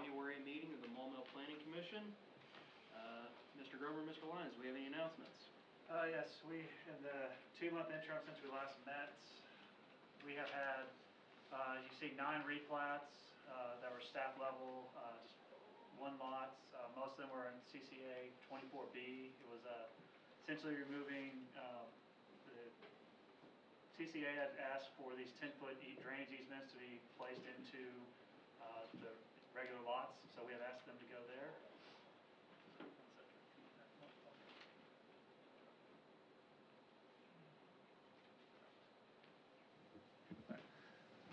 January meeting of the Maumelle Planning Commission. Mr. Grover, Mr. Lyons, do we have any announcements? Yes, in the 2-month interim since we last met, we have had, you see 9 replats that were staff level, just one lots. Most of them were in CCA 24B. It was essentially removing, the CCA had asked for these 10-foot drainage easements to be placed into the regular lots, so we have asked them to go there.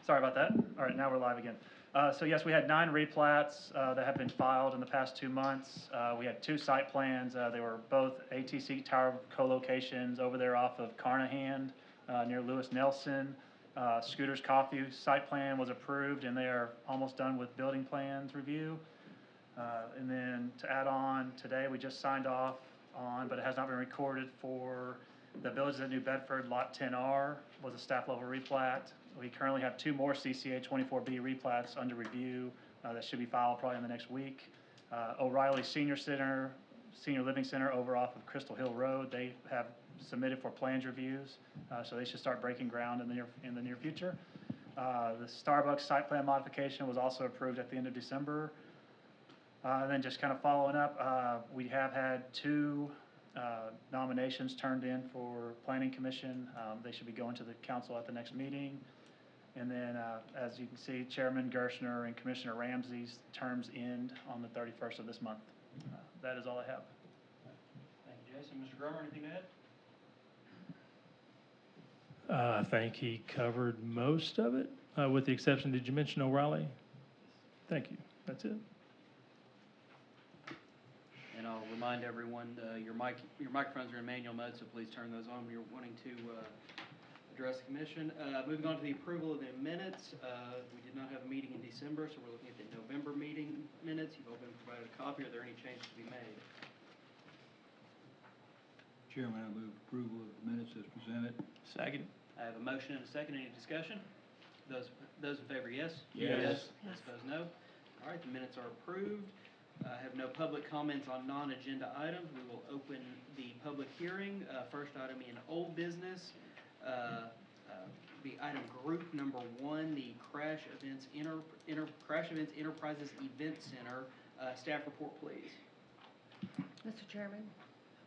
Sorry about that. All right, now we're live again. So yes, we had 9 replats that have been filed in the past 2 months. We had 2 site plans. They were both ATC tower co-locations over there off of Carnahan near Lewis Nelson. Scooter's Coffee site plan was approved, and they are almost done with building plans review. And then to add on, today we just signed off on, but it has not been recorded, for the Villages of New Bedford Lot 10R was a staff level replat. We currently have 2 more CCA 24B replats under review that should be filed probably in the next week. O'Reilly Senior Living Center over off of Crystal Hill Road, they have submitted for plans reviews, so they should start breaking ground in the near future. The Starbucks site plan modification was also approved at the end of December. And then just kind of following up, we have had 2 nominations turned in for Planning Commission. They should be going to the council at the next meeting. And then, as you can see, Chairman Gershner and Commissioner Ramsey's terms end on the 31st of this month. That is all I have. Thank you, Jason. Mr. Grover, anything to add? I think he covered most of it, with the exception, did you mention O'Reilly? Thank you. That's it. And I'll remind everyone, your microphones are in manual mode, so please turn those on when you're wanting to address the commission. Moving on to the approval of the minutes. We did not have a meeting in December, so we're looking at the November meeting minutes. You've all been provided a copy. Are there any changes to be made? Chairman, I move approval of the minutes as presented. Second. I have a motion and a second. Any discussion? Those in favor, yes? Yes. Those opposed, no. All right, the minutes are approved. I have no public comments on non-agenda items. We will open the public hearing. First item in old business, the item group number 1, the Crash Events Enterprises Event Center. Staff report, please. Mr. Chairman.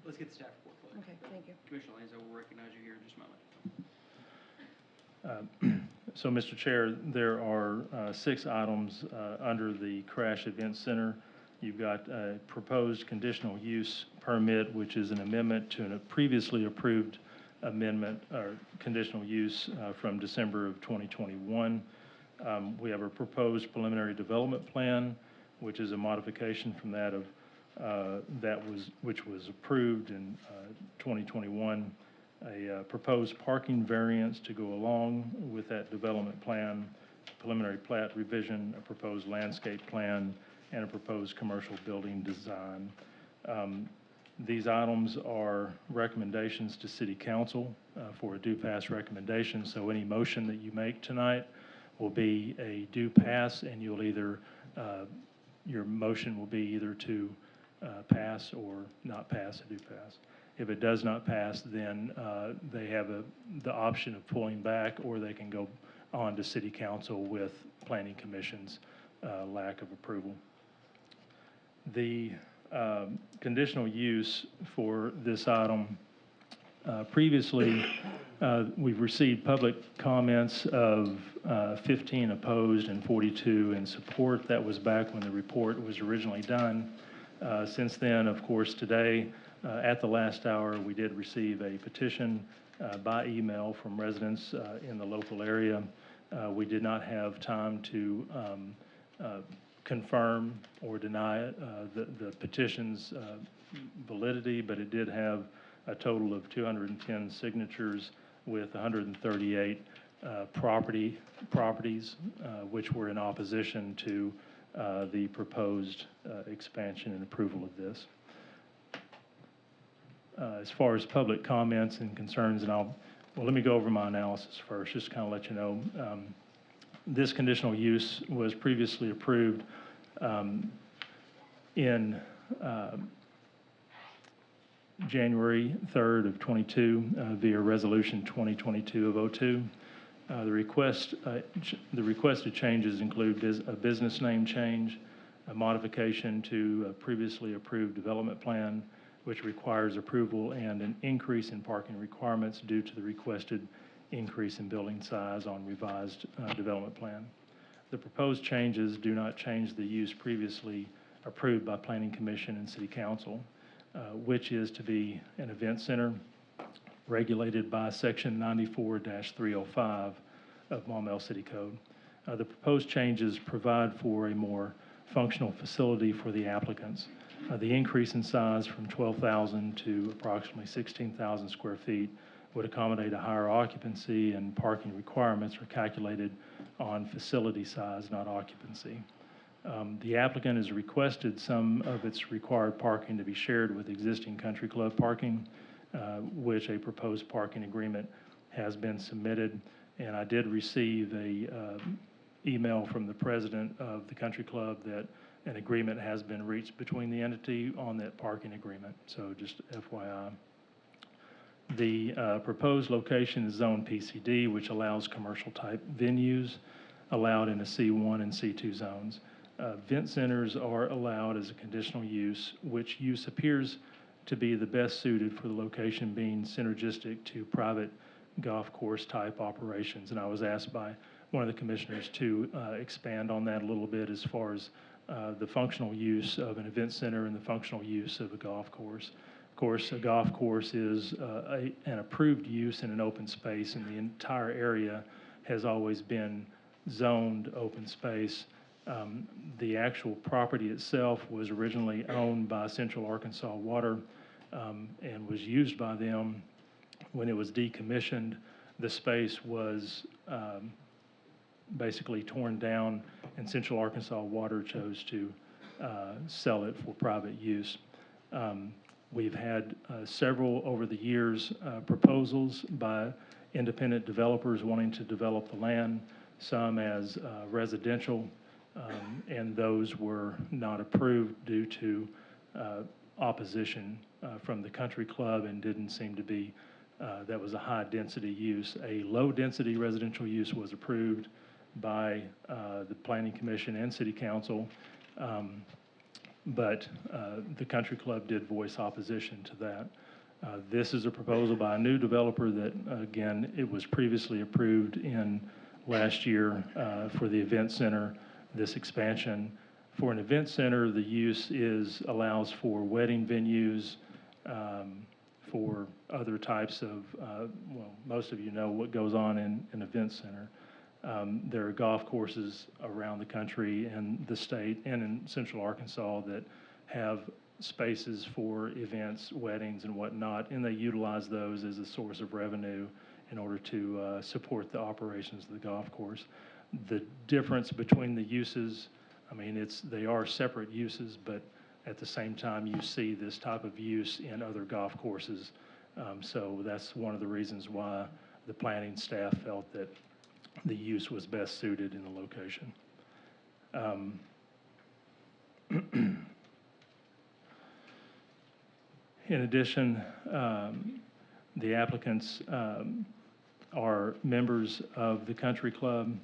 Let's get the staff report, please. Okay, thank you. Commissioner Lanzo will recognize you here in just a moment. So, Mr. Chair, there are 6 items under the Crash Event Center. You've got a proposed conditional use permit, which is an amendment to a previously approved amendment or conditional use from December of 2021. We have a proposed preliminary development plan, which is a modification from that of which was approved in 2021. A proposed parking variance to go along with that development plan, preliminary plat revision, a proposed landscape plan, and a proposed commercial building design. These items are recommendations to City Council for a due pass recommendation. So any motion that you make tonight will be a due pass, and you'll either, your motion will be either to pass or not pass a due pass. If it does not pass, then they have the option of pulling back, or they can go on to City Council with Planning Commission's lack of approval. The conditional use for this item, previously we've received public comments of 15 opposed and 42 in support. That was back when the report was originally done. Since then, of course, today at the last hour, we did receive a petition by email from residents in the local area. We did not have time to confirm or deny the petition's validity, but it did have a total of 210 signatures with 138 properties which were in opposition to the proposed expansion and approval of this. As far as public comments and concerns, and let me go over my analysis first, just to kind of let you know. This conditional use was previously approved In January 3rd of '22, via Resolution 2022 of '02, the requested changes include a business name change, a modification to a previously approved development plan, which requires approval, and an increase in parking requirements due to the requested increase in building size on revised development plan. The proposed changes do not change the use previously approved by Planning Commission and City Council, which is to be an event center regulated by Section 94-305 of Maumelle City Code. The proposed changes provide for a more functional facility for the applicants. The increase in size from 12,000 to approximately 16,000 square feet would accommodate a higher occupancy, and parking requirements are calculated on facility size, not occupancy. The applicant has requested some of its required parking to be shared with existing country club parking, which a proposed parking agreement has been submitted. And I did receive a email from the president of the country club that an agreement has been reached between the entity on that parking agreement. So just FYI. The proposed location is Zone PCD, which allows commercial type venues allowed in the C1 and C2 zones. Event centers are allowed as a conditional use, which use appears to be the best suited for the location being synergistic to private golf course type operations. And I was asked by one of the commissioners to expand on that a little bit as far as the functional use of an event center and the functional use of a golf course. Of course, a golf course is an approved use in an open space, and the entire area has always been zoned open space. The actual property itself was originally owned by Central Arkansas Water and was used by them. When it was decommissioned, the space was basically torn down, and Central Arkansas Water chose to sell it for private use. We've had several over the years proposals by independent developers wanting to develop the land, some as residential, and those were not approved due to opposition from the country club, and didn't seem to be, that was a high density use. A low density residential use was approved by the Planning Commission and City Council, but the country club did voice opposition to that. This is a proposal by a new developer that, again, it was previously approved in last year for the event center, this expansion. For an event center, the use allows for wedding venues, for other types of, well, most of you know what goes on in an event center. There are golf courses around the country and the state and in Central Arkansas that have spaces for events, weddings, and whatnot, and they utilize those as a source of revenue in order to support the operations of the golf course. The difference between the uses, I mean, they are separate uses, but at the same time, you see this type of use in other golf courses. So that's one of the reasons why the planning staff felt that the use was best suited in the location. In addition, the applicants are members of the country club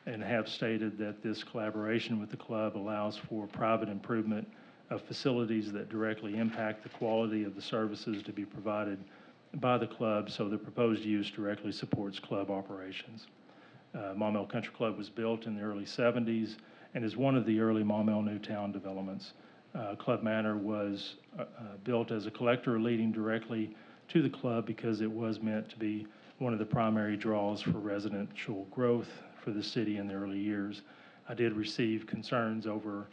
and have stated that this collaboration with the club allows for private improvement of facilities that directly impact the quality of the services to be provided by the club, so the proposed use directly supports club operations. Maumelle Country Club was built in the early 70s and is one of the early Maumelle Newtown developments. Club Manor was built as a collector leading directly to the club because it was meant to be one of the primary draws for residential growth for the city in the early years. I did receive concerns over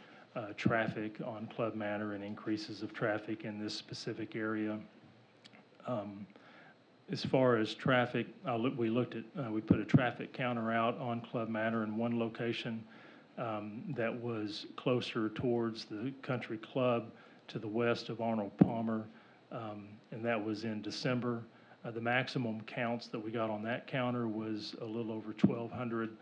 traffic on Club Manor and increases of traffic in this specific area. As far as traffic, we put a traffic counter out on Club Manor in one location that was closer towards the country club to the west of Arnold Palmer, and that was in December. The maximum counts that we got on that counter was a little over 1,200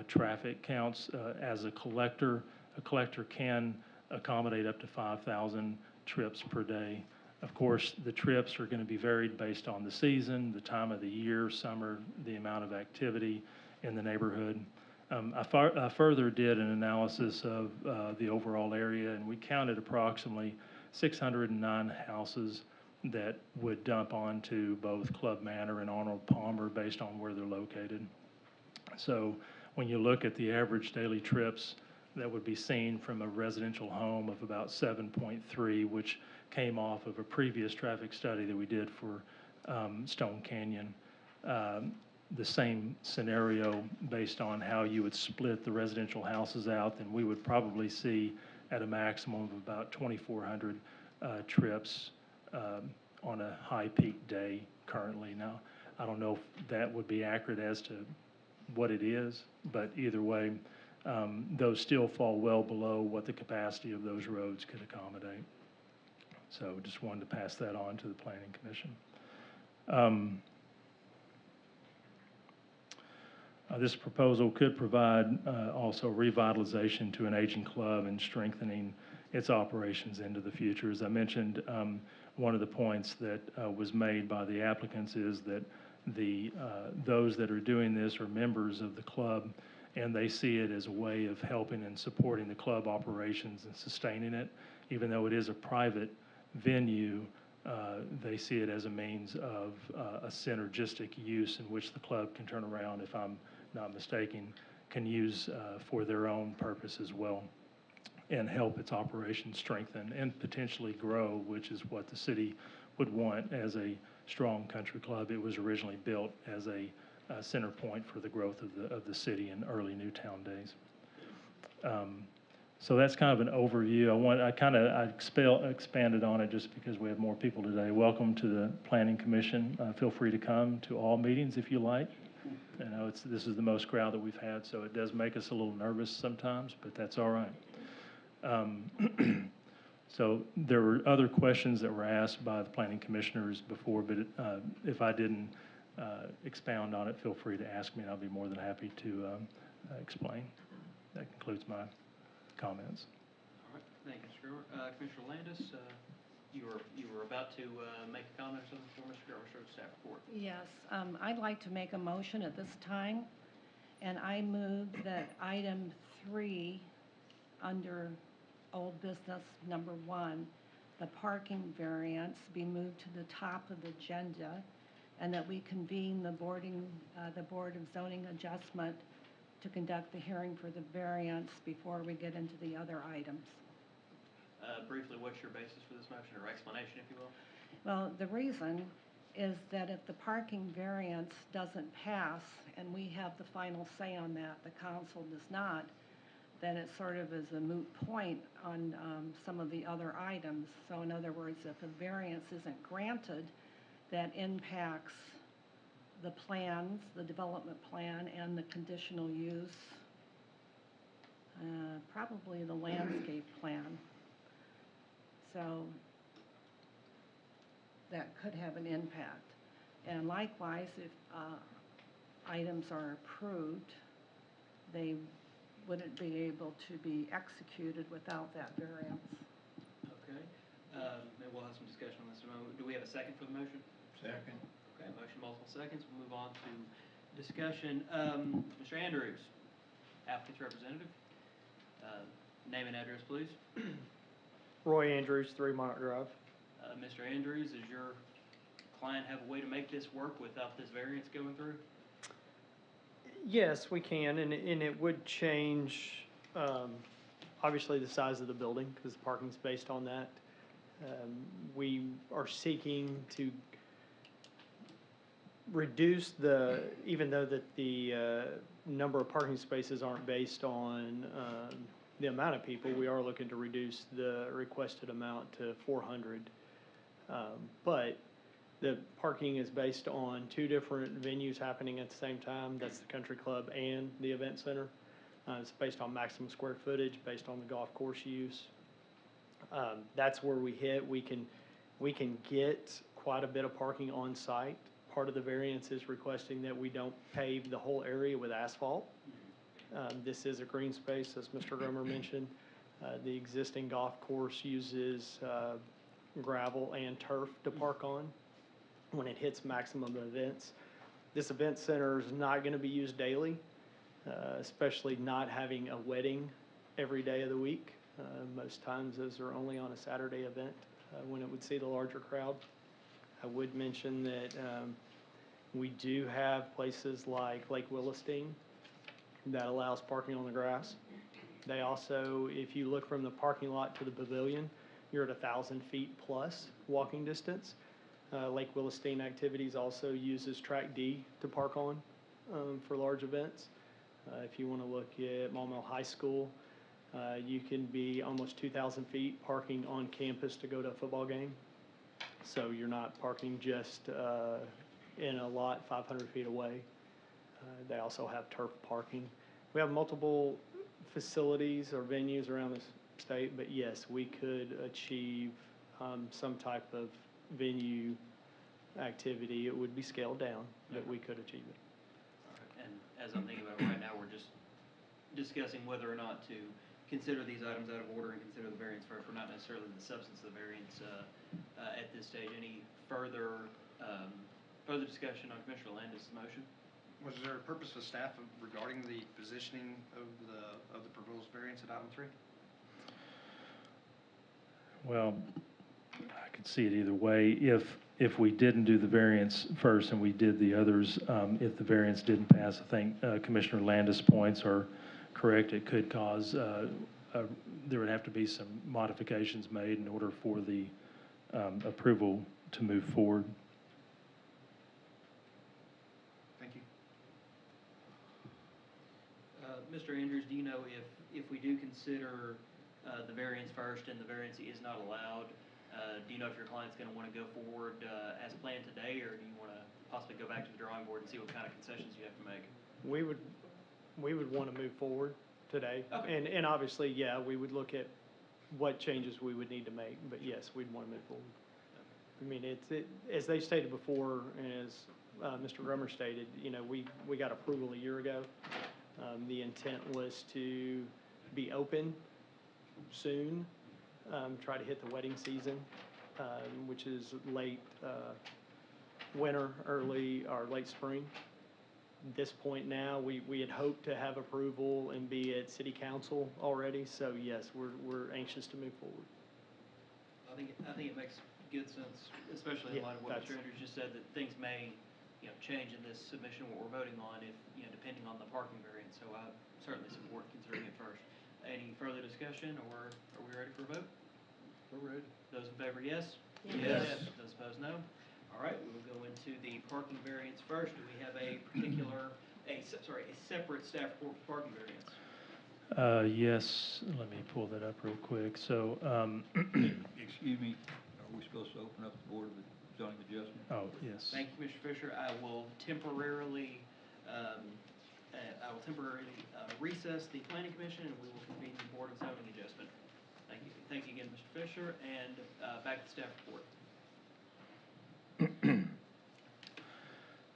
traffic counts as a collector. a collector can accommodate up to 5,000 trips per day. Of course, the trips are going to be varied based on the season, the time of the year, summer, the amount of activity in the neighborhood. I further did an analysis of the overall area, and we counted approximately 609 houses that would dump onto both Club Manor and Arnold Palmer based on where they're located. So when you look at the average daily trips that would be seen from a residential home of about 7.3, which came off of a previous traffic study that we did for Stone Canyon. The same scenario based on how you would split the residential houses out, then we would probably see at a maximum of about 2,400 trips on a high peak day currently. Now, I don't know if that would be accurate as to what it is, but either way, those still fall well below what the capacity of those roads could accommodate. So just wanted to pass that on to the Planning Commission. This proposal could provide also revitalization to an aging club and strengthening its operations into the future. As I mentioned, one of the points that was made by the applicants is that those that are doing this are members of the club, and they see it as a way of helping and supporting the club operations and sustaining it. Even though it is a private venue, they see it as a means of a synergistic use in which the club can turn around, if I'm not mistaken, can use for their own purpose as well, and help its operations strengthen and potentially grow, which is what the city would want as a strong country club. It was originally built as a center point for the growth of the city in early Newtown days. So that's kind of an overview. I expanded on it just because we have more people today. Welcome to the Planning Commission. Feel free to come to all meetings if you like. I know this is the most crowd that we've had, so it does make us a little nervous sometimes, but that's all right. So there were other questions that were asked by the planning commissioners before, but if I didn't expound on it, feel free to ask me, and I'll be more than happy to explain. That concludes my comments. All right, thank you, Mr. Brewer. Commissioner Landis, you were about to make a comment or something before Mr. Brewer showed staff report. Yes, I'd like to make a motion at this time, and I move that item 3 under old business number 1, the parking variance, be moved to the top of the agenda, and that we convene the Board of Zoning Adjustment to conduct the hearing for the variance before we get into the other items. Briefly, what's your basis for this motion, or explanation, if you will? Well, the reason is that if the parking variance doesn't pass, and we have the final say on that, the council does not, then it sort of is a moot point on some of the other items. So in other words, if a variance isn't granted, that impacts the plans, the development plan, and the conditional use, probably the landscape plan. So that could have an impact. And likewise, if items are approved, they wouldn't be able to be executed without that variance. Okay. Maybe we'll have some discussion on this in a moment. Do we have a second for the motion? Second. Okay, motion multiple seconds. We'll move on to discussion. Mr. Andrews, applicant's representative. Name and address, please. Roy Andrews, 3 Monarch Drive. Mr. Andrews, does your client have a way to make this work without this variance going through? Yes, we can, and it would change, obviously, the size of the building, because the parking's based on that. We are seeking to reduce even though that the number of parking spaces aren't based on the amount of people, we are looking to reduce the requested amount to 400. But the parking is based on 2 different venues happening at the same time. That's the country club and the event center. It's based on maximum square footage, based on the golf course use. That's where we hit. We can get quite a bit of parking on site. Part of the variance is requesting that we don't pave the whole area with asphalt. This is a green space, as Mr. Grummer mentioned. The existing golf course uses gravel and turf to park on when it hits maximum events. This event center is not going to be used daily, especially not having a wedding every day of the week. Most times those are only on a Saturday event when it would see the larger crowd. I would mention that we do have places like Lake Willistine that allows parking on the grass. They also, if you look from the parking lot to the pavilion, you're at 1,000 feet plus walking distance. Lake Willistine Activities also uses Track D to park on for large events. If you want to look at Maumelle High School, you can be almost 2,000 feet parking on campus to go to a football game. So you're not parking just in a lot 500 feet away. They also have turf parking. We have multiple facilities or venues around this state, but yes, we could achieve some type of venue activity. It would be scaled down, but we could achieve it. And as I'm thinking about it right now, we're just discussing whether or not to consider these items out of order and consider the variance first. We're not necessarily the substance of the variance at this stage. Any further discussion on Commissioner Landis' motion? Was there a purpose of staff regarding the positioning of the proposed variance at item 3? Well, I could see it either way. If we didn't do the variance first and we did the others, if the variance didn't pass, I think Commissioner Landis' points are correct. It could cause, there would have to be some modifications made in order for the approval to move forward. Thank you. Mr. Andrews, do you know if we do consider the variance first and the variance is not allowed, do you know if your client's going to want to go forward as planned today, or do you want to possibly go back to the drawing board and see what kind of concessions you have to make? We would want to move forward today. Okay. And obviously, yeah, we would look at what changes we would need to make, but yes, we'd want to move forward. I mean, as they stated before, and as Mr. Grummer stated, you know, we got approval a year ago. The intent was to be open soon, try to hit the wedding season, which is late winter, late spring. At this point now, we had hoped to have approval and be at city council already, so yes, we're anxious to move forward. I think it makes good sense, especially in light of what Mr. Andrews just said, that things may, change in this submission, what we're voting on, if, depending on the parking variance. So I certainly support considering it first. Any further discussion, or are we ready for a vote? We're ready. Those in favor, yes? Yes. Those opposed, no. All right, we will go into the parking variance first. Do we have a separate staff report for parking variance? Yes, let me pull that up real quick. So, Excuse me, are we supposed to open up the Board of Zoning Adjustment? oh, yes. Thank you, Mr. Fisher. I will temporarily recess the Planning Commission, and we will convene the Board of Zoning Adjustment. Thank you. Thank you again, Mr. Fisher, and back to staff report.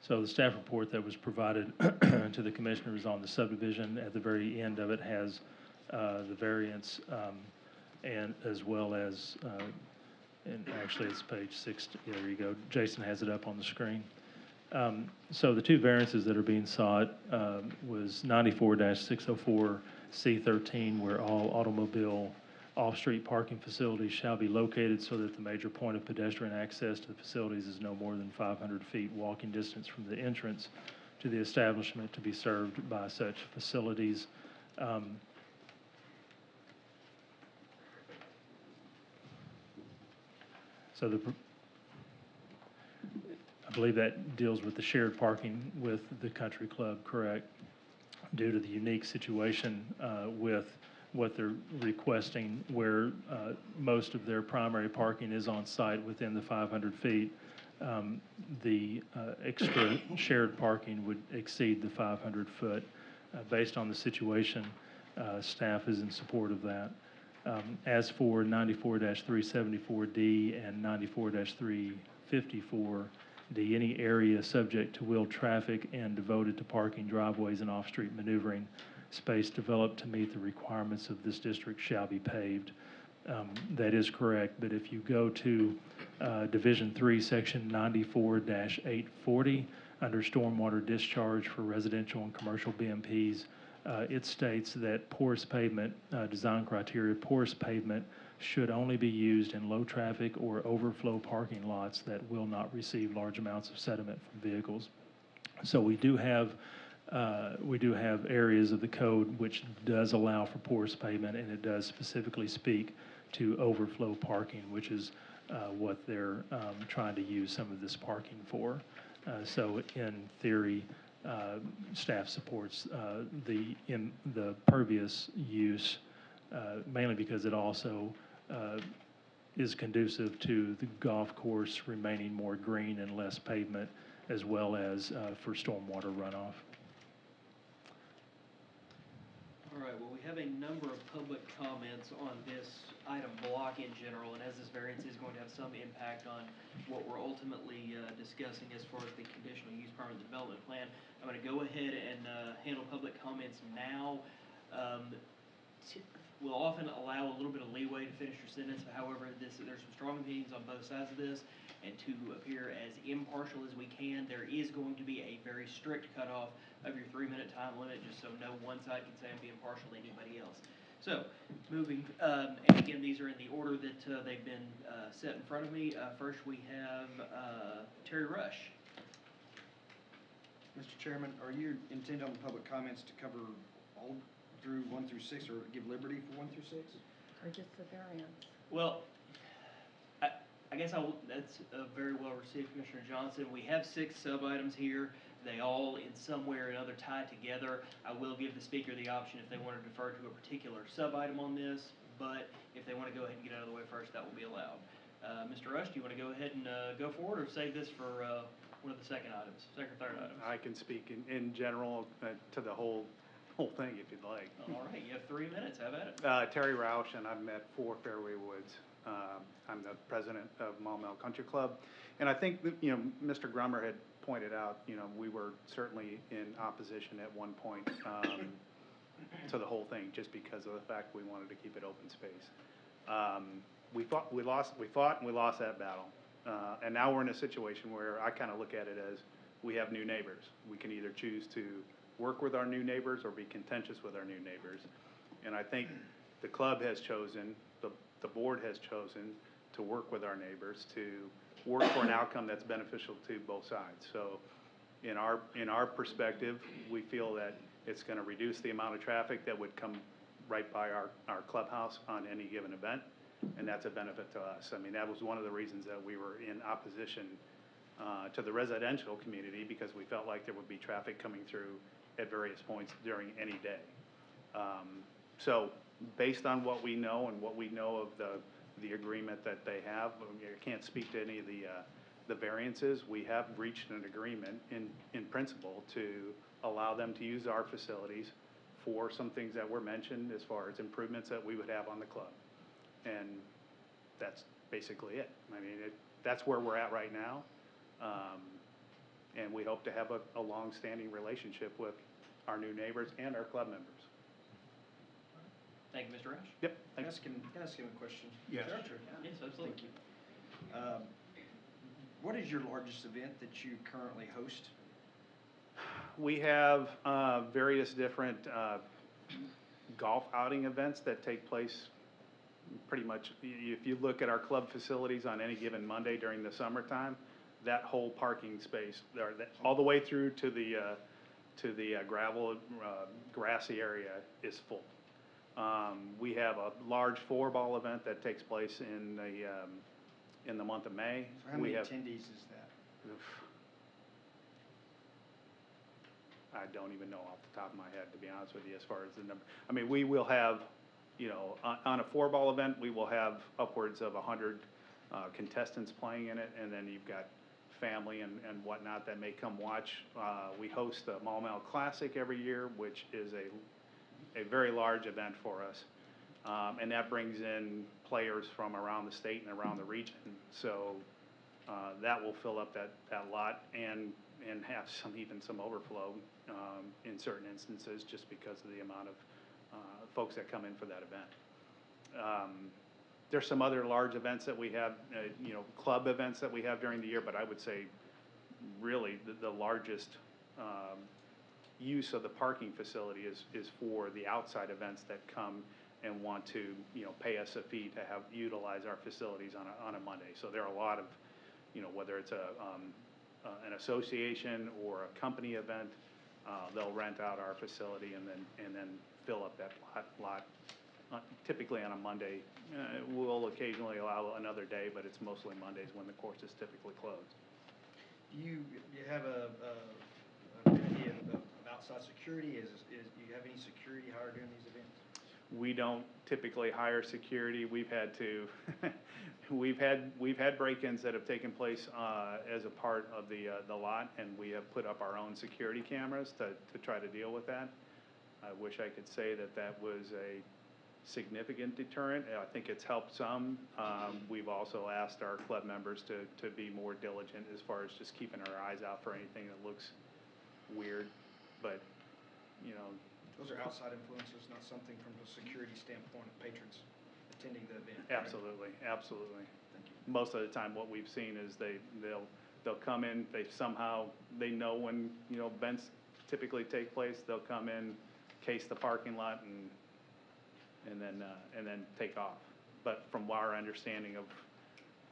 So the staff report that was provided to the commissioners on the subdivision, at the very end of it has the variance, and as well as, and actually it's page 6, there you go, Jason has it up on the screen. So the two variances that are being sought was 94-604 C13, where all automobile off-street parking facilities shall be located so that the major point of pedestrian access to the facilities is no more than 500 feet walking distance from the entrance to the establishment to be served by such facilities. So I believe that deals with the shared parking with the country club, correct? Due to the unique situation with what they're requesting, where most of their primary parking is on site within the 500 feet, the extra shared parking would exceed the 500 foot. Based on the situation, staff is in support of that. As for 94-374D and 94-354D, any area subject to wheeled traffic and devoted to parking, driveways, and off-street maneuvering space developed to meet the requirements of this district shall be paved. That is correct, but if you go to Division 3, Section 94-840, under stormwater discharge for residential and commercial BMPs, it states that porous pavement, design criteria, porous pavement should only be used in low-traffic or overflow parking lots that will not receive large amounts of sediment from vehicles. So we do have areas of the code which does allow for porous pavement, and it does specifically speak to overflow parking, which is what they're trying to use some of this parking for. So in theory, staff supports the pervious use, mainly because it also is conducive to the golf course remaining more green and less pavement, as well as for stormwater runoff. All right, well, we have a number of public comments on this item block in general, and as this variance is going to have some impact on what we're ultimately discussing as far as the conditional use permit development plan, I'm going to go ahead and handle public comments now. We'll often allow a little bit of leeway to finish your sentence, however, there's some strong opinions on both sides of this, and to appear as impartial as we can, there is going to be a very strict cutoff of your 3-minute time limit, just so no one side can say I'm being partial to anybody else. So, moving, and again, these are in the order that they've been set in front of me. First, we have Terry Rush. Mr. Chairman, are you intent on the public comments to cover all through 1 through 6, or give liberty for 1 through 6? Or just the variance? Well, I guess that's very well received, Commissioner Johnson. We have 6 sub-items here. They all, in some way or another, tie together. I will give the speaker the option if they want to defer to a particular sub-item on this, but if they want to go ahead and get out of the way first, that will be allowed. Mr. Rush, do you want to go ahead and go forward, or save this for one of the second or third items? I can speak in general to the whole thing if you'd like. All right, you have 3 minutes. Have at it. Terry Roush, and I'm at 4 Fairway Woods. I'm the president of Maumelle Country Club. And I think, that, Mr. Grummer had pointed out, we were certainly in opposition at one point to the whole thing, just because of the fact we wanted to keep it open space. We fought and we lost that battle. And now we're in a situation where I kind of look at it as we have new neighbors. We can either choose to work with our new neighbors or be contentious with our new neighbors. And I think the club has chosen, the board has chosen to work with our neighbors to work for an outcome that's beneficial to both sides. So in our perspective, we feel that it's going to reduce the amount of traffic that would come right by our clubhouse on any given event, and that's a benefit to us. I mean, that was one of the reasons that we were in opposition to the residential community, because we felt like there would be traffic coming through at various points during any day. So based on what we know and what we know of the agreement that they have, I can't speak to any of the variances. We have reached an agreement in principle to allow them to use our facilities for some things that were mentioned as far as improvements that we would have on the club. And that's basically it. I mean, that's where we're at right now. And we hope to have a long-standing relationship with our new neighbors and our club members. Thank you, Mr. Rush. Yep. Can I ask him a question? Yes. Sure. Yes, absolutely. Thank you. What is your largest event that you currently host? We have various different golf outing events that take place pretty much. If you look at our club facilities on any given Monday during the summertime, that whole parking space, all the way through to the gravel, grassy area is full. We have a large 4-ball event that takes place in the month of May. So how many attendees is that? I don't even know off the top of my head, to be honest with you, as far as the number. I mean, we will have, on a 4-ball event, we will have upwards of 100 contestants playing in it, and then you've got family and whatnot that may come watch. We host the Maumelle Classic every year, which is a very large event for us. And that brings in players from around the state and around the region. So that will fill up that lot. And and have even some overflow in certain instances, just because of the amount of folks that come in for that event. There's some other large events that we have, club events that we have during the year, but I would say really the largest use of the parking facility is for the outside events that come and want to, pay us a fee to utilize our facilities on a Monday. So there are a lot of, whether it's an association or a company event, they'll rent out our facility and then fill up that lot. Typically on a Monday. We'll occasionally allow another day, but it's mostly Mondays when the course is typically closed. Do you have an idea of outside security? Do you have any security hired during these events? We don't typically hire security. We've had to, we've had break-ins that have taken place as a part of the lot, and we have put up our own security cameras to try to deal with that. I wish I could say that was a significant deterrent. I think it's helped some. We've also asked our club members to be more diligent as far as just keeping our eyes out for anything that looks weird, but, Those are outside influences, not something from a security standpoint of patrons attending the event. Absolutely, absolutely. Thank you. Most of the time, what we've seen is they'll come in, they know when, events typically take place, they'll come in, case the parking lot and then take off. But from our understanding of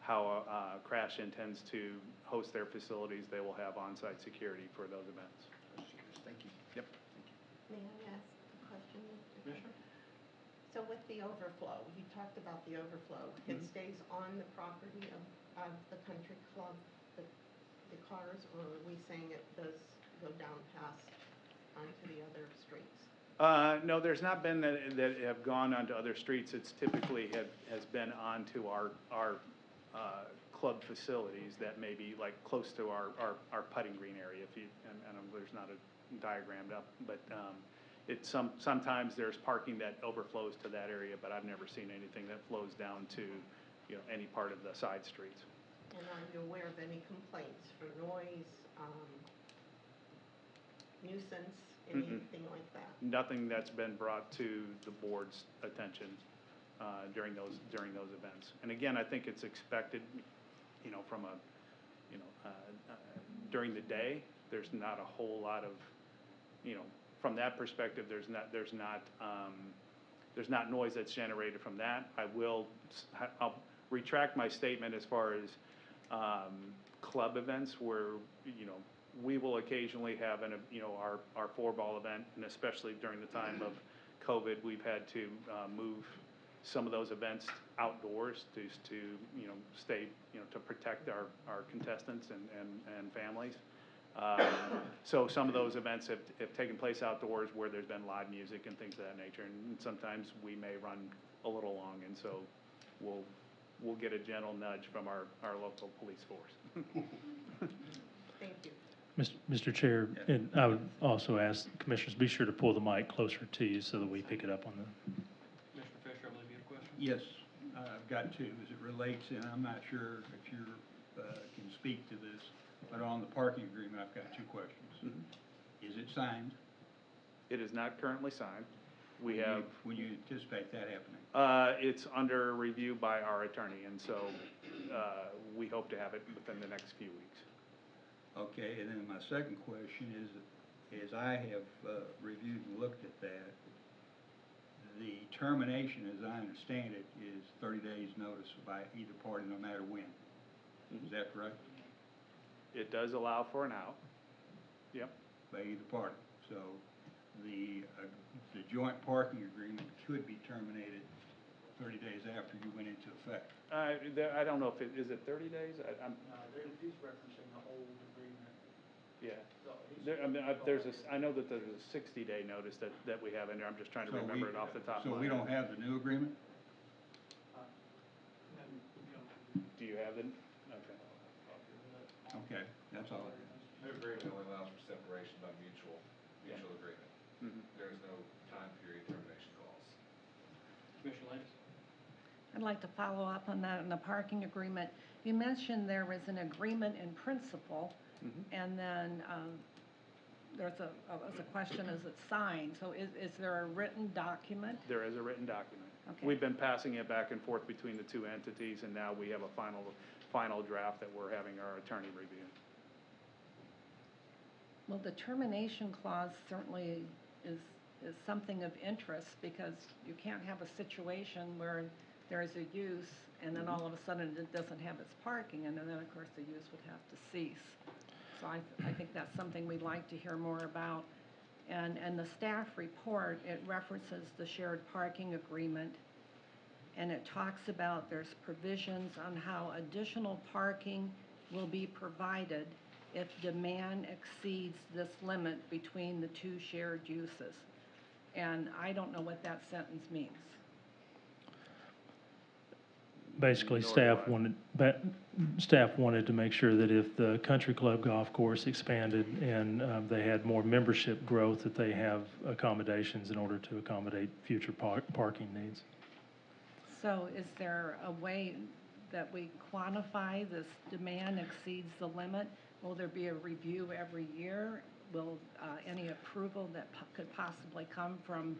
how Crash intends to host their facilities, they will have on-site security for those events. Thank you. Yep. May I ask a question, Mr. Chair? So with the overflow, you talked about the overflow. It stays on the property of the country club, the cars, or are we saying it does go down past onto the other streets? No, there's not been that have gone onto other streets. It's typically has been onto our club facilities that may be like close to our putting green area. And there's not a diagrammed up, but sometimes there's parking that overflows to that area, but I've never seen anything that flows down to any part of the side streets. And are you aware of any complaints for noise, nuisance, anything like that? Nothing that's been brought to the board's attention during those events. And again, I think it's expected, from during the day, there's not a whole lot of, from that perspective, there's not noise that's generated from that. I'll retract my statement as far as club events where, we will occasionally have our four-ball event, and especially during the time of COVID, we've had to move some of those events outdoors to stay, to protect our contestants and families. So some of those events have taken place outdoors where there's been live music and things of that nature, and sometimes we may run a little long, and so we'll get a gentle nudge from our local police force. Thank you. Mr. Chair, and I would also ask commissioners, be sure to pull the mic closer to you so that we pick it up on the. Commissioner Fisher, I believe you have a question? Yes, I've got two as it relates, and I'm not sure if you can speak to this, but on the parking agreement, I've got two questions. Is it signed? It is not currently signed. When you anticipate that happening? It's under review by our attorney, and so we hope to have it within the next few weeks. Okay, and then my second question is I have reviewed and looked at that. The termination, as I understand it, is 30 days notice by either party, no matter when. Is that correct? It does allow for an out. Yep. By either party. So the joint parking agreement could be terminated 30 days after you went into effect. I don't know if is it 30 days? He's referencing the old agreement. Yeah. I know that there's a 60-day notice that we have in there. I'm just trying to remember it off the top of my head. So we don't have the new agreement? Do you have it? Okay. Okay, that's all. New agreement only allows for separation by mutual agreement. There is no time period termination clause. Commissioner Landis? I'd like to follow up on that in the parking agreement. You mentioned there was an agreement in principle And then, there's a question, is it signed? So is there a written document? There is a written document. Okay. We've been passing it back and forth between the two entities, and now we have a final draft that we're having our attorney review. Well, the termination clause certainly is something of interest, because you can't have a situation where there is a use and then all of a sudden it doesn't have its parking, and then of course the use would have to cease. So I think that's something we'd like to hear more about. And the staff report, it references the shared parking agreement, and it talks about there's provisions on how additional parking will be provided if demand exceeds this limit between the two shared uses. And I don't know what that sentence means. Basically, staff wanted to make sure that if the country club golf course expanded and they had more membership growth, that they have accommodations in order to accommodate future parking needs. So is there a way that we quantify this demand exceeds the limit? Will there be a review every year? Will any approval that could possibly come from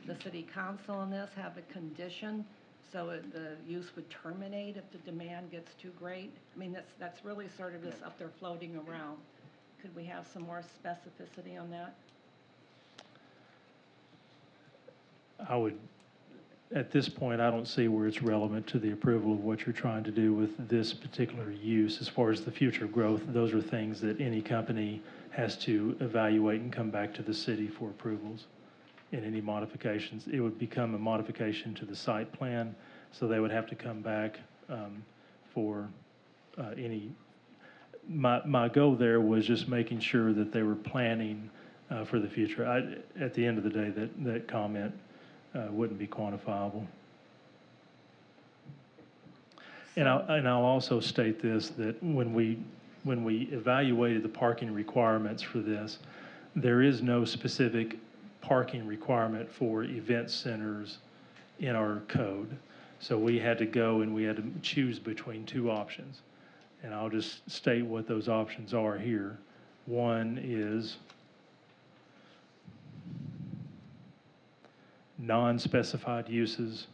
the city council on this have a condition so the use would terminate if the demand gets too great? I mean, that's really sort of just up there floating around. Could we have some more specificity on that? At this point, I don't see where it's relevant to the approval of what you're trying to do with this particular use. As far as the future growth, those are things that any company has to evaluate and come back to the city for approvals. In any modifications, it would become a modification to the site plan, so they would have to come back for any. My goal there was just making sure that they were planning for the future. At the end of the day, that comment wouldn't be quantifiable. And I'll also state this, that when we evaluated the parking requirements for this, there is no specific parking requirement for event centers in our code. So we had to go and we had to choose between two options. And I'll just state what those options are here. One is non-specified uses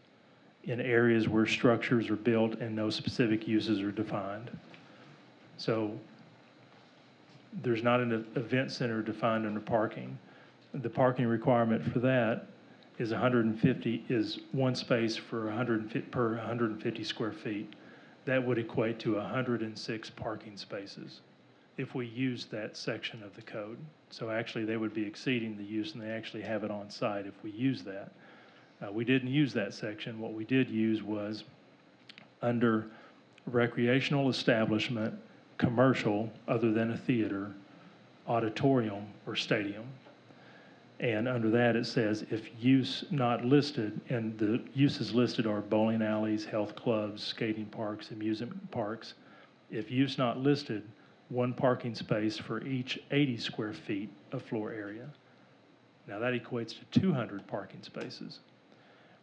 in areas where structures are built and no specific uses are defined. So there's not an event center defined under parking. The parking requirement for that is 150, is one space for 150 per 150 square feet. That would equate to 106 parking spaces if we use that section of the code. So actually, they would be exceeding the use, and they actually have it on site if we use that. We didn't use that section. What we did use was under recreational establishment, commercial, other than a theater, auditorium, or stadium. And under that, it says if use not listed, and the uses listed are bowling alleys, health clubs, skating parks, amusement parks. If use not listed, one parking space for each 80 square feet of floor area. Now that equates to 200 parking spaces.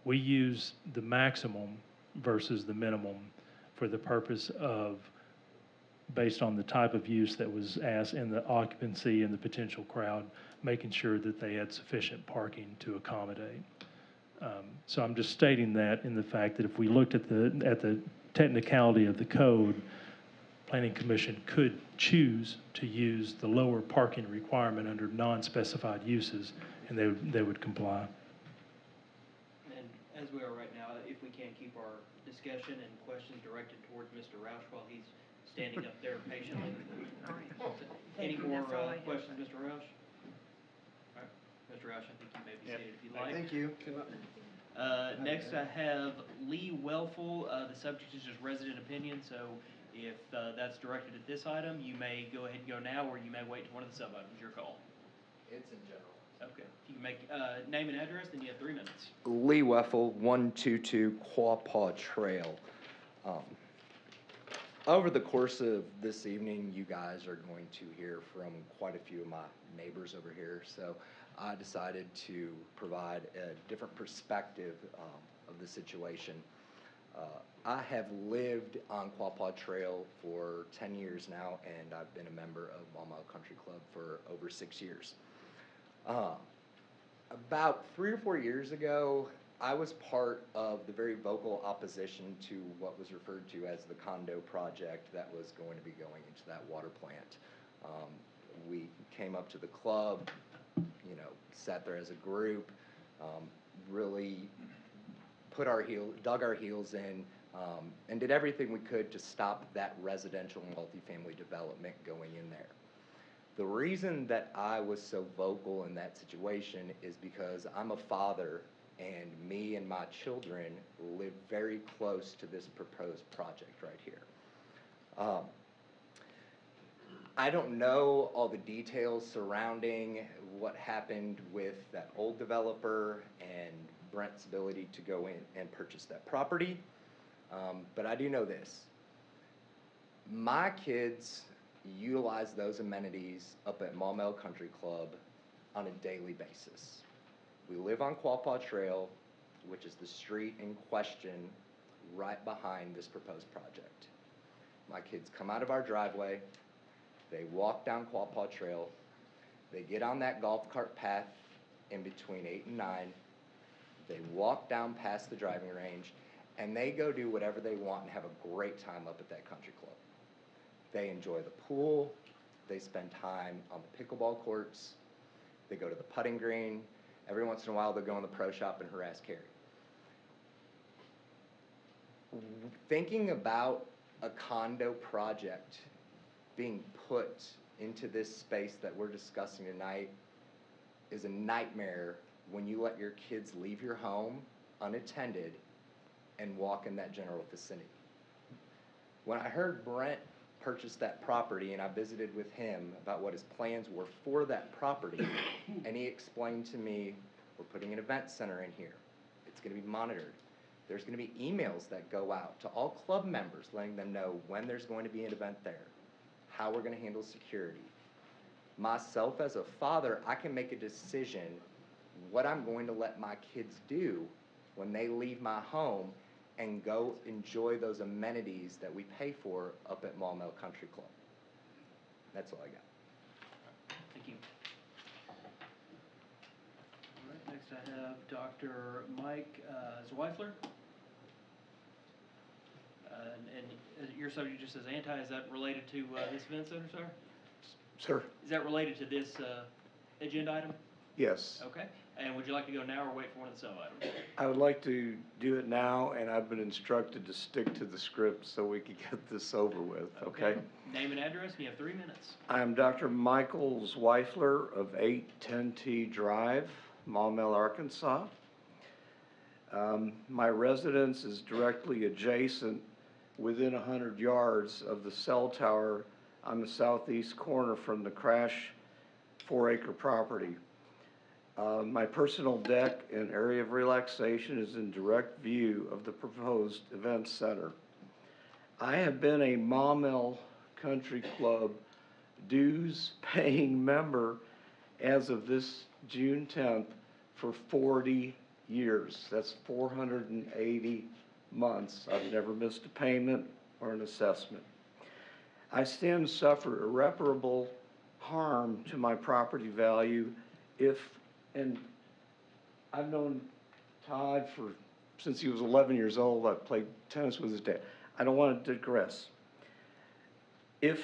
We use the maximum versus the minimum for the purpose of, based on the type of use that was asked and the occupancy and the potential crowd, making sure that they had sufficient parking to accommodate. So I'm just stating that in the fact that if we looked at the technicality of the code, Planning Commission could choose to use the lower parking requirement under non-specified uses, and they would comply. And as we are right now, if we can keep our discussion and questions directed towards Mr. Roush while he's standing up there patiently. All right. Any Thank you. more That's all I have. questions, Mr. Roush? All right, Mr. Roush, I think you may be seated if you'd like. Thank you. Next, I have Lee Welfel. The subject is just resident opinion, so if that's directed at this item, you may go ahead and go now, or you may wait to one of the sub-items. Your call. It's in general. Okay. You can make name and address, then you have 3 minutes. Lee Weffel, 122 Quapaw Trail. Over the course of this evening, you guys are going to hear from quite a few of my neighbors over here, so I decided to provide a different perspective of the situation. I have lived on Quapaw Trail for 10 years now, and I've been a member of Maumelle Country Club for over 6 years. About 3 or 4 years ago, I was part of the very vocal opposition to what was referred to as the condo project that was going to be going into that water plant. We came up to the club, sat there as a group, really dug our heels in, and did everything we could to stop that residential multifamily development going in there. The reason that I was so vocal in that situation is because I'm a father, and me and my children live very close to this proposed project right here. I don't know all the details surrounding what happened with that old developer and Brent's ability to go in and purchase that property, but I do know this. My kids utilize those amenities up at Maumelle Country Club on a daily basis. We live on Quapaw Trail, which is the street in question right behind this proposed project. My kids come out of our driveway, they walk down Quapaw Trail, they get on that golf cart path in between 8 and 9, they walk down past the driving range, and they go do whatever they want and have a great time up at that country club. They enjoy the pool, they spend time on the pickleball courts, they go to the putting green, every once in a while they'll go in the pro shop and harass Carrie. Thinking about a condo project being put into this space that we're discussing tonight is a nightmare when you let your kids leave your home unattended and walk in that general vicinity. When I heard Brent purchase that property and I visited with him about what his plans were for that property, and he explained to me, we're putting an event center in here. It's going to be monitored. There's going to be emails that go out to all club members letting them know when there's going to be an event there, how we're going to handle security. Myself as a father, I can make a decision what I'm going to let my kids do when they leave my home and go enjoy those amenities that we pay for up at Maumelle Country Club. That's all I got. Thank you. All right, next I have Dr. Mike Zweifler. And your subject just says anti, is that related to this event center, sir? Sir? Is that related to this agenda item? Yes. Okay. And would you like to go now or wait for one of the sub-items? I would like to do it now, and I've been instructed to stick to the script so we can get this over with, okay? Name and address, and you have 3 minutes. I'm Dr. Michael Zweifler of 810T Drive, Maumelle, Arkansas. My residence is directly adjacent, within 100 yards of the cell tower on the southeast corner from the crash 4-acre property. My personal deck and area of relaxation is in direct view of the proposed event center. I have been a Maumelle Country Club dues-paying member as of this June 10th for 40 years. That's 480 months. I've never missed a payment or an assessment. I stand to suffer irreparable harm to my property value and I've known Todd since he was 11 years old. I played tennis with his dad. I don't want to digress. If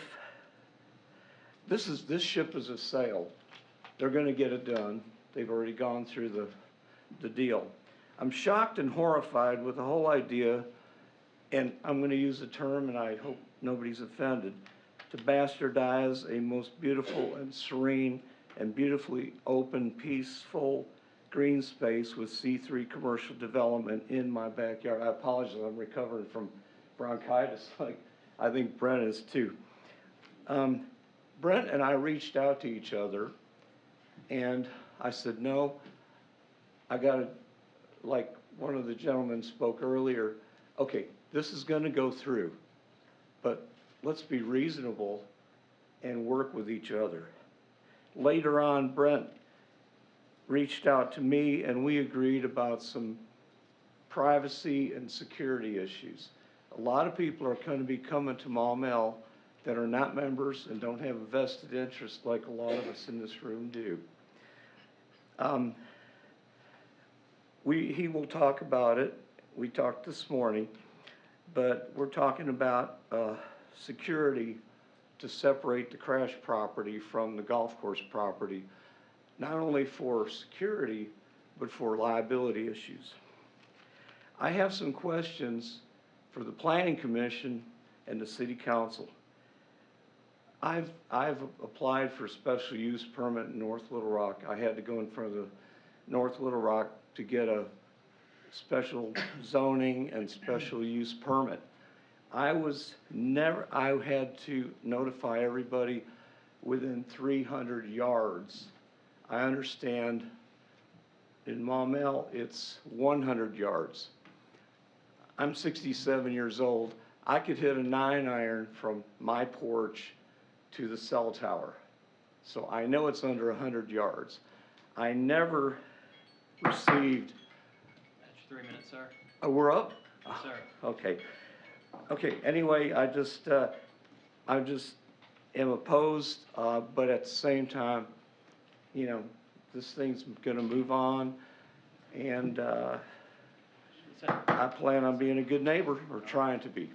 this ship is a sail, they're going to get it done. They've already gone through the deal. I'm shocked and horrified with the whole idea, and I'm going to use the term, and I hope nobody's offended, to bastardize a most beautiful and serene and beautifully open, peaceful green space with C3 commercial development in my backyard. I apologize, I'm recovering from bronchitis, like I think Brent is too. Brent and I reached out to each other, and I said, no, I gotta, like one of the gentlemen spoke earlier, okay, this is gonna go through, but let's be reasonable and work with each other. Later on, Brent reached out to me and we agreed about some privacy and security issues. A lot of people are going to be coming to Maumelle that are not members and don't have a vested interest like a lot of us in this room do. He will talk about it. We talked this morning, but we're talking about security to separate the crash property from the golf course property, not only for security, but for liability issues. I have some questions for the Planning Commission and the City Council. I've applied for a special use permit in North Little Rock. I had to go in front of the North Little Rock to get a special zoning and special use permit. I had to notify everybody within 300 yards. I understand in Maumelle, it's 100 yards. I'm 67 years old. I could hit a 9-iron from my porch to the cell tower. So I know it's under 100 yards. I never received. That's your 3 minutes, sir. Oh, we're up? Yes, sir. Okay. Okay, anyway, I just am opposed, but at the same time, you know, this thing's gonna move on, and I plan on being a good neighbor, or trying to be.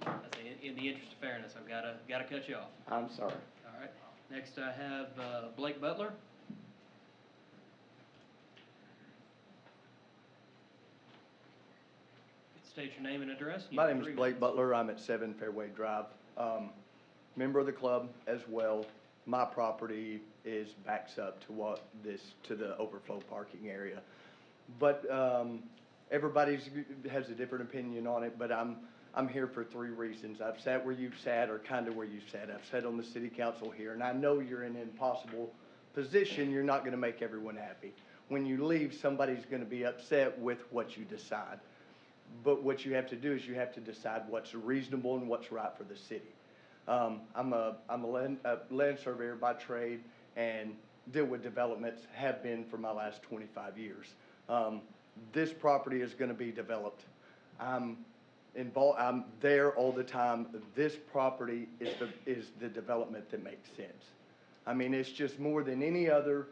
In the interest of fairness, I've gotta cut you off. I'm sorry. All right. Next, I have Blake Butler. State your name and address. You My have name is 3 Blake minutes. Butler. I'm at 7 Fairway Drive. Member of the club as well. My property backs up to the overflow parking area. But everybody has a different opinion on it, but I'm here for 3 reasons. I've sat where you've sat, or kind of where you've sat. I've sat on the city council here, and I know you're in an impossible position. You're not gonna make everyone happy. When you leave, somebody's gonna be upset with what you decide. But what you have to do is you have to decide what's reasonable and what's right for the city. I'm a land surveyor by trade, and deal with developments, have been for my last 25 years. This property is gonna be developed. I'm there all the time. This property is the development that makes sense. I mean, it's just more than any other.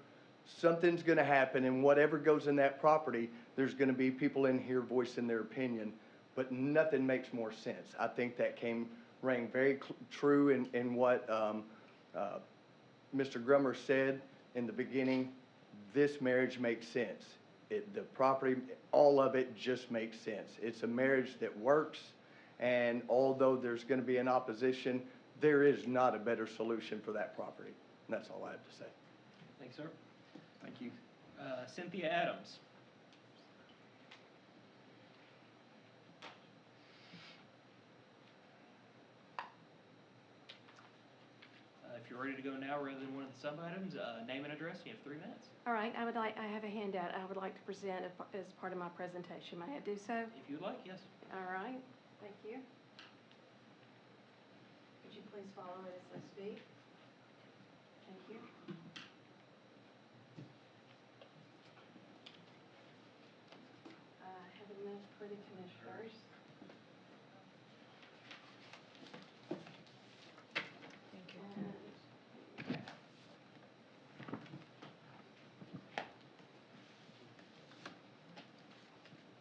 Something's gonna happen, and whatever goes in that property, there's gonna be people in here voicing their opinion, but nothing makes more sense. I think that rang very true in what Mr. Grummer said in the beginning. This marriage makes sense. The property, all of it just makes sense. It's a marriage that works, and although there's gonna be an opposition, there is not a better solution for that property. And that's all I have to say. Thanks, sir. Thank you. Cynthia Adams. If you're ready to go now, rather than one of the sub-items, name and address, you have 3 minutes. All right, I have a handout I would like to present as part of my presentation. May I do so? If you'd like, yes. All right, thank you. Could you please follow as I speak? Thank you. I have a list for the commissioners. Thank you.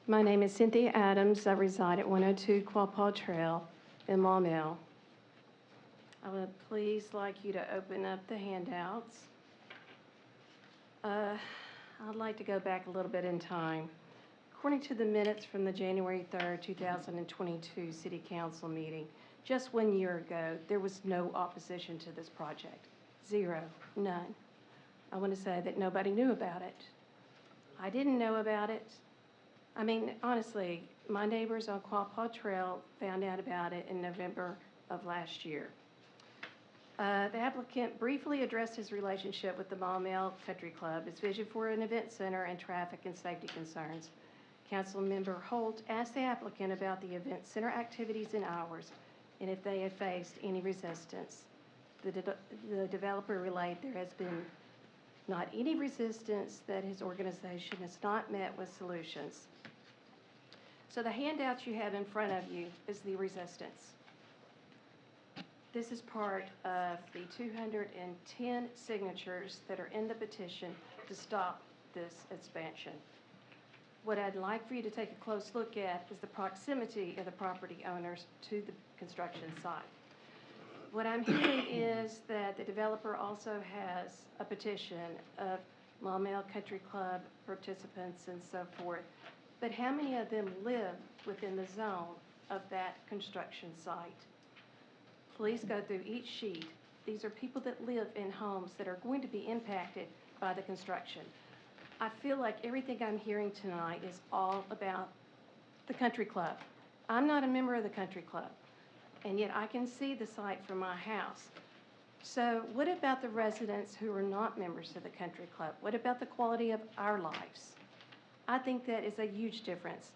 My name is Cynthia Adams. I reside at 102 Quapaw Trail in Maumelle. I would please like you to open up the handouts. I'd like to go back a little bit in time. According to the minutes from the January 3rd, 2022 City Council meeting, just 1 year ago, there was no opposition to this project. Zero, none. I want to say that nobody knew about it. I didn't know about it. I mean, honestly, my neighbors on Quapaw Trail found out about it in November of last year. The applicant briefly addressed his relationship with the Maumelle Country Club, his vision for an event center, and traffic and safety concerns. Councilmember Holt asked the applicant about the event center activities and hours, and if they had faced any resistance. The developer relayed there has been not any resistance, that his organization has not met with solutions. So the handouts you have in front of you is the resistance. This is part of the 210 signatures that are in the petition to stop this expansion. What I'd like for you to take a close look at is the proximity of the property owners to the construction site. What I'm hearing is that the developer also has a petition of Maumelle Country Club participants and so forth. But how many of them live within the zone of that construction site? Please go through each sheet. These are people that live in homes that are going to be impacted by the construction. I feel like everything I'm hearing tonight is all about the country club. I'm not a member of the country club, and yet I can see the site from my house. So what about the residents who are not members of the country club? What about the quality of our lives? I think that is a huge difference.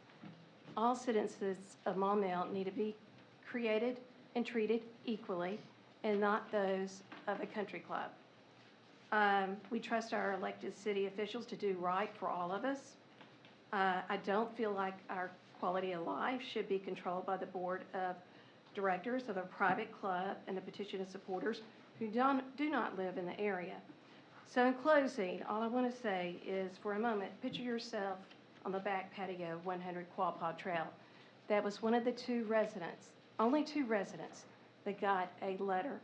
All citizens of Maumelle need to be created and treated equally, and not those of a country club. We trust our elected city officials to do right for all of us. I don't feel like our quality of life should be controlled by the board of directors of a private club and the petition of supporters who do not live in the area. So in closing, all I want to say is, for a moment, picture yourself on the back patio of 100 Quapaw Trail. That was one of the two residents, only two residents, that got a letter.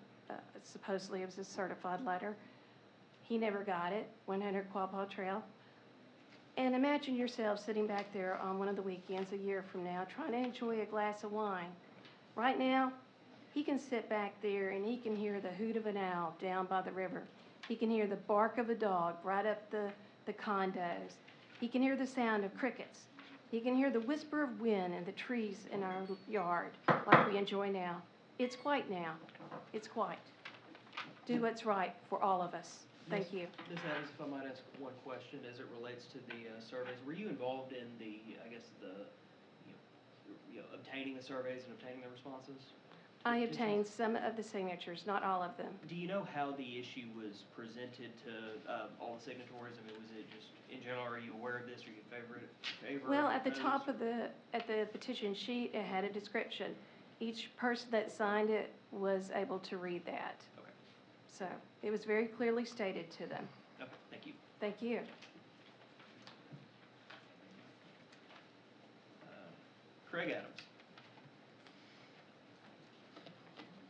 Supposedly it was a certified letter. He never got it, 100 Quapaw Trail. And imagine yourself sitting back there on one of the weekends a year from now trying to enjoy a glass of wine. Right now, he can sit back there and he can hear the hoot of an owl down by the river. He can hear the bark of a dog right up the condos. He can hear the sound of crickets. He can hear the whisper of wind in the trees in our yard like we enjoy now. It's quiet now. It's quiet. Do what's right for all of us. Thank you. Ms. Adams, if I might ask one question as it relates to the surveys. Were you involved in the, I guess, obtaining the surveys and obtaining the responses? I obtained some of the signatures, not all of them. Do you know how the issue was presented to all the signatories? I mean, was it just, in general, are you aware of this? Are you in favor? Well, at the opposed? top of the petition sheet, it had a description. Each person that signed it was able to read that. Okay. So it was very clearly stated to them. Okay, thank you. Thank you. Craig Adams.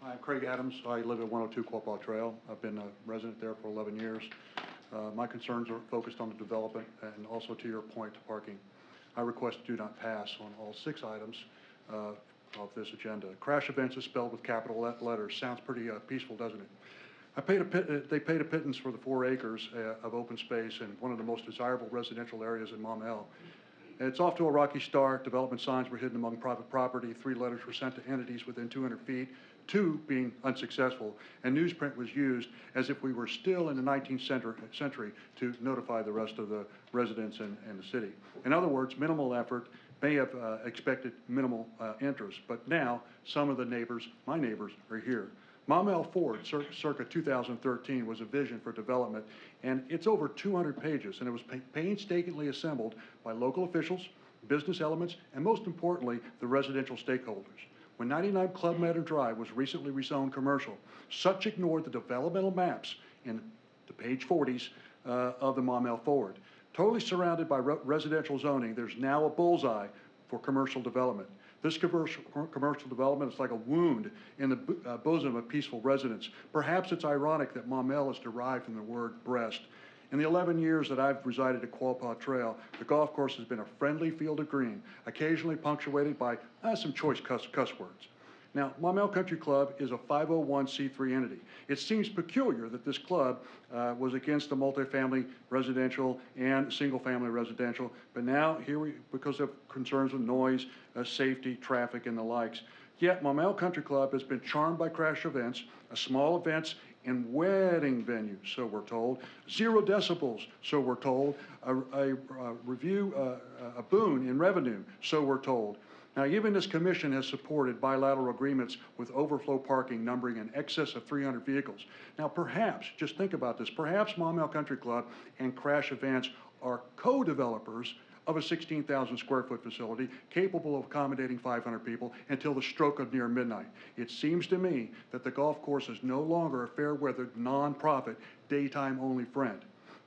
I'm Craig Adams. I live at 102 Quapaw Trail. I've been a resident there for 11 years. My concerns are focused on the development and also, to your point, parking. I request do not pass on all 6 items of this agenda. Crash events is spelled with capital letters. Sounds pretty peaceful, doesn't it? They paid a pittance for the 4 acres of open space in one of the most desirable residential areas in Maumelle. It's off to a rocky start. Development signs were hidden among private property. 3 letters were sent to entities within 200 feet, 2 being unsuccessful. And newsprint was used as if we were still in the 19th century to notify the rest of the residents and the city. In other words, minimal effort may have expected minimal interest, but now some of the neighbors, my neighbors, are here. Maumelle Ford, circa 2013, was a vision for development, and it's over 200 pages, and it was painstakingly assembled by local officials, business elements, and most importantly, the residential stakeholders. When 99 Club Meadow Drive was recently rezoned commercial, such ignored the developmental maps in the page 40s of the Maumelle Ford. Totally surrounded by residential zoning, there's now a bullseye for commercial development. This commercial development is like a wound in the bosom of peaceful residents. Perhaps it's ironic that Maumelle is derived from the word breast. In the 11 years that I've resided at Quapaw Trail, the golf course has been a friendly field of green, occasionally punctuated by some choice cuss words. Now, Maumelle Country Club is a 501c3 entity. It seems peculiar that this club was against the multifamily residential and single-family residential, but now because of concerns with noise, safety, traffic, and the likes. Yet, Maumelle Country Club has been charmed by crash events, small events, and wedding venues, so we're told. 0 decibels, so we're told. A boon in revenue, so we're told. Now, even this commission has supported bilateral agreements with overflow parking numbering in excess of 300 vehicles. Now, perhaps, just think about this, perhaps Maumelle Country Club and Crash Events are co-developers of a 16,000 square foot facility capable of accommodating 500 people until the stroke of near midnight. It seems to me that the golf course is no longer a fair-weathered, nonprofit, daytime-only friend.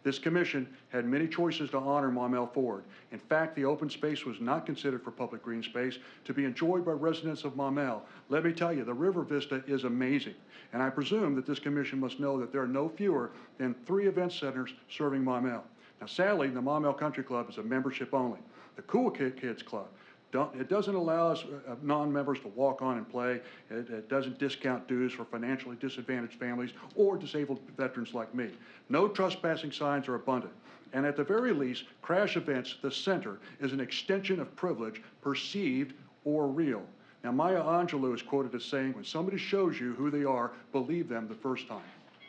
This commission had many choices to honor Maumelle Ford. In fact, the open space was not considered for public green space to be enjoyed by residents of Maumelle. Let me tell you, the river vista is amazing, and I presume that this commission must know that there are no fewer than 3 event centers serving Maumelle. Now, sadly, the Maumelle Country Club is a membership only. The Cool Kids Club, it doesn't allow us non-members to walk on and play. It doesn't discount dues for financially disadvantaged families or disabled veterans like me. No trespassing signs are abundant. And at the very least, Crash Events, the center, is an extension of privilege, perceived or real. Now, Maya Angelou is quoted as saying, when somebody shows you who they are, believe them the first time.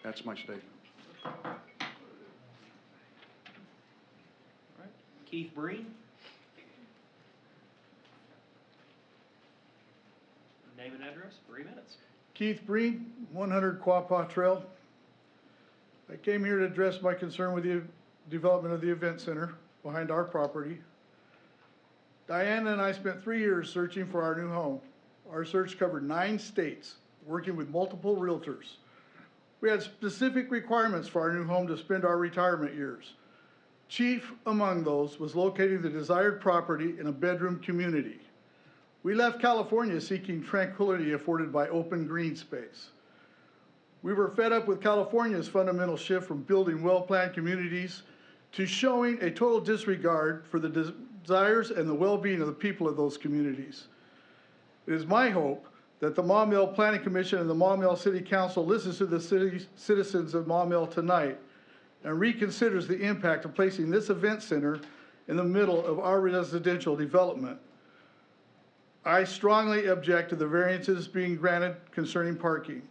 That's my statement. All right. Keith Breen. Name and address, 3 minutes. Keith Breen, 100 Quapaw Trail. I came here to address my concern with the development of the event center behind our property. Diana and I spent 3 years searching for our new home. Our search covered 9 states, working with multiple realtors. We had specific requirements for our new home to spend our retirement years. Chief among those was locating the desired property in a bedroom community. We left California seeking tranquility afforded by open green space. We were fed up with California's fundamental shift from building well-planned communities to showing a total disregard for the desires and the well-being of the people of those communities. It is my hope that the Maumelle Planning Commission and the Maumelle City Council listens to the citizens of Maumelle tonight and reconsiders the impact of placing this event center in the middle of our residential development. I strongly object to the variances being granted concerning parking.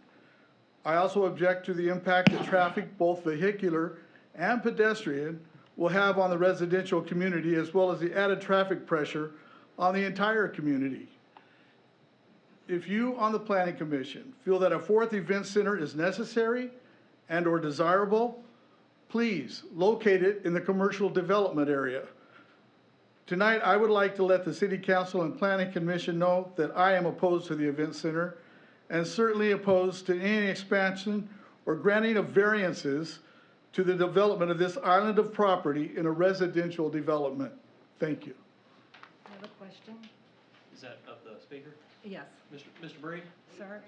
I also object to the impact that traffic, both vehicular and pedestrian, will have on the residential community, as well as the added traffic pressure on the entire community. If you on the Planning Commission feel that a 4th event center is necessary and or desirable, please locate it in the commercial development area. Tonight, I would like to let the City Council and Planning Commission know that I am opposed to the event center and certainly opposed to any expansion or granting of variances to the development of this island of property in a residential development. Thank you. I have a question. Is that of the speaker? Yes, Mr. Breen, sir.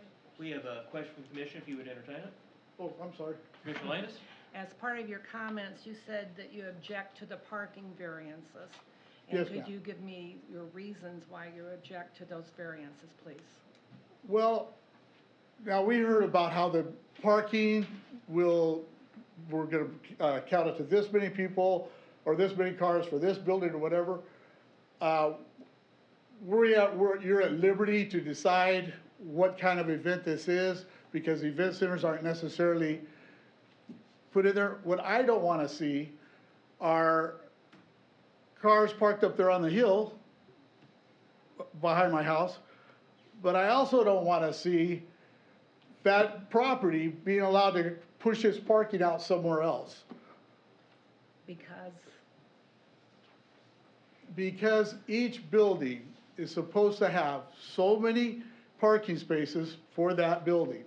we have a question from the commission, if you would entertain it. Oh, I'm sorry. Commissioner Landis? As part of your comments, you said that you object to the parking variances. Yes, And ma'am. could you give me your reasons why you object to those variances, please? Well, now we heard about how the parking we're gonna count it to this many people or this many cars for this building or whatever. You're at liberty to decide what kind of event this is because event centers aren't necessarily put in there. What I don't wanna see are cars parked up there on the hill behind my house, but I also don't want to see that property being allowed to push its parking out somewhere else. Because each building is supposed to have so many parking spaces for that building.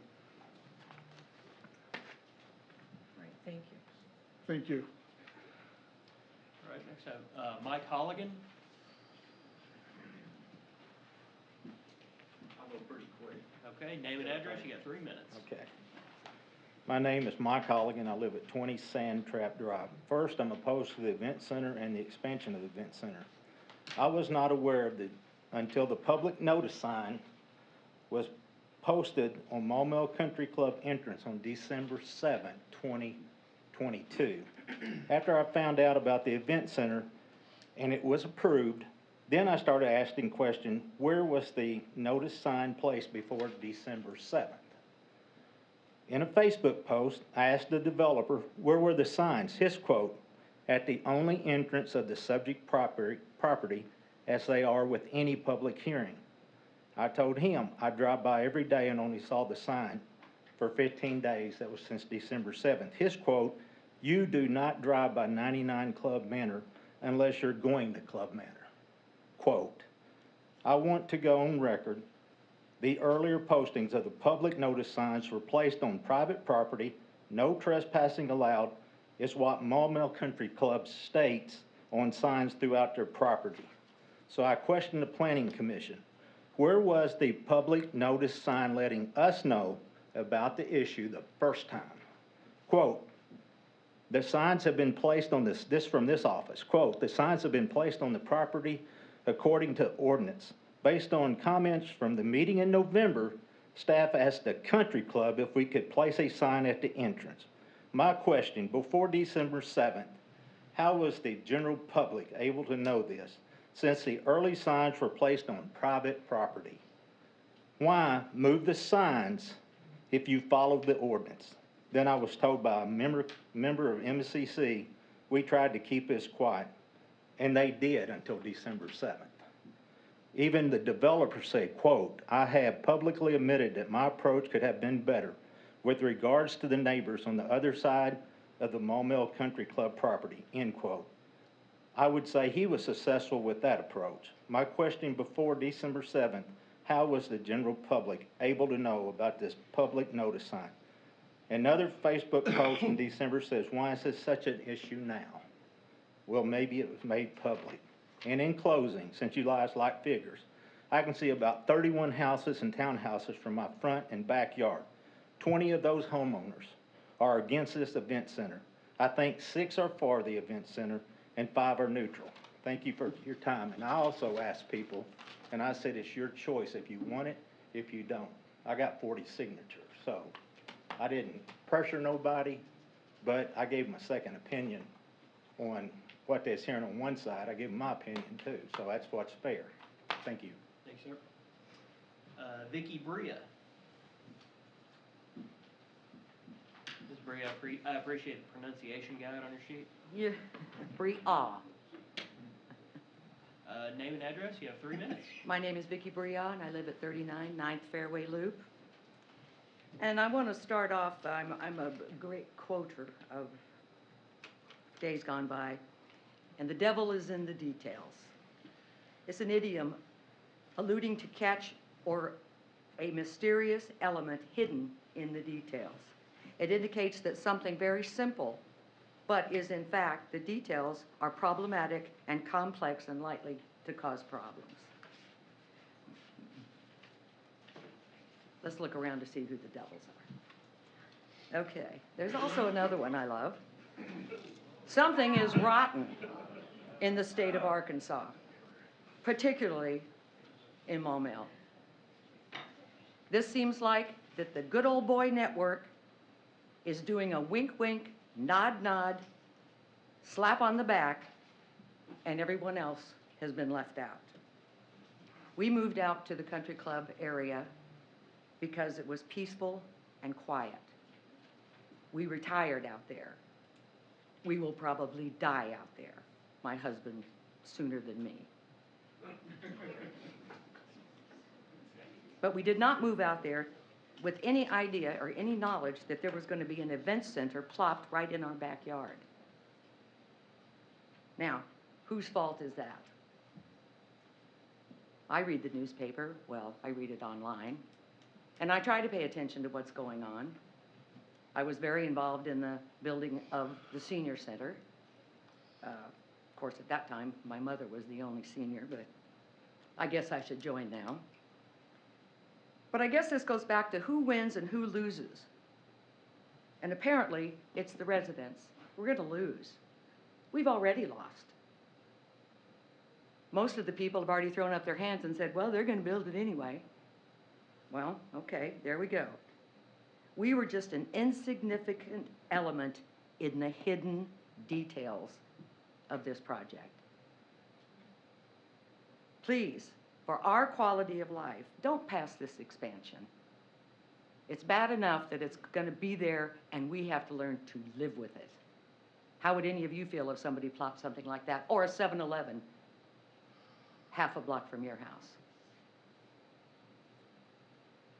Right, thank you. Thank you. All right, next I have Mike Holligan. I'll go pretty quick. Okay, name and address, you got 3 minutes. Okay. My name is Mike Holligan. I live at 20 Sand Trap Drive. First, I'm opposed to the event center and the expansion of the event center. I was not aware of until the public notice sign was posted on Maumelle Country Club entrance on December 7, 2022. After I found out about the event center and it was approved, then I started asking questions, where was the notice sign placed before December 7th? In a Facebook post, I asked the developer, where were the signs? His quote, at the only entrance of the subject property as they are with any public hearing. I told him I drive by every day and only saw the sign for 15 days. That was since December 7th. His quote, you do not drive by 99 Club Manor unless you're going the club manner. Quote, I want to go on record, the earlier postings of the public notice signs were placed on private property, no trespassing allowed, is what Maumelle Country Club states on signs throughout their property. So I question the planning commission. Where was the public notice sign letting us know about the issue the first time? Quote, the signs have been placed on this from this office. Quote, the signs have been placed on the property according to ordinance. Based on comments from the meeting in November, staff asked the country club if we could place a sign at the entrance. My question, before December 7th, how was the general public able to know this since the early signs were placed on private property? Why move the signs if you followed the ordinance? Then I was told by a member of MCC, we tried to keep this quiet, and they did until December 7th. Even the developer said, quote, I have publicly admitted that my approach could have been better with regards to the neighbors on the other side of the Maumelle Country Club property, end quote. I would say he was successful with that approach. My question before December 7th, how was the general public able to know about this public notice sign? Another Facebook post in December says, why is this such an issue now? Well, maybe it was made public. And in closing, since you guys like figures, I can see about 31 houses and townhouses from my front and backyard. 20 of those homeowners are against this event center. I think 6 are for the event center and 5 are neutral. Thank you for your time. And I also asked people, and I said it's your choice if you want it, if you don't. I got 40 signatures, so I didn't pressure nobody, but I gave them a second opinion on what they're hearing on one side. I give them my opinion too, so that's what's fair. Thank you. Thanks, sir. Vicky Bria. Ms. Bria, I appreciate the pronunciation guide on your sheet. Yeah, Bria. Name and address, you have 3 minutes. My name is Vicky Bria, and I live at 39 9th Fairway Loop. And I want to start off, I'm a great quoter of days gone by, and the devil is in the details. It's an idiom alluding to catch or a mysterious element hidden in the details. It indicates that something very simple, but is in fact, the details are problematic and complex and likely to cause problems. Let's look around to see who the devils are. Okay, there's also another one I love. Something is rotten in the state of Arkansas, particularly in Maumelle. This seems like that the good old boy network is doing a wink wink, nod nod, slap on the back, and everyone else has been left out. We moved out to the country club area because it was peaceful and quiet. We retired out there. We will probably die out there, my husband sooner than me. But we did not move out there with any idea or any knowledge that there was going to be an event center plopped right in our backyard. Now, whose fault is that? I read the newspaper, well, I read it online, and I try to pay attention to what's going on. I was very involved in the building of the senior center. Of course, at that time, my mother was the only senior, but I guess I should join now. But I guess this goes back to who wins and who loses. And apparently, it's the residents. We're going to lose. We've already lost. Most of the people have already thrown up their hands and said, well, they're going to build it anyway. Well, okay, there we go. We were just an insignificant element in the hidden details of this project. Please, for our quality of life, don't pass this expansion. It's bad enough that it's going to be there and we have to learn to live with it. How would any of you feel if somebody plopped something like that, or a 7-Eleven half a block from your house?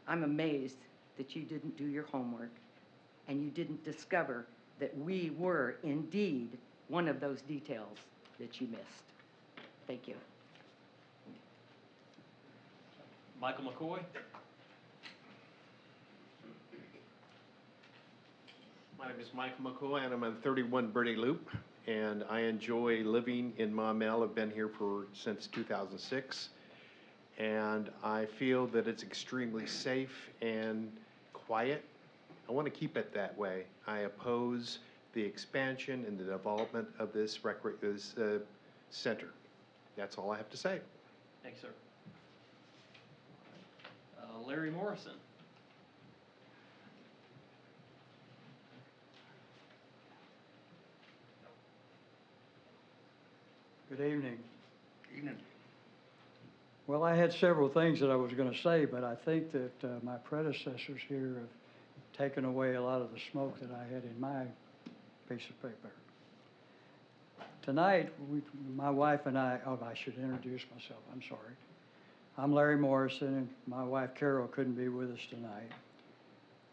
I'm amazed that you didn't do your homework and you didn't discover that we were indeed one of those details that you missed. Thank you. Michael McCoy? My name is Michael McCoy, and I'm on 31 Birdie Loop, and I enjoy living in Maumelle. I've been here since 2006, and I feel that it's extremely safe and quiet. I want to keep it that way. I oppose the expansion and the development of this center. That's all I have to say. Thanks, sir. Larry Morrison? Good evening. Evening. Well, I had several things that I was going to say, but I think that my predecessors here have taken away a lot of the smoke that I had in my piece of paper. Tonight, my wife and I should introduce myself, I'm sorry. I'm Larry Morrison, and my wife Carol couldn't be with us tonight.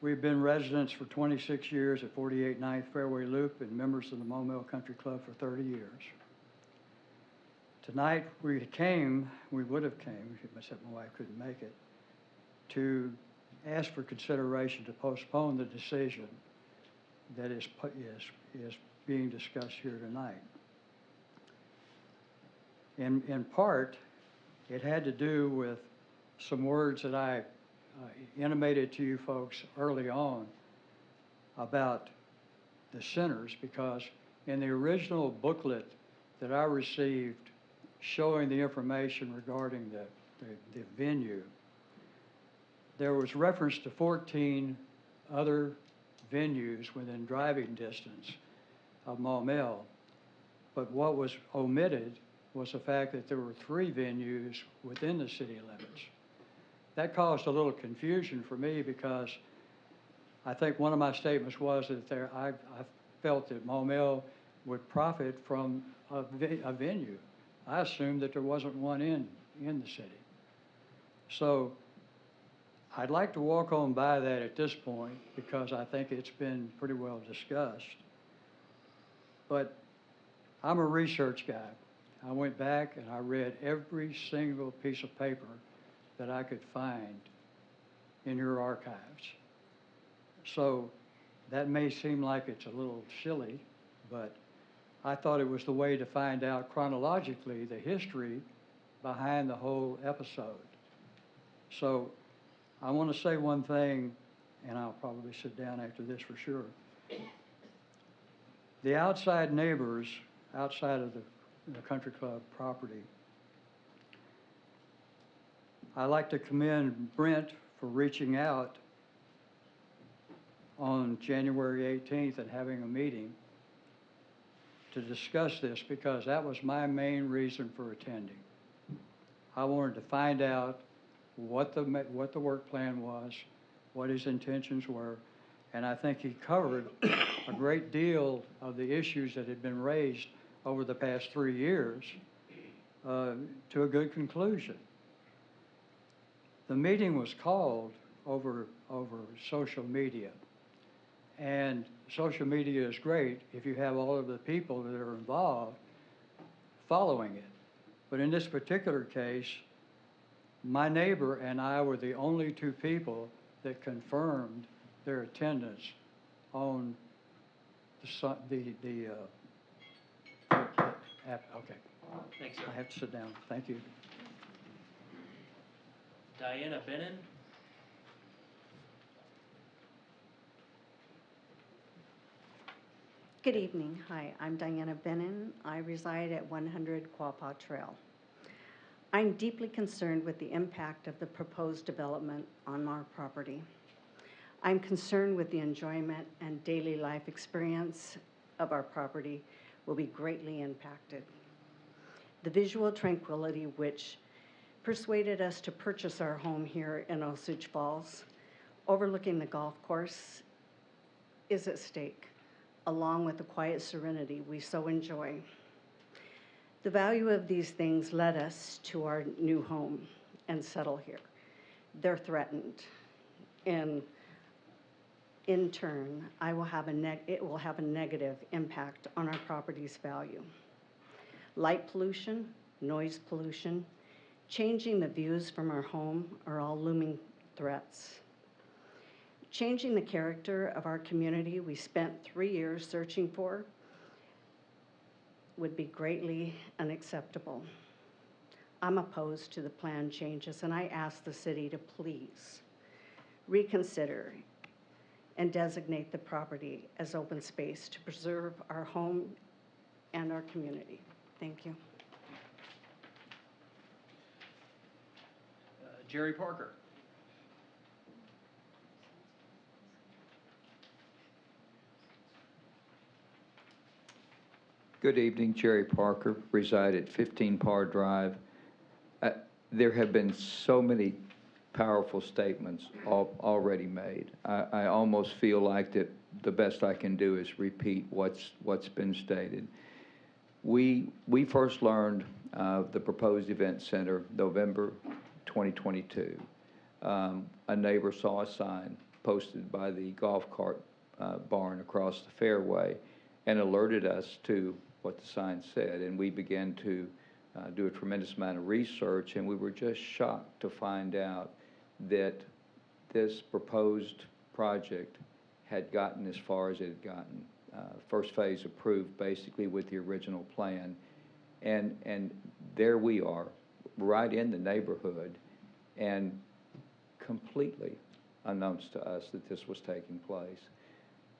We've been residents for 26 years at 48 9th Fairway Loop and members of the Maumelle Country Club for 30 years. Tonight, we would have came, except my wife couldn't make it, to ask for consideration to postpone the decision that is being discussed here tonight. In part, it had to do with some words that I intimated to you folks early on about the centers, because in the original booklet that I received showing the information regarding the venue, there was reference to 14 other venues within driving distance of Maumelle, but what was omitted was the fact that there were 3 venues within the city limits. That caused a little confusion for me, because I think one of my statements was that I felt that Maumelle would profit from a venue. I assumed that there wasn't one in the city. So I'd like to walk on by that at this point, because I think it's been pretty well discussed. But I'm a research guy. I went back and I read every single piece of paper that I could find in your archives. So that may seem like it's a little silly, but I thought it was the way to find out chronologically the history behind the whole episode. So I want to say one thing, and I'll probably sit down after this for sure. The outside neighbors, outside of the country club property, I like to commend Brent for reaching out on January 18th and having a meeting to discuss this, because that was my main reason for attending. I wanted to find out what the work plan was, what his intentions were, and I think he covered a great deal of the issues that had been raised over the past 3 years to a good conclusion. The meeting was called over social media, and social media is great if you have all of the people that are involved following it. But in this particular case, my neighbor and I were the only 2 people that confirmed their attendance on the app. Okay. Thanks, sir. I have to sit down. Thank you. Diana Bennon? Good evening. Hi, I'm Diana Bennon. I reside at 100 Quapaw Trail. I'm deeply concerned with the impact of the proposed development on our property. I'm concerned with the enjoyment and daily life experience of our property will be greatly impacted. The visual tranquility which persuaded us to purchase our home here in Osage Falls, overlooking the golf course, is at stake, along with the quiet serenity we so enjoy. The value of these things led us to our new home and settle here. They're threatened, and in turn, it will have a negative impact on our property's value. Light pollution, noise pollution, changing the views from our home are all looming threats. Changing the character of our community we spent 3 years searching for would be greatly unacceptable. I'm opposed to the plan changes, and I ask the city to please reconsider and designate the property as open space to preserve our home and our community. Thank you. Jerry Parker. Good evening, Jerry Parker, reside at 15 Parr Drive. There have been so many powerful statements already made. I almost feel like that the best I can do is repeat what's been stated. We first learned of the proposed event center November 2022. A neighbor saw a sign posted by the golf cart barn across the fairway and alerted us to what the sign said, and we began to do a tremendous amount of research, and we were just shocked to find out that this proposed project had gotten as far as it had gotten. First phase approved basically with the original plan, and there we are, right in the neighborhood, and completely unknowns to us that this was taking place.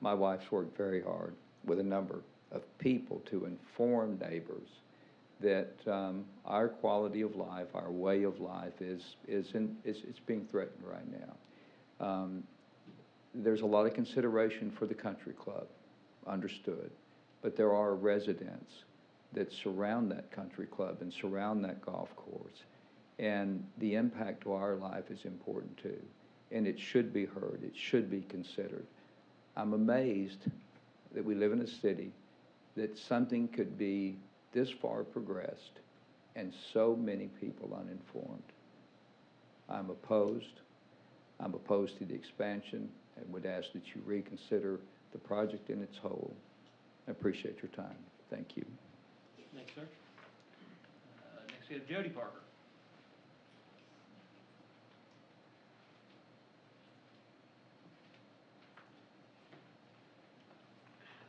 My wife's worked very hard with a number of people to inform neighbors that our quality of life, our way of life is being threatened right now. There's a lot of consideration for the country club, understood, but there are residents that surround that country club and surround that golf course, and the impact to our life is important too, and it should be heard, it should be considered. I'm amazed that we live in a city that something could be this far progressed and so many people uninformed. I'm opposed to the expansion and would ask that you reconsider the project in its whole. I appreciate your time. Thank you. Thanks, sir. Next we have Jody Parker.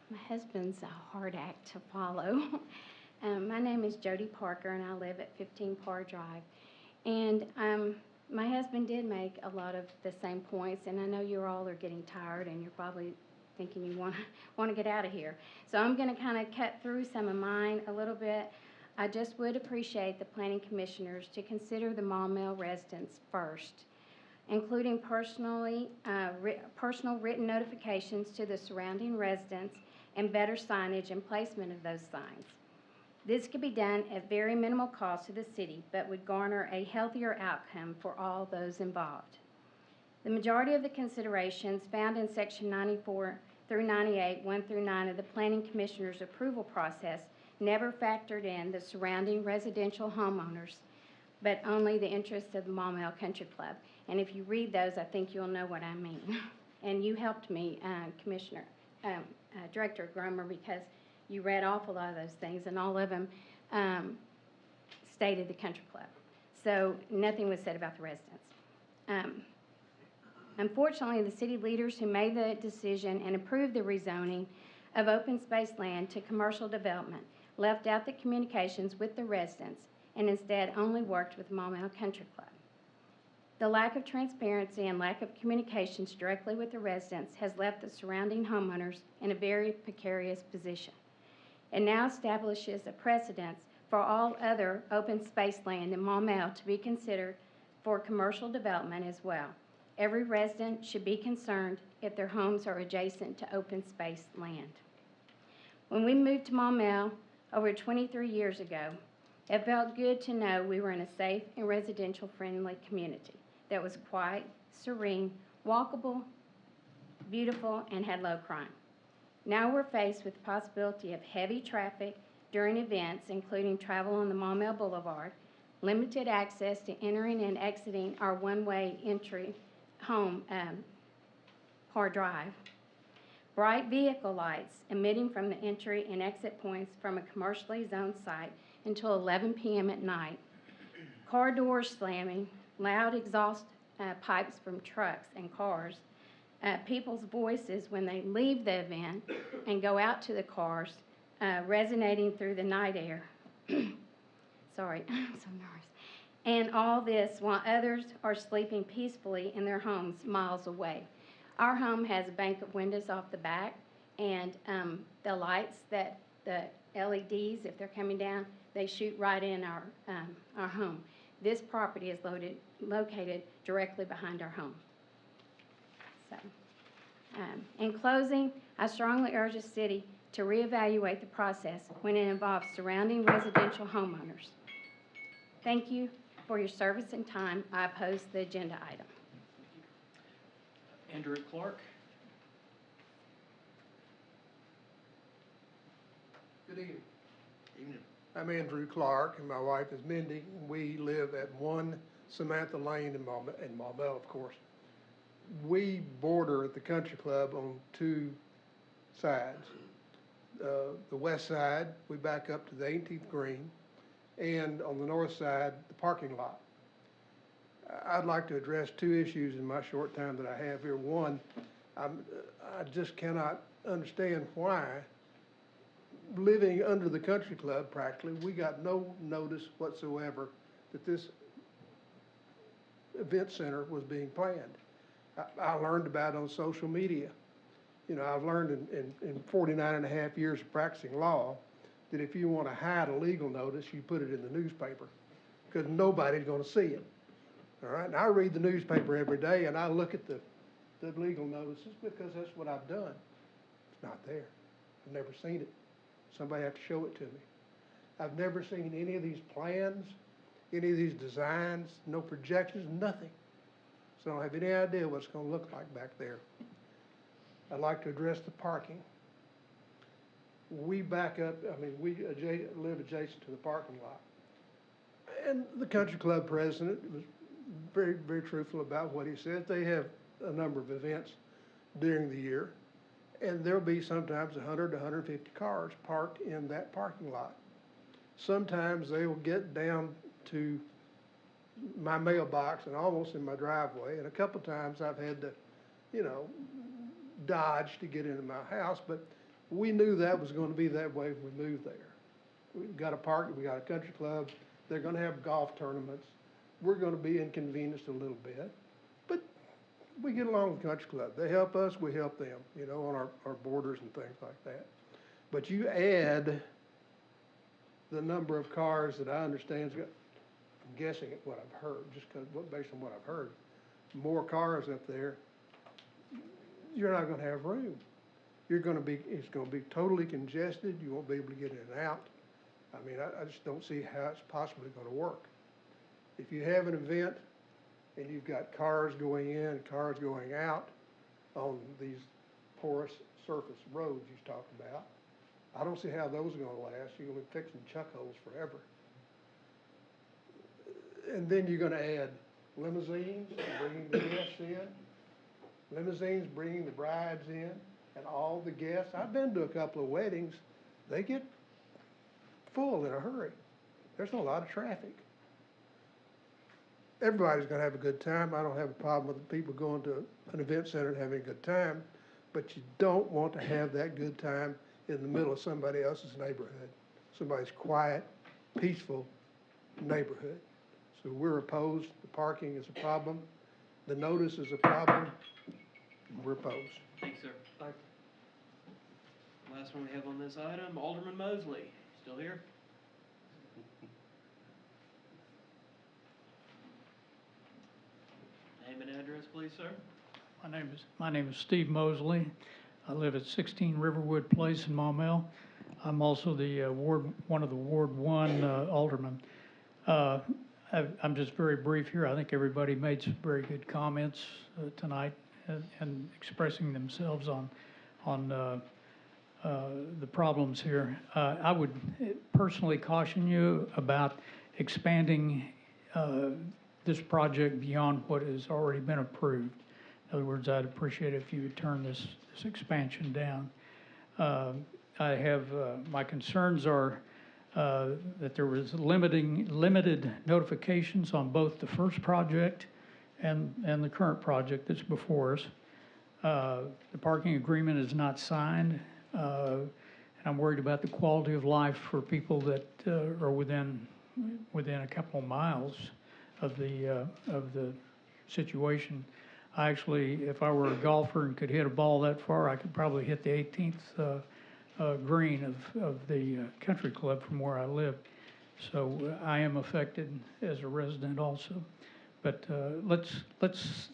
My husband's a hard act to follow. My name is Jody Parker, and I live at 15 Parr Drive. And my husband did make a lot of the same points, and I know you all are getting tired, and you're probably thinking you want to get out of here. So I'm going to kind of cut through some of mine a little bit. I just would appreciate the planning commissioners to consider the Maumelle residents first, including personal written notifications to the surrounding residents and better signage and placement of those signs. This could be done at very minimal cost to the city, but would garner a healthier outcome for all those involved. The majority of the considerations found in section 94 through 98, 1 through 9 of the Planning Commissioner's approval process never factored in the surrounding residential homeowners, but only the interests of the Maumelle Country Club. And if you read those, I think you'll know what I mean. And you helped me, Director Grummer, because you read off a lot of those things, and all of them stated the country club. So nothing was said about the residents. Unfortunately, the city leaders who made the decision and approved the rezoning of open space land to commercial development left out the communications with the residents and instead only worked with Maumelle Country Club. The lack of transparency and lack of communications directly with the residents has left the surrounding homeowners in a very precarious position. It now establishes a precedent for all other open space land in Maumelle to be considered for commercial development as well. Every resident should be concerned if their homes are adjacent to open space land. When we moved to Maumelle over 23 years ago, it felt good to know we were in a safe and residential-friendly community that was quiet, serene, walkable, beautiful, and had low crime. Now we're faced with the possibility of heavy traffic during events, including travel on the Maumelle Boulevard, limited access to entering and exiting our one-way entry home, Parr Drive, bright vehicle lights emitting from the entry and exit points from a commercially zoned site until 11 p.m. at night. Car doors slamming, loud exhaust pipes from trucks and cars, people's voices when they leave the event and go out to the cars, resonating through the night air. Sorry, I'm so nervous. And all this while others are sleeping peacefully in their homes miles away. Our home has a bank of windows off the back, and the lights that the LEDs, if they're coming down, they shoot right in our home. This property is located directly behind our home. So, in closing, I strongly urge the city to reevaluate the process when it involves surrounding residential homeowners. Thank you for your service and time. I oppose the agenda item. Andrew Clark. Good evening. Evening. I'm Andrew Clark, and my wife is Mindy. We live at 1 Samantha Lane in Maumelle, of course. We border the country club on two sides. The west side, we back up to the 18th green, and on the north side, the parking lot. I'd like to address two issues in my short time that I have here. One, I just cannot understand why, living under the country club practically, we got no notice whatsoever that this event center was being planned. I learned about it on social media. You know, I've learned in 49 and a half years of practicing law that if you want to hide a legal notice, you put it in the newspaper because nobody's going to see it. All right, and I read the newspaper every day and I look at the legal notices because that's what I've done. It's not there. I've never seen it. Somebody have to show it to me. I've never seen any of these plans, any of these designs, no projections, nothing. So I don't have any idea what it's going to look like back there. I'd like to address the parking. We back up, we live adjacent to the parking lot. And the country club president was very, very truthful about what he said. They have a number of events during the year, and there'll be sometimes 100 to 150 cars parked in that parking lot. Sometimes they will get down to my mailbox and almost in my driveway, and a couple times I've had to, dodge to get into my house, but we knew that was going to be that way when we moved there. We've got a park, we got a country club, they're going to have golf tournaments. We're going to be inconvenienced a little bit, but we get along with the country club. They help us, we help them, on our borders and things like that. But you add the number of cars that I understand, I'm guessing at what I've heard, just based on what I've heard, more cars up there, you're not going to have room. It's going to be totally congested. You won't be able to get in and out. I just don't see how it's possibly going to work. If you have an event and you've got cars going in, cars going out on these porous surface roads you talked about, I don't see how those are going to last. You're going to be fixing chuck holes forever. And then you're going to add limousines, bringing the guests in, limousines bringing the brides in, and all the guests. I've been to a couple of weddings. They get full in a hurry. There's a lot of traffic. Everybody's going to have a good time. I don't have a problem with people going to an event center and having a good time, but you don't want to have that good time in the middle of somebody else's neighborhood, somebody's quiet, peaceful neighborhood. So we're opposed. The parking is a problem. The notice is a problem. We're opposed. Thanks, sir. Last one we have on this item, Alderman Mosley. Still here? Name and address, please, sir. My name is Steve Mosley. I live at 16 Riverwood Place in Maumelle. I'm also the one of the Ward 1 aldermen. I'm just very brief here. I think everybody made some very good comments tonight and expressing themselves on the problems here. I would personally caution you about expanding this project beyond what has already been approved. In other words, I'd appreciate it if you would turn this expansion down. I have, my concerns are that there was limited notifications on both the first project and the current project that's before us. The parking agreement is not signed, and I'm worried about the quality of life for people that are within a couple of miles of the situation. I actually, if I were a golfer and could hit a ball that far, I could probably hit the 18th green of the country club from where I live. So I am affected as a resident also. But let's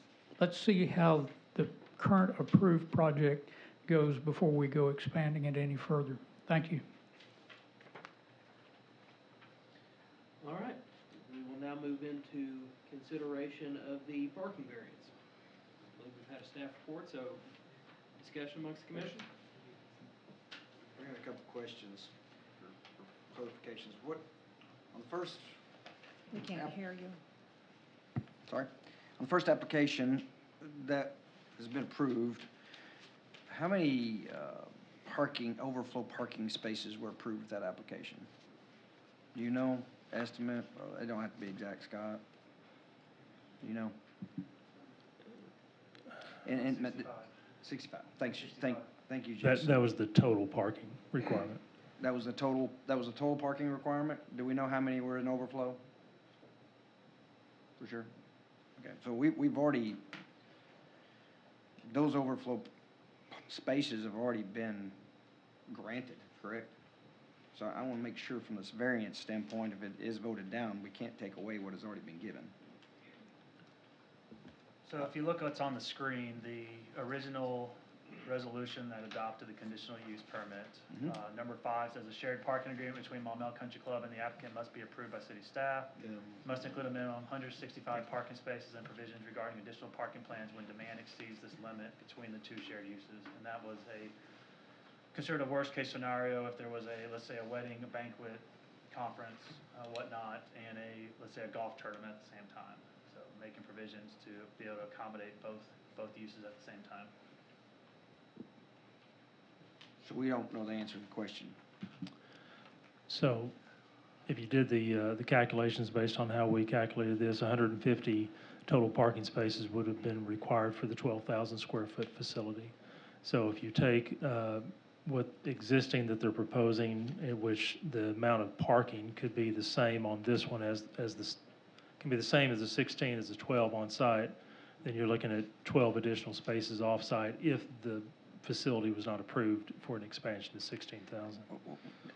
see how the current approved project goes before we go expanding it any further. Thank you. All right, we will now move into consideration of the parking variance. I believe we've had a staff report, so discussion amongst the commission. I got a couple questions or clarifications. What, on the first, We can't hear you. sorry, on the first application that has been approved, how many overflow parking spaces were approved with that application? Do you know, estimate? Well, they don't have to be exact, Scott. Do you know? And 65. Thanks, thank you, Jason. That was the total parking requirement. That was the total parking requirement? Do we know how many were in overflow? For sure? Okay, so we've already, those overflow spaces have already been granted, correct? So I want to make sure from this variance standpoint, if it is voted down, we can't take away what has already been given. So if you look what's on the screen, the original resolution that adopted the conditional use permit, number 5 says a shared parking agreement between Maumelle Country Club and the applicant must be approved by city staff. Must include a minimum 165 parking spaces and provisions regarding additional parking plans when demand exceeds this limit between the two shared uses. And that was considered a worst case scenario if there was let's say a wedding, a banquet, conference, whatnot, and let's say a golf tournament at the same time. So making provisions to be able to accommodate both uses at the same time. So we don't know the answer to the question. So if you did the calculations based on how we calculated this, 150 total parking spaces would have been required for the 12,000 square foot facility. So if you take what existing that they're proposing, in which the amount of parking could be the same on this one as this, can be the same as the 16 as the 12 on site, then you're looking at 12 additional spaces off site if the facility was not approved for an expansion to 16,000.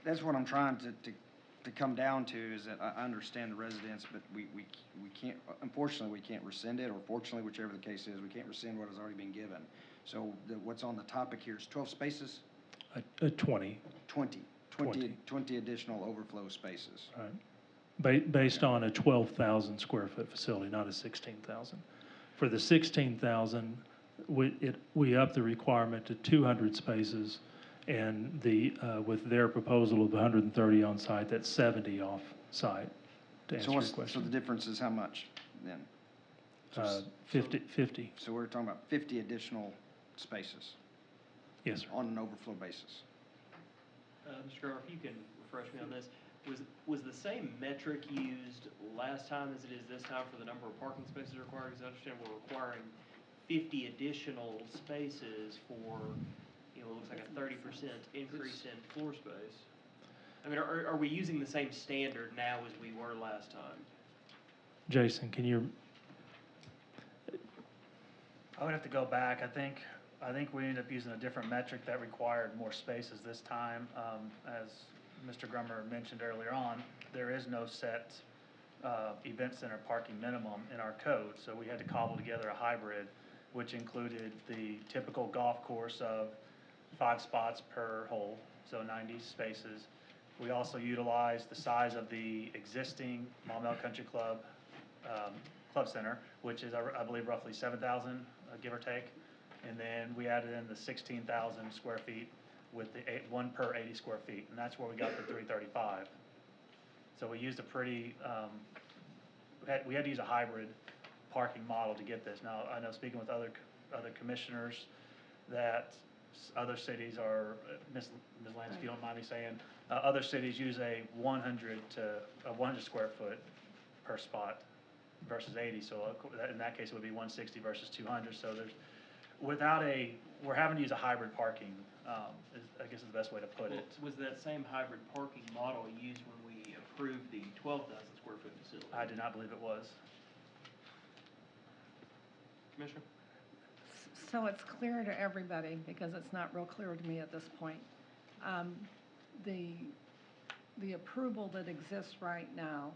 That's what I'm trying to come down to, is that I understand the residents, but we can't, unfortunately, we can't rescind it, or fortunately, whichever the case is, we can't rescind what has already been given. So what's on the topic here is 12 spaces? 20. 20 additional overflow spaces. Right. Based on a 12,000 square foot facility, not a 16,000. For the 16,000, we up the requirement to 200 spaces, and with their proposal of 130 on site, that's 70 off site. To answer your question. So the difference is how much then? 50. So we're talking about 50 additional spaces? Yes, sir. On an overflow basis? Mr. Garber, if you can refresh me on this, was the same metric used last time as it is this time for the number of parking spaces required? Because I understand we're requiring 50 additional spaces for, it looks like a 30% increase in floor space. I mean, are we using the same standard now as we were last time? Jason, can you? I would have to go back. I think we ended up using a different metric that required more spaces this time. As Mr. Grummer mentioned earlier on, there is no set event center parking minimum in our code, so we had to cobble together a hybrid, which included the typical golf course of 5 spots per hole, so 90 spaces. We also utilized the size of the existing Maumelle Country Club club center, which is, I believe, roughly 7,000, give or take. And then we added in the 16,000 square feet with the 1 per 80 square feet, and that's where we got the 335. So we used a pretty, we had to use a hybrid parking model to get this. Now, I know speaking with other commissioners that Other cities are, Ms. Landis, if you don't mind me saying, other cities use a 100 square foot per spot versus 80, so in that case, it would be 160 versus 200, so there's, we're having to use a hybrid parking, I guess is the best way to put it. Was that same hybrid parking model used when we approved the 12,000 square foot facility? I do not believe it was. Commissioner? So it's clear to everybody, because it's not real clear to me at this point. The approval that exists right now,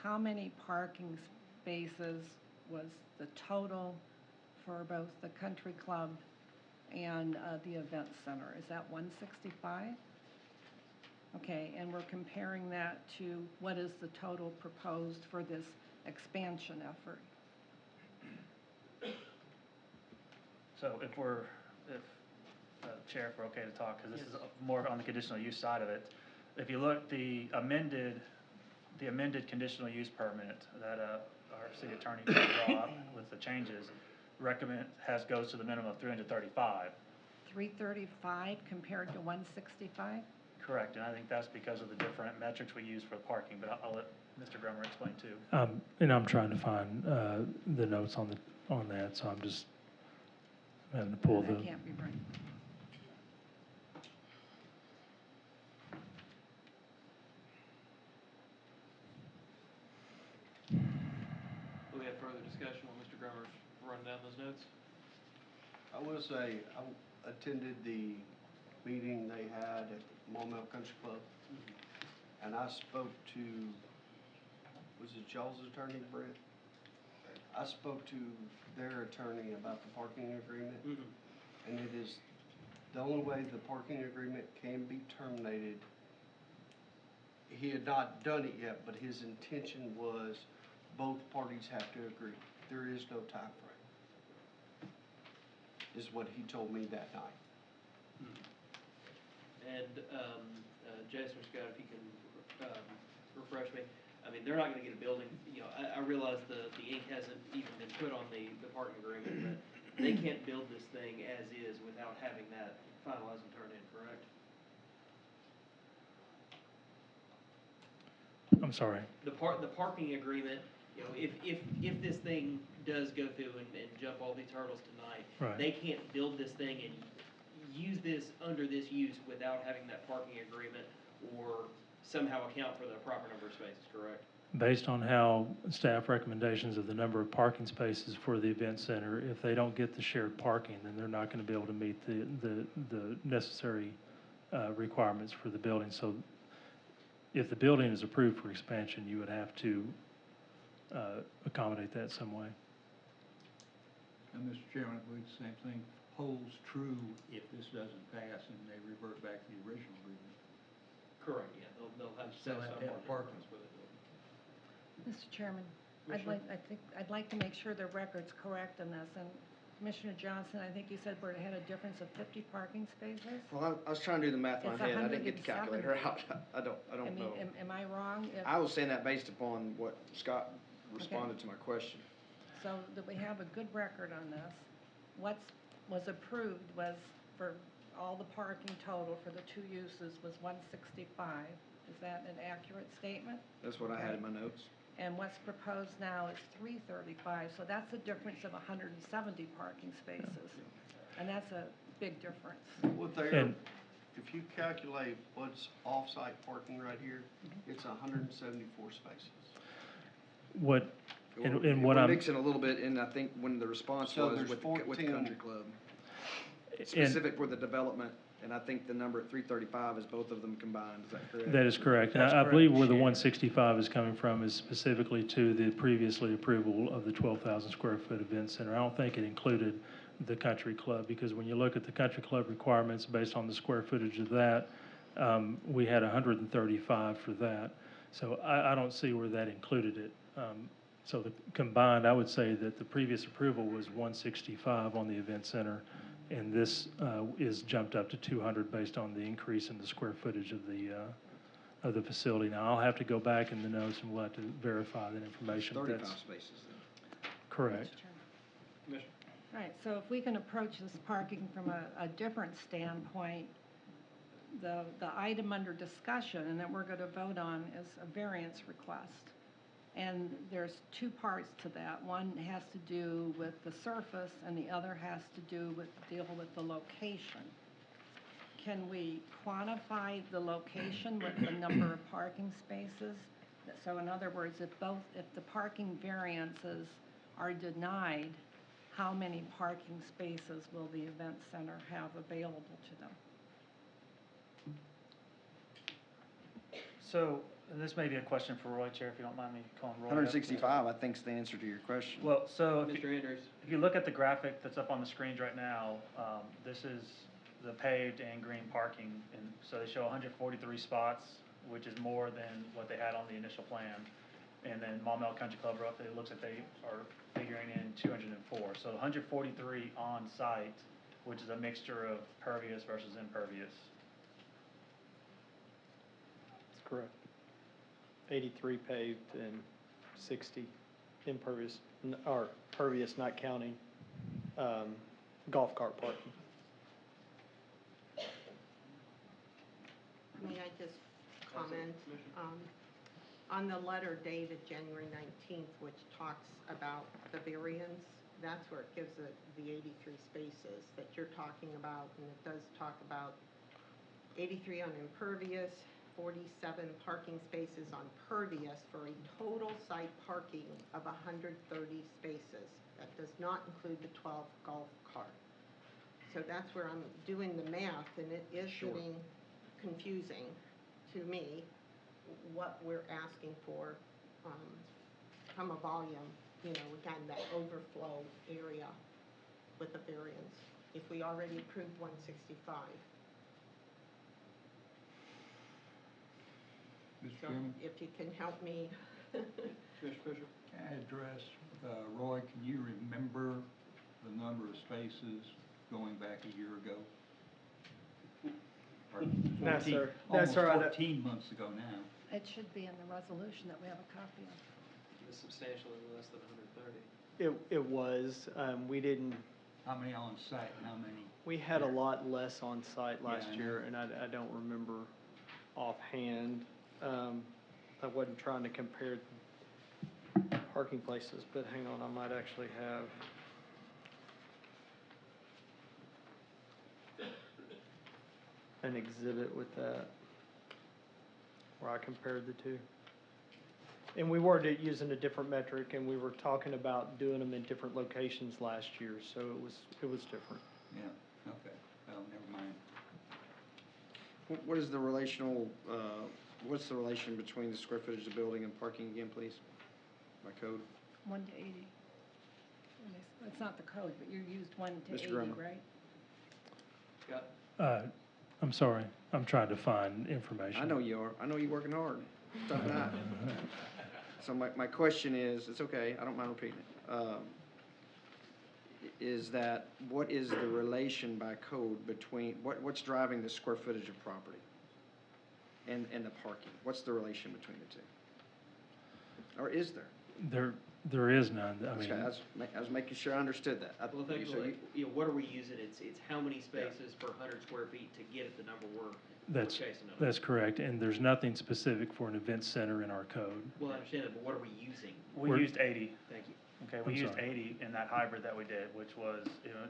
how many parking spaces was the total for both the country club and the event center? Is that 165? Okay, and we're comparing that to what is the total proposed for this expansion effort? So if Chair, if we're okay to talk, because this is more on the conditional use side of it. If you look, the amended conditional use permit that our city attorney draw up with the changes goes to the minimum of 335. 335 compared to 165? Correct, and I think that's because of the different metrics we use for parking, but I'll let Mr. Grummer explain too. And I'm trying to find the notes on that, so I'm just having to pull the. That can't be right. Do we have further discussion while Mr. Grummer's running down those notes? I will say, I attended the meeting they had at Maumelle Country Club, and I spoke to, was it Charles' attorney, Brett? I spoke to their attorney about the parking agreement, and it is, the only way the parking agreement can be terminated, he had not done it yet, but his intention was both parties have to agree. There is no time frame, is what he told me that night. And Jason or Scott, if you can refresh me, I mean, they're not gonna get a building, you know, I realize the ink hasn't even been put on the parking agreement, but they can't build this thing as is without having that finalized and turned in, correct? I'm sorry. The parking agreement, you know, if this thing does go through and jump all these hurdles tonight, Right. they can't build this thing and use this under this use without having that parking agreement or somehow account for the proper number of spaces, correct? Based on how staff recommendations of the number of parking spaces for the event center, if they don't get the shared parking, then they're not gonna be able to meet the necessary requirements for the building. So if the building is approved for expansion, you would have to accommodate that some way. And Mr. Chairman, I believe the same thing holds true if this doesn't pass and they revert back to the original agreement. Correct, yeah, they'll have to Still have to have parking. with it. Mr. Chairman, Commissioner? I'd like to make sure the record's correct in this, and Commissioner Johnson, I think you said we had a difference of 50 parking spaces? Well, I was trying to do the math in my It's head, I didn't get the 170. calculator out, I don't know. Am I wrong? I was saying that based upon what Scott responded to my question. So that we have a good record on this. What was approved was for all the parking total for the two uses was 165. Is that an accurate statement? That's what I had in my notes. And what's proposed now is 335, so that's a difference of 170 parking spaces. And that's a big difference. Well, And- if you calculate what's off-site parking right here, it's 174 spaces. What, and what We're I'm. mixing a little bit, and I think when the response So was there's with the 14 country club. And- Specific for the development, and I think the number at 335 is both of them combined, is that correct? That is correct. And That's I believe correct. where the 165 is coming from is specifically to the previously approval of the 12,000 square foot event center. I don't think it included the country club, because when you look at the country club requirements based on the square footage of that, we had 135 for that. So I don't see where that included it. So the combined, I would say that the previous approval was 165 on the event center, and this is jumped up to 200 based on the increase in the square footage of the facility. Now, I'll have to go back in the notes and we'll have to verify that information. 35 That's spaces then. correct. Commissioner? Right, so if we can approach this parking from a different standpoint, the item under discussion and that we're going to vote on is a variance request. And there's two parts to that. One has to do with the surface and the other has to do with deal with the location. Can we quantify the location with the number of parking spaces? So in other words, if the parking variances are denied, how many parking spaces will the event center have available to them? So, and this may be a question for Roy, Chair, if you don't mind me calling Roy. up. 165, I think, is the answer to your question. Well, so if Mr. Andrews? you look at the graphic that's up on the screens right now, this is the paved and green parking. And so they show 143 spots, which is more than what they had on the initial plan. And then Maumelle Country Club, roughly, it looks like they are figuring in 204. So 143 on site, which is a mixture of pervious versus impervious. That's correct. 83 paved and 60 impervious, or pervious not counting golf cart parking. May I just comment? On the letter dated January 19th, which talks about the variance, that's where it gives it the 83 spaces that you're talking about, and it does talk about 83 on impervious, 47 parking spaces on pervious for a total site parking of 130 spaces. That does not include the 12 golf cart. So that's where I'm doing the math, and it is getting confusing to me what we're asking for from a volume, again, that overflow area with the variance, if we already approved 165. Mr. So Chairman? if you can help me. Commissioner Fisher? Can I address, Roy, can you remember the number of spaces going back a year ago? Or No, 14 sir. No, almost sir, I don't- 14 months ago now. It should be in the resolution that we have a copy of. It's substantially less than 130. It was, we didn't, How many on site and how many? we had a lot less on site last Yeah, I know. year, and I don't remember offhand. I wasn't trying to compare parking places, but hang on, I might actually have. An exhibit with that, where I compared the two. And we were using a different metric, and we were talking about doing them in different locations last year, so it was different. Yeah, okay, well, never mind. What is the what's the relation between the square footage of the building and parking again, please, by code? 1 to 80. It's not the code, but you used 1 to Mr. 80, Grummer. right? Scott? I'm sorry, I'm trying to find information. I know you are. I know you're working hard. Tough night. So my question is, it's okay, I don't mind repeating it. Is that, what is the relation by code between, what's driving the square footage of property and the parking? What's the relation between the two? Or is there? There is none. I mean, Okay, I was making sure I understood that. Well, So effectively, what are we using? It's how many spaces per 100 square feet to get at the number we're chasing. that's correct, and there's nothing specific for an event center in our code. Well, I understand that, but what are we using? We used 80. Thank you. Okay, we I'm used sorry. 80 in that hybrid that we did, which was,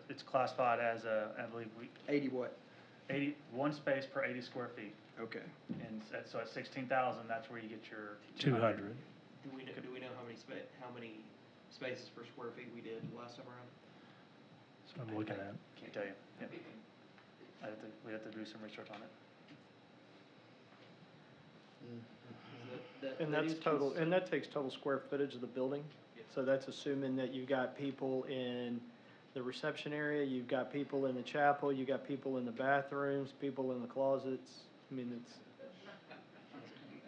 it's classified as I believe 80 what? 80, one space per 80 square feet. Okay. And so at 16,000, that's where you get your 200. Do we know how many spaces per square feet we did last time around? So I'm looking at. Can't tell you. Yep. We have to do some research on it. And that's total, and that takes total square footage of the building. So that's assuming that you've got people in the reception area, you've got people in the chapel, you've got people in the bathrooms, people in the closets. I mean,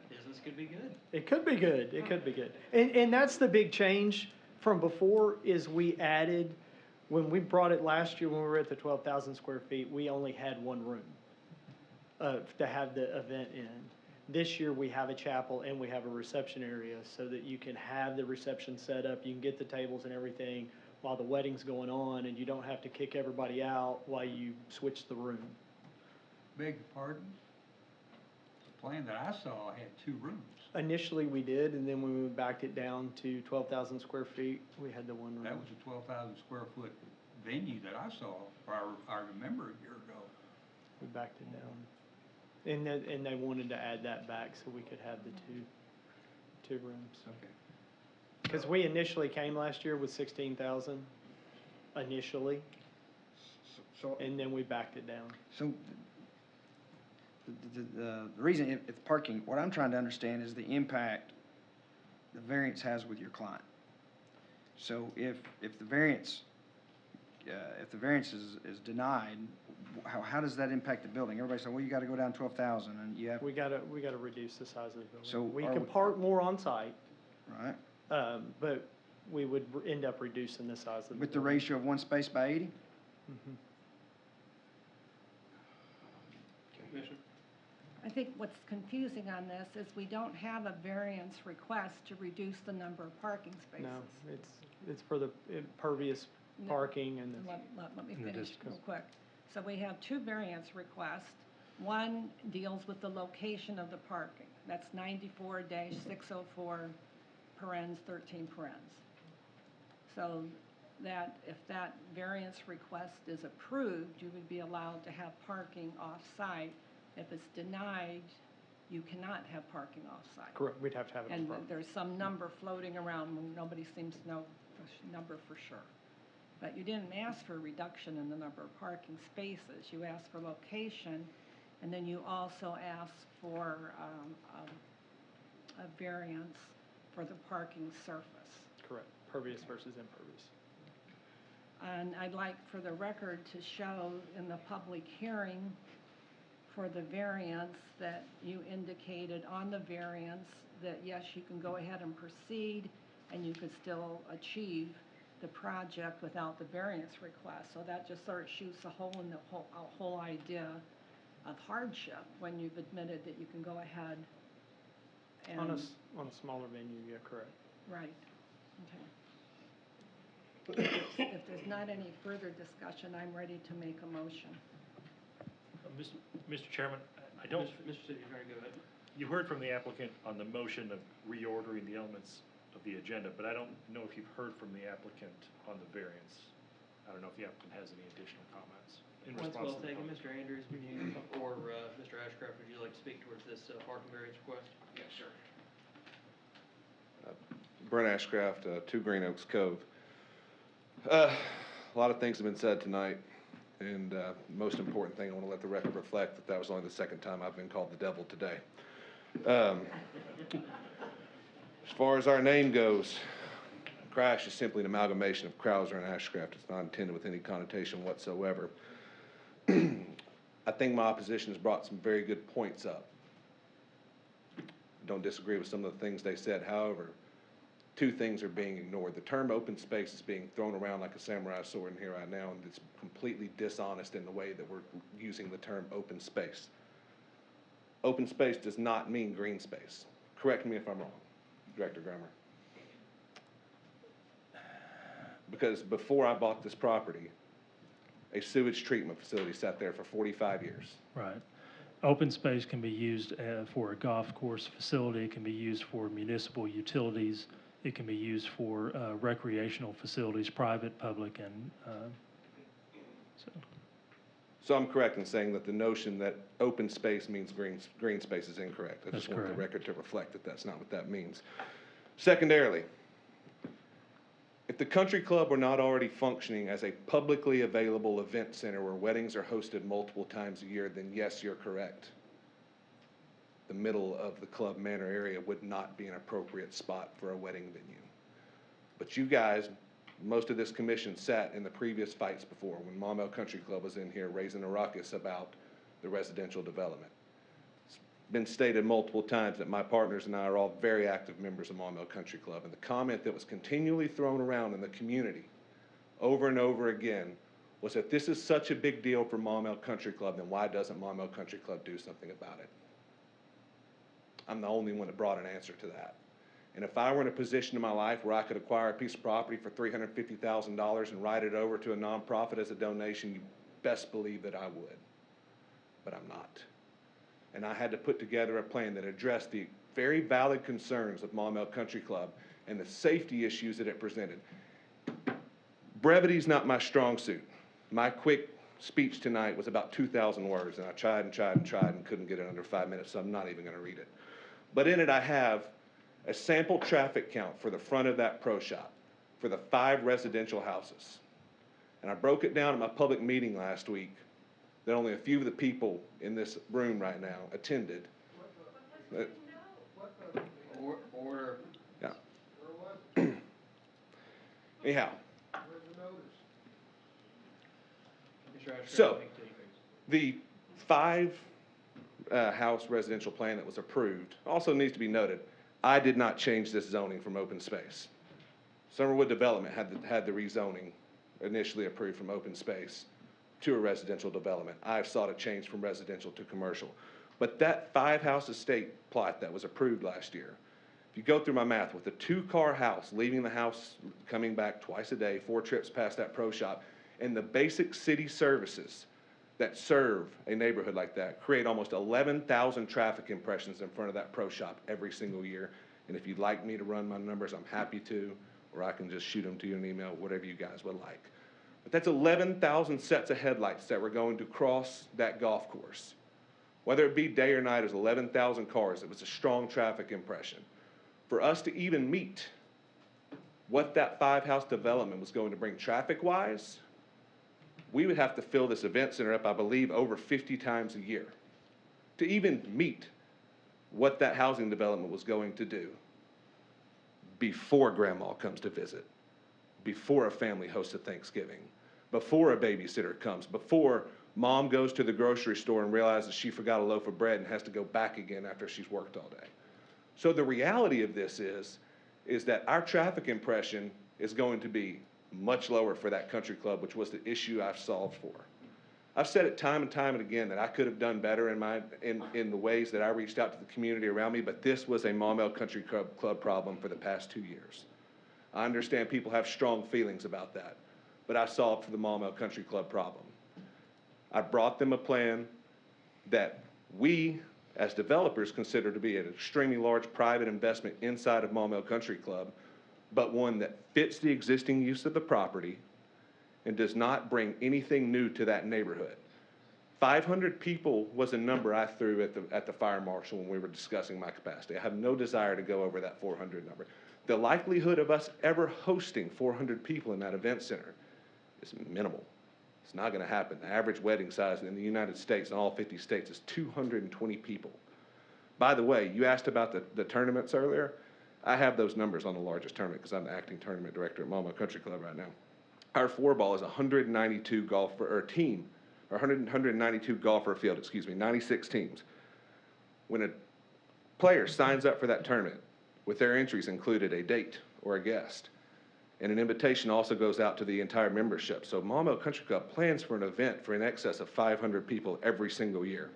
Business could be good. it could be good, it could be good. And that's the big change from before, is we added, when we brought it last year, when we were at the 12,000 square feet, we only had one room to have the event in. This year, we have a chapel and we have a reception area so that you can have the reception set up, you can get the tables and everything while the wedding's going on, and you don't have to kick everybody out while you switch the room. Beg your pardon? The plan that I saw had 2 rooms. Initially, we did, and then when we backed it down to 12,000 square feet, we had the one room. That was a 12,000 square foot venue that I saw, or I remember a year ago. We backed it down. And they wanted to add that back so we could have the two rooms. Okay. Because we initially came last year with 16,000 initially, So, and then we backed it down. so the reason it's parking, what I'm trying to understand is the impact the variance has with your client. So if the variance is denied, how does that impact the building? Everybody said, well, you gotta go down 12,000 and you have. We gotta reduce the size of the building. So We are can we- park more on site, Right, but we would end up reducing the size of the building. with the ratio of 1 space by 80? Mhm. Commissioner? I think what's confusing on this is we don't have a variance request to reduce the number of parking spaces. No, it's for the impervious No. parking and the. Let me And the finish distance. real quick. So we have 2 variance requests. One deals with the location of the parking. That's 94-604, parens 13 parens. So that, if that variance request is approved, you would be allowed to have parking off-site. If it's denied, you cannot have parking off-site. Correct, we'd have to have it And confirmed. there's some number floating around, nobody seems to know the number for sure. But you didn't ask for a reduction in the number of parking spaces, you asked for location, and then you also asked for a variance for the parking surface. Correct, pervious versus impervious. And I'd like for the record to show in the public hearing for the variance that you indicated on the variance that yes, you can go ahead and proceed and you could still achieve the project without the variance request. So that just sort of shoots a hole in the whole idea of hardship when you've admitted that you can go ahead and. On a smaller venue, yeah, correct. Right, okay. If there's not any further discussion, I'm ready to make a motion. Mr. Chairman, I don't, Mr. City Attorney, go ahead. you heard from the applicant on the motion of reordering the elements of the agenda, but I don't know if you've heard from the applicant on the variance. I don't know if the applicant has any additional comments in Once response well to the taken, public. Mr. Andrews, would you, or Mr. Ashcraft, would you like to speak towards this parking variance request? Yes, sir. Brent Ashcraft, 2 Green Oaks Cove. A lot of things have been said tonight, and most important thing, I want to let the record reflect that that was only the second time I've been called the devil today. As far as our name goes, Crash is simply an amalgamation of Krauser and Ashcraft. It's not intended with any connotation whatsoever. I think my opposition has brought some very good points up. I don't disagree with some of the things they said. However, 2 things are being ignored. The term open space is being thrown around like a samurai sword in here right now, and it's completely dishonest in the way that we're using the term open space. Open space does not mean green space. Correct me if I'm wrong, Director Grummer. Because before I bought this property, a sewage treatment facility sat there for 45 years. Right. Open space can be used for a golf course facility, it can be used for municipal utilities, it can be used for recreational facilities, private, public, and so. So I'm correct in saying that the notion that open space means green space is incorrect. I That's just want the correct. record to reflect that that's not what that means. Secondarily, if the country club were not already functioning as a publicly available event center where weddings are hosted multiple times a year, then yes, you're correct. The middle of the Club Manor area would not be an appropriate spot for a wedding venue. But you guys, most of this commission sat in the previous fights before when Maumelle Country Club was in here raising a ruckus about the residential development. It's been stated multiple times that my partners and I are all very active members of Maumelle Country Club, and the comment that was continually thrown around in the community over and over again was that this is such a big deal for Maumelle Country Club, then why doesn't Maumelle Country Club do something about it? I'm the only one that brought an answer to that. And if I were in a position in my life where I could acquire a piece of property for $350,000 and write it over to a nonprofit as a donation, you best believe that I would. But I'm not. And I had to put together a plan that addressed the very valid concerns of Maumelle Country Club and the safety issues that it presented. Brevity's not my strong suit. My quick speech tonight was about 2,000 words, and I tried and couldn't get it under 5 minutes, so I'm not even gonna read it. But in it, I have a sample traffic count for the front of that pro shop for the 5 residential houses. And I broke it down at my public meeting last week that only a few of the people in this room right now attended. Order. Yeah. Anyhow, Mr. Ashcraft, so make the- the 5 house residential plan that was approved also needs to be noted. I did not change this zoning from open space. Summerwood Development had the rezoning initially approved from open space to a residential development. I've sought a change from residential to commercial. But that 5-house estate plot that was approved last year, if you go through my math, with a 2-car house, leaving the house, coming back twice a day, 4 trips past that pro shop, and the basic city services that serve a neighborhood like that create almost 11,000 traffic impressions in front of that pro shop every single year. And if you'd like me to run my numbers, I'm happy to, or I can just shoot them to you in an email, whatever you guys would like. But that's 11,000 sets of headlights that were going to cross that golf course. Whether it be day or night, it was 11,000 cars. It was a strong traffic impression. For us to even meet what that 5-house development was going to bring traffic-wise, we would have to fill this event center up, I believe, over 50 times a year to even meet what that housing development was going to do before grandma comes to visit, before a family hosts a Thanksgiving, before a babysitter comes, before mom goes to the grocery store and realizes she forgot a loaf of bread and has to go back again after she's worked all day. So the reality of this is that our traffic impression is going to be much lower for that country club, which was the issue I've solved for. I've said it time and time and again that I could have done better in the ways that I reached out to the community around me, but this was a Maumelle Country Club problem for the past 2 years. I understand people have strong feelings about that, but I solved for the Maumelle Country Club problem. I brought them a plan that we, as developers, consider to be an extremely large private investment inside of Maumelle Country Club, but one that fits the existing use of the property and does not bring anything new to that neighborhood. 500 people was a number I threw at the fire marshal when we were discussing my capacity. I have no desire to go over that 400 number. The likelihood of us ever hosting 400 people in that event center is minimal. It's not gonna happen. The average wedding size in the United States, in all 50 states, is 220 people. By the way, you asked about the tournaments earlier. I have those numbers on the largest tournament because I'm the acting tournament director at Maumelle Country Club right now. Our 4-ball is 192 or 192 golfer field, 96 teams. When a player signs up for that tournament, with their entries included a date or a guest, and an invitation also goes out to the entire membership. So Maumelle Country Club plans for an event for in excess of 500 people every single year,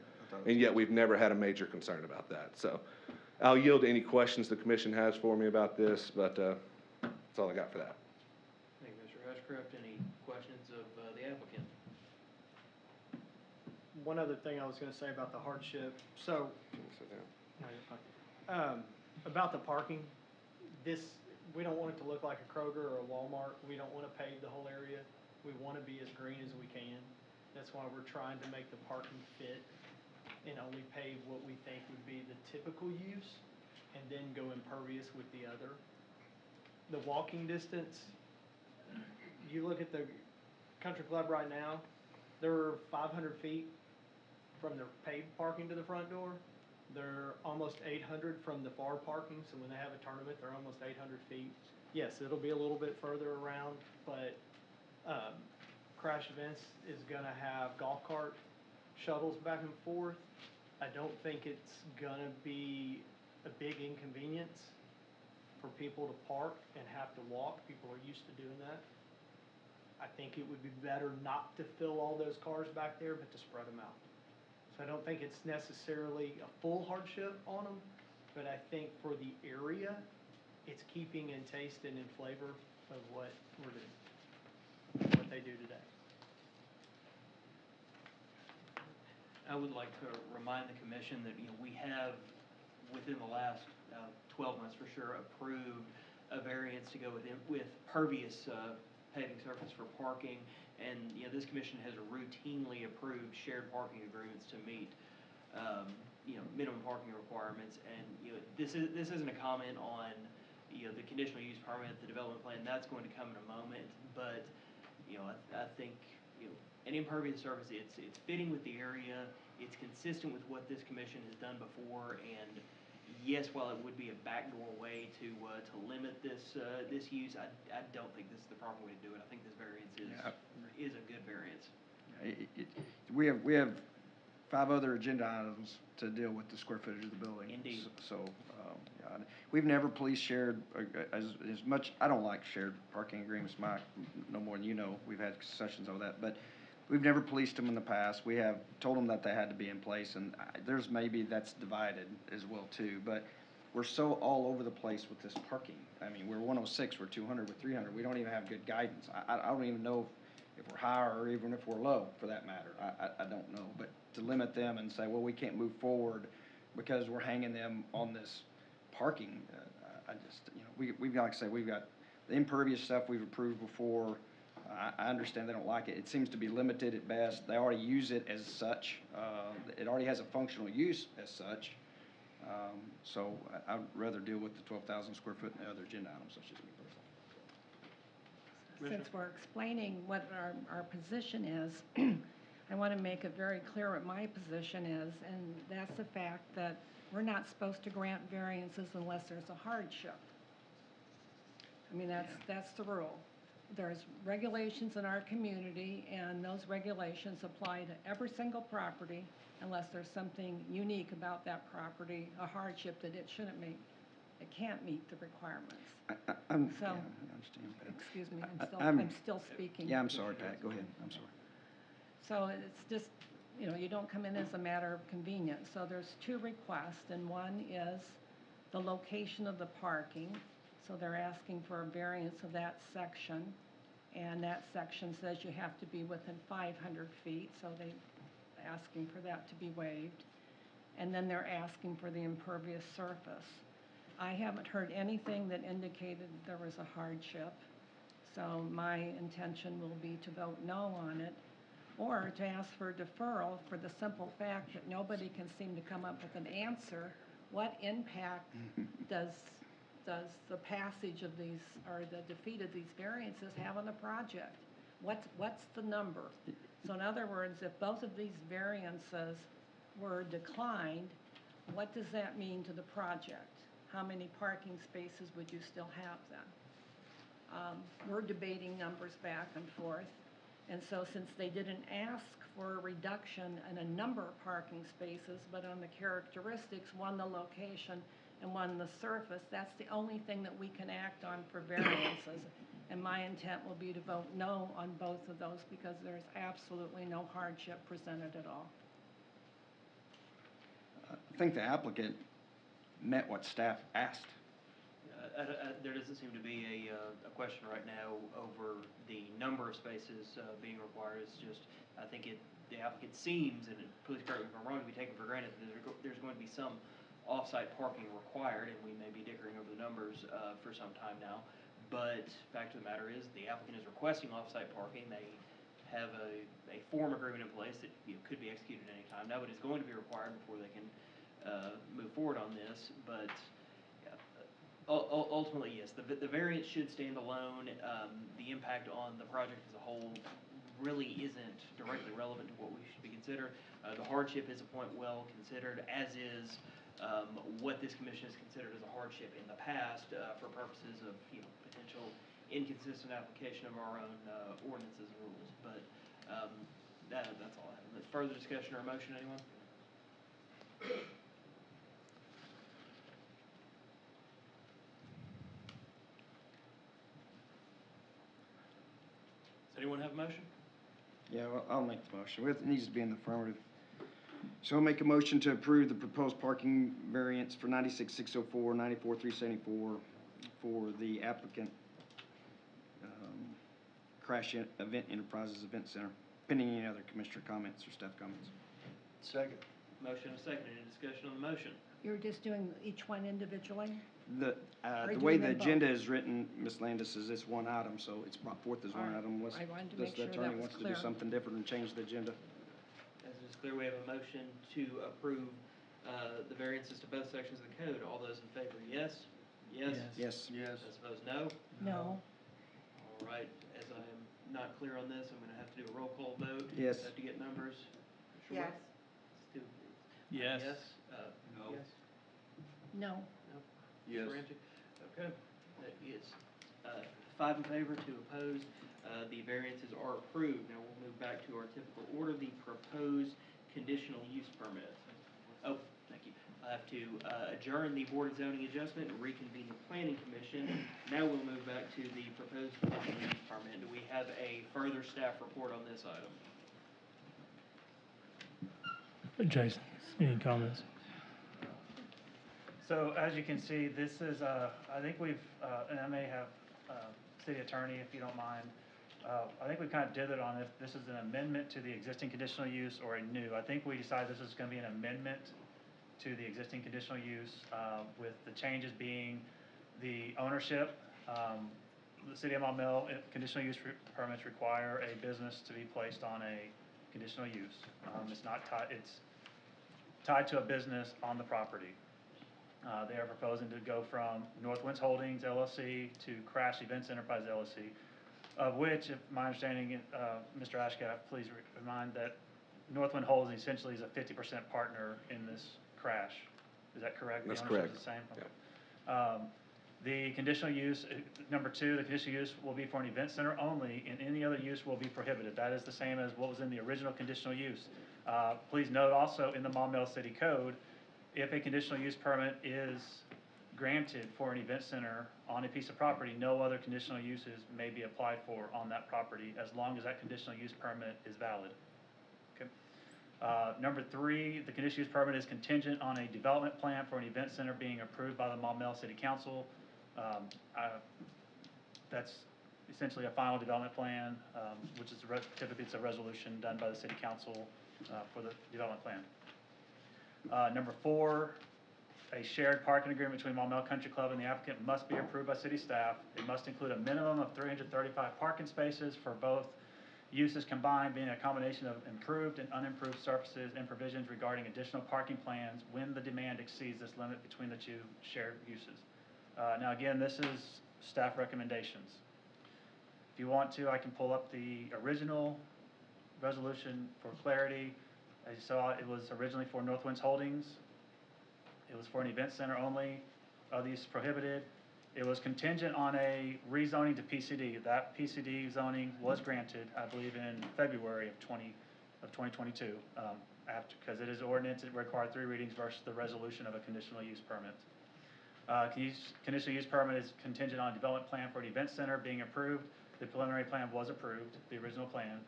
and yet we've never had a major concern about that. So I'll yield to any questions the commission has for me about this, but that's all I got for that. Thank you, Mr. Ashcraft. Any questions of the applicant? One other thing I was gonna say about the hardship, so. No, you're fine. About the parking, we don't want it to look like a Kroger or a Walmart. We don't wanna pave the whole area. We wanna be as green as we can. That's why we're trying to make the parking fit and only pave what we think would be the typical use, and then go impervious with the other. The walking distance, you look at the country club right now, they're 500 feet from the paved parking to the front door. They're almost 800 from the far parking, so when they have a tournament, they're almost 800 feet. Yes, it'll be a little bit further around, but Crash Events is gonna have golf cart shuttles back and forth. I don't think it's gonna be a big inconvenience for people to park and have to walk. People are used to doing that. I think it would be better not to fill all those cars back there, but to spread them out. So I don't think it's necessarily a full hardship on them, but I think for the area, it's keeping in taste and in flavor of what we're doing, what they do today. I would like to remind the commission that, we have, within the last 12 months for sure, approved a variance to go with pervious paving surface for parking. And, this commission has routinely approved shared parking agreements to meet, minimum parking requirements. And, this isn't a comment on, the conditional use permit, the development plan. That's going to come in a moment. But, I think, an impervious surface, it's fitting with the area. It's consistent with what this commission has done before. And yes, while it would be a backdoor way to limit this use, I don't think this is the proper way to do it. I think this variance is a good variance. We have 5 other agenda items to deal with the square footage of the building. Indeed. So, we've never policed shared, as much, I don't like shared parking agreements, Mike, no more than you know. We've had sessions over that, but we've never policed them in the past. We have told them that they had to be in place, and there's maybe that's divided as well too, but we're so all over the place with this parking. I mean, we're 106, we're 200, we're 300. We don't even have good guidance. I don't even know if we're high or even if we're low, for that matter. I don't know. But to limit them and say, well, we can't move forward because we're hanging them on this parking, I just, we've got, like I say, we've got the impervious stuff we've approved before. I understand they don't like it. It seems to be limited at best. They already use it as such. It already has a functional use as such. So I'd rather deal with the 12,000 square foot and the other agenda items, such as me personally. Since we're explaining what our position is, I want to make it very clear what my position is, and that's the fact that we're not supposed to grant variances unless there's a hardship. I mean, that's the rule. There's regulations in our community, and those regulations apply to every single property unless there's something unique about that property, a hardship that it shouldn't meet. It can't meet the requirements. I understand. Excuse me, I'm I'm still speaking. Yeah, I'm sorry, Pat. Go ahead. I'm sorry. So it's just, you don't come in as a matter of convenience. So there's 2 requests, and one is the location of the parking. So they're asking for a variance of that section, and that section says you have to be within 500 feet, so they're asking for that to be waived. And then they're asking for the impervious surface. I haven't heard anything that indicated there was a hardship, so my intention will be to vote no on it, or to ask for deferral for the simple fact that nobody can seem to come up with an answer. What impact does the passage of these, or the defeat of these variances have on the project? What's the number? So in other words, if both of these variances were declined, what does that mean to the project? How many parking spaces would you still have then? We're debating numbers back and forth. And so since they didn't ask for a reduction in a number of parking spaces, but on the characteristics, one the location and one the surface, that's the only thing that we can act on for variances. And my intent will be to vote no on both of those because there's absolutely no hardship presented at all. I think the applicant met what staff asked. There doesn't seem to be a question right now over the number of spaces being required. It's just, I think the applicant seems, and please correct me if I'm wrong, to be taken for granted that there's going to be some off-site parking required, and we may be dickering over the numbers for some time now. But fact of the matter is, the applicant is requesting off-site parking. They have a form agreement in place that could be executed at any time. Now, it is going to be required before they can move forward on this, but ultimately, yes, the variance should stand alone. The impact on the project as a whole really isn't directly relevant to what we should be considered. The hardship is a point well considered, as is what this commission has considered as a hardship in the past for purposes of potential inconsistent application of our own ordinances and rules. But that's all I have. Further discussion or motion, anyone? Does anyone have a motion? Yeah, well, I'll make the motion. It needs to be in the affirmative. So I'll make a motion to approve the proposed parking variance for 96,604, 94,374 for the applicant, Crash Event Enterprises Event Center, pending any other commissioner comments or staff comments. Second. Motion and a second. Any discussion on the motion? You're just doing each one individually? The you way doing the them both? agenda is written, Ms. Landis, is this one item, so it's brought forth as All one right. item. Unless I wanted to unless make the sure that attorney was wants to clear. do something different and change the agenda. As is clear, we have a motion to approve the variances to both sections of the code. All those in favor, yes? Yes? Yes. Yes. Those opposed, no? No. All right, as I am not clear on this, I'm gonna have to do a roll call vote. Yes. Have to get numbers. Yes. Stu- Yes. Yes? No. Yes? No. No? Yes. Ramsey? Okay, that is, 5 in favor, 2 opposed. The variances are approved. Now we'll move back to our typical order, the proposed conditional use permit. Oh, thank you. I have to adjourn the Board of Zoning Adjustment and reconvene the Planning Commission. Now we'll move back to the proposed conditional use permit. Do we have a further staff report on this item? Jason, any comments? So as you can see, this is, I think we've, and I may have, city attorney, if you don't mind, I think we kind of dithered on if this is an amendment to the existing conditional use or a new. I think we decided this is going to be an amendment to the existing conditional use, with the changes being the ownership. The city of Maumelle, conditional use permits require a business to be placed on a conditional use. It's not tied, it's tied to a business on the property. They are proposing to go from Northwinds Holdings LLC to Crash Events Enterprise LLC, of which, if my understanding, Mr. Ashcraft, please remind that Northwind Holdings essentially is a 50% partner in this Crash. Is that correct? That's The ownership correct. is the same? The conditional use, number 2, the conditional use will be for an event center only, and any other use will be prohibited. That is the same as what was in the original conditional use. Please note also in the Maumelle City Code, if a conditional use permit is granted for an event center on a piece of property, no other conditional uses may be applied for on that property as long as that conditional use permit is valid. Okay. Number 3, the conditional use permit is contingent on a development plan for an event center being approved by the Maumelle City Council. That's essentially a final development plan, which is typically it's a resolution done by the City Council for the development plan. Number 4, a shared parking agreement between Maumelle Country Club and the applicant must be approved by city staff. It must include a minimum of 335 parking spaces for both uses combined, being a combination of improved and unimproved surfaces and provisions regarding additional parking plans when the demand exceeds this limit between the 2 shared uses. Now again, this is staff recommendations. If you want to, I can pull up the original resolution for clarity. As you saw, it was originally for Northwinds Holdings. It was for an event center only. Other use prohibited. It was contingent on a rezoning to PCD. That PCD zoning was granted, I believe, in February of 2022. Because it is ordinance, it required 3 readings versus the resolution of a conditional use permit. Conditional use permit is contingent on a development plan for an event center being approved. The preliminary plan was approved, the original plan.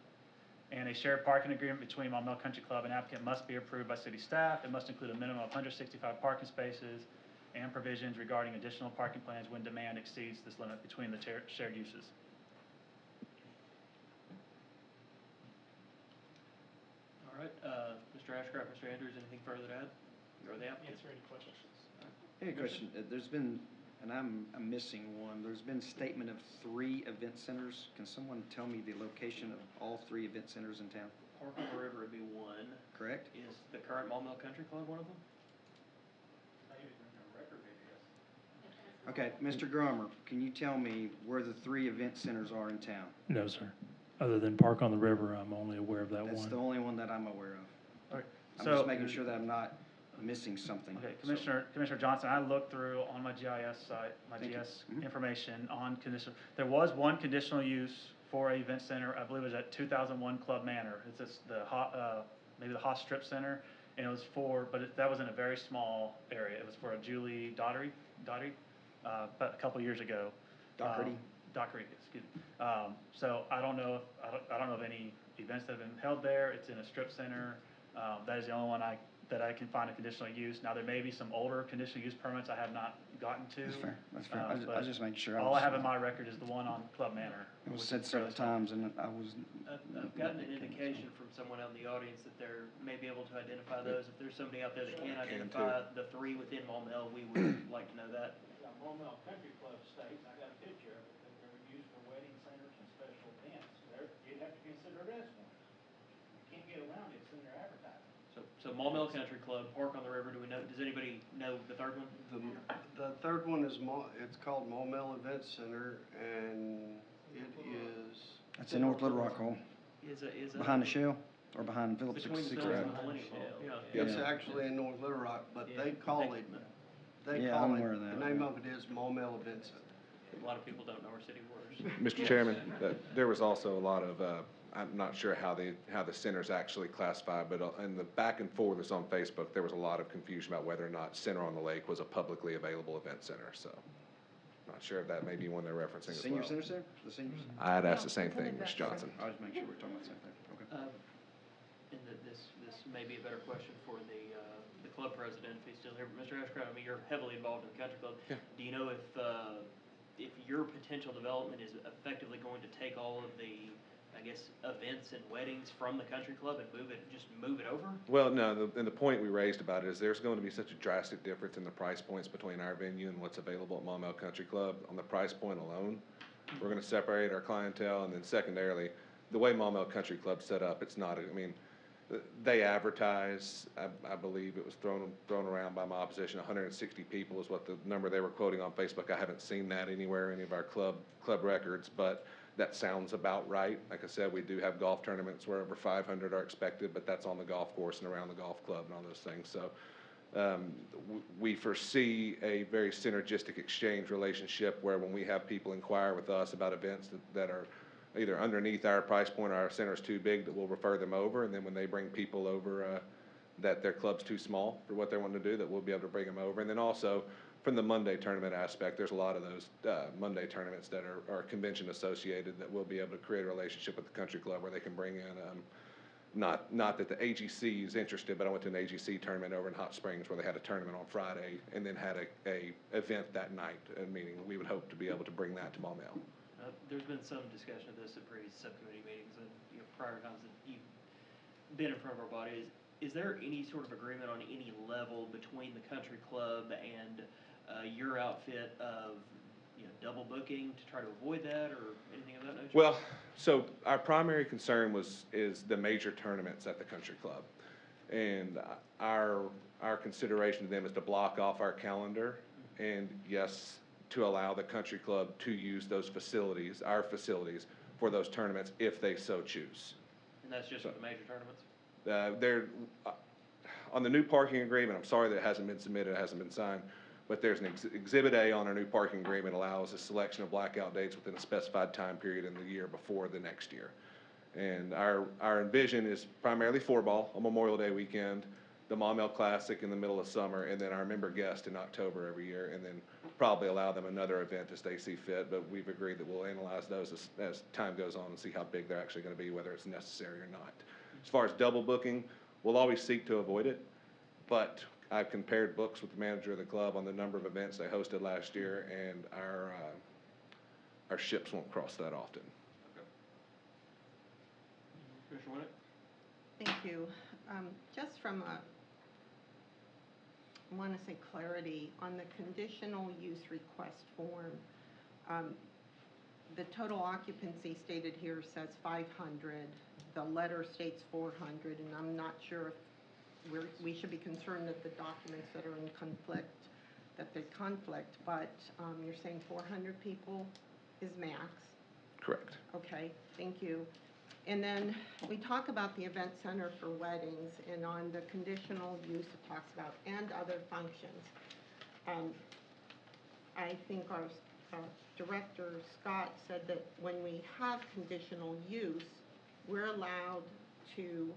And a shared parking agreement between Maumelle Country Club and applicant must be approved by city staff. It must include a minimum of 165 parking spaces and provisions regarding additional parking plans when demand exceeds this limit between the shared uses. All right, Mr. Ashcraft, Mr. Andrews, anything further to add? Or the applicant? Answer any questions. Hey, question. There's been, and I'm missing one, there's been statement of 3 event centers. Can someone tell me the location of all 3 event centers in town? Park on the River would be one. Correct? Is the current Maumelle Country Club one of them? Okay, Mr. Grummer, can you tell me where the 3 event centers are in town? No, sir. Other than Park on the River, I'm only aware of that That's one. the only one that I'm aware of. All right. I'm So- just making sure that I'm not missing something. Okay, Commissioner Johnson, I looked through on my GIS site, my Thank you. GIS information on conditional. There was one conditional use for an event center. I believe it was at 2001 Club Manor. It's just maybe the Haas Strip Center, and it was for, that was in a very small area. It was for a Julie Daugherty, but a couple years ago. Doherty? Doherty, excuse me. So I don't know if any events that have been held there. It's in a strip center. That is the only one I that I can find a conditional use. Now, there may be some older conditional use permits I have not gotten to. That's fair, that's fair. I was but just making sure. All I have in my record is the one on Club Manor. It was which said is several fairly small. times, and I was. I've gotten an indication from someone out in the audience that they're maybe able to identify those. If there's somebody out there that can identify the three within Maumelle, we would like to know that. Maumelle Country Club states, I got a picture of it, that they're used for wedding centers and special events. You'd have to consider it as one. You can't get around it, it's in their advertising. So Maumelle Country Club, Park on the River, do we know, does anybody know the third one? The third one is it's called Maumelle Event Center, and it is. That's in North Little Rock Hall, Is a behind the Shell, or behind Phillips between 66. Phillips and the Millennium Hall. Yeah. It's actually in North Little Rock, but they call it, Yeah, I'm aware of that. the name of it is Maumelle Event Center. A lot of people don't know where city works. Mr. Chairman, there was also a lot of, I'm not sure how the center's actually classified, but in the back and forth that's on Facebook, there was a lot of confusion about whether or not Center on the Lake was a publicly available event center, so. Not sure if that may be one they're referencing as well. Senior center, the senior center? I had asked the same thing, Ms. Johnson. I was making sure we're talking about the same thing, okay. And this may be a better question for the club president, if he's still here, but Mr. Ashcraft, I mean, you're heavily involved in the country club. Yeah. Do you know if your potential development is effectively going to take all of the, I guess, events and weddings from the country club and move it over? Well, no, and the point we raised about it is there's going to be such a drastic difference in the price points between our venue and what's available at Maumelle Country Club. On the price point alone, we're gonna separate our clientele, and then secondarily, the way Maumelle Country Club's set up, it's not, I mean, they advertise, I believe it was thrown around by my opposition, 160 people is what the number they were quoting on Facebook. I haven't seen that anywhere, any of our club records, but that sounds about right. Like I said, we do have golf tournaments where over 500 are expected, but that's on the golf course and around the golf club and all those things. So we foresee a very synergistic exchange relationship where when we have people inquire with us about events that are either underneath our price point or our center's too big, that we'll refer them over, and then when they bring people over that their club's too small for what they want to do, that we'll be able to bring them over. And then also, from the Monday tournament aspect, there's a lot of those Monday tournaments that are convention associated that we'll be able to create a relationship with the country club where they can bring in, not that the AGC is interested, but I went to an AGC tournament over in Hot Springs where they had a tournament on Friday and then had a event that night, meaning we would hope to be able to bring that to Maumelle. There's been some discussion of this at previous subcommittee meetings and prior times that you've been in front of our body. Is there any sort of agreement on any level between the country club and your outfit of double booking to try to avoid that or anything of that nature? Well, so our primary concern is the major tournaments at the country club, and our consideration to them is to block off our calendar, and yes, to allow the country club to use those facilities, our facilities, for those tournaments if they so choose. And that's just for the major tournaments? On the new parking agreement, I'm sorry that it hasn't been submitted, it hasn't been signed, but there's an Exhibit A on our new parking agreement allows a selection of blackout dates within a specified time period in the year before the next year. And our envision is primarily four-ball on Memorial Day weekend, the Maumelle Classic in the middle of summer, and then our member guest in October every year, and then probably allow them another event as they see fit, but we've agreed that we'll analyze those as time goes on and see how big they're actually gonna be, whether it's necessary or not. As far as double booking, we'll always seek to avoid it, but I've compared books with the manager of the club on the number of events they hosted last year, and our ships won't cross that often. Commissioner Winnick? Thank you. Just from I want to say clarity, on the conditional use request form, the total occupancy stated here says 500. The letter states 400, and I'm not sure if we should be concerned that the documents that are in conflict, that they conflict, but you're saying 400 people is max? Correct. Okay, thank you. And then we talk about the event center for weddings, and on the conditional use it talks about and other functions. I think our director, Scott, said that when we have conditional use, we're allowed to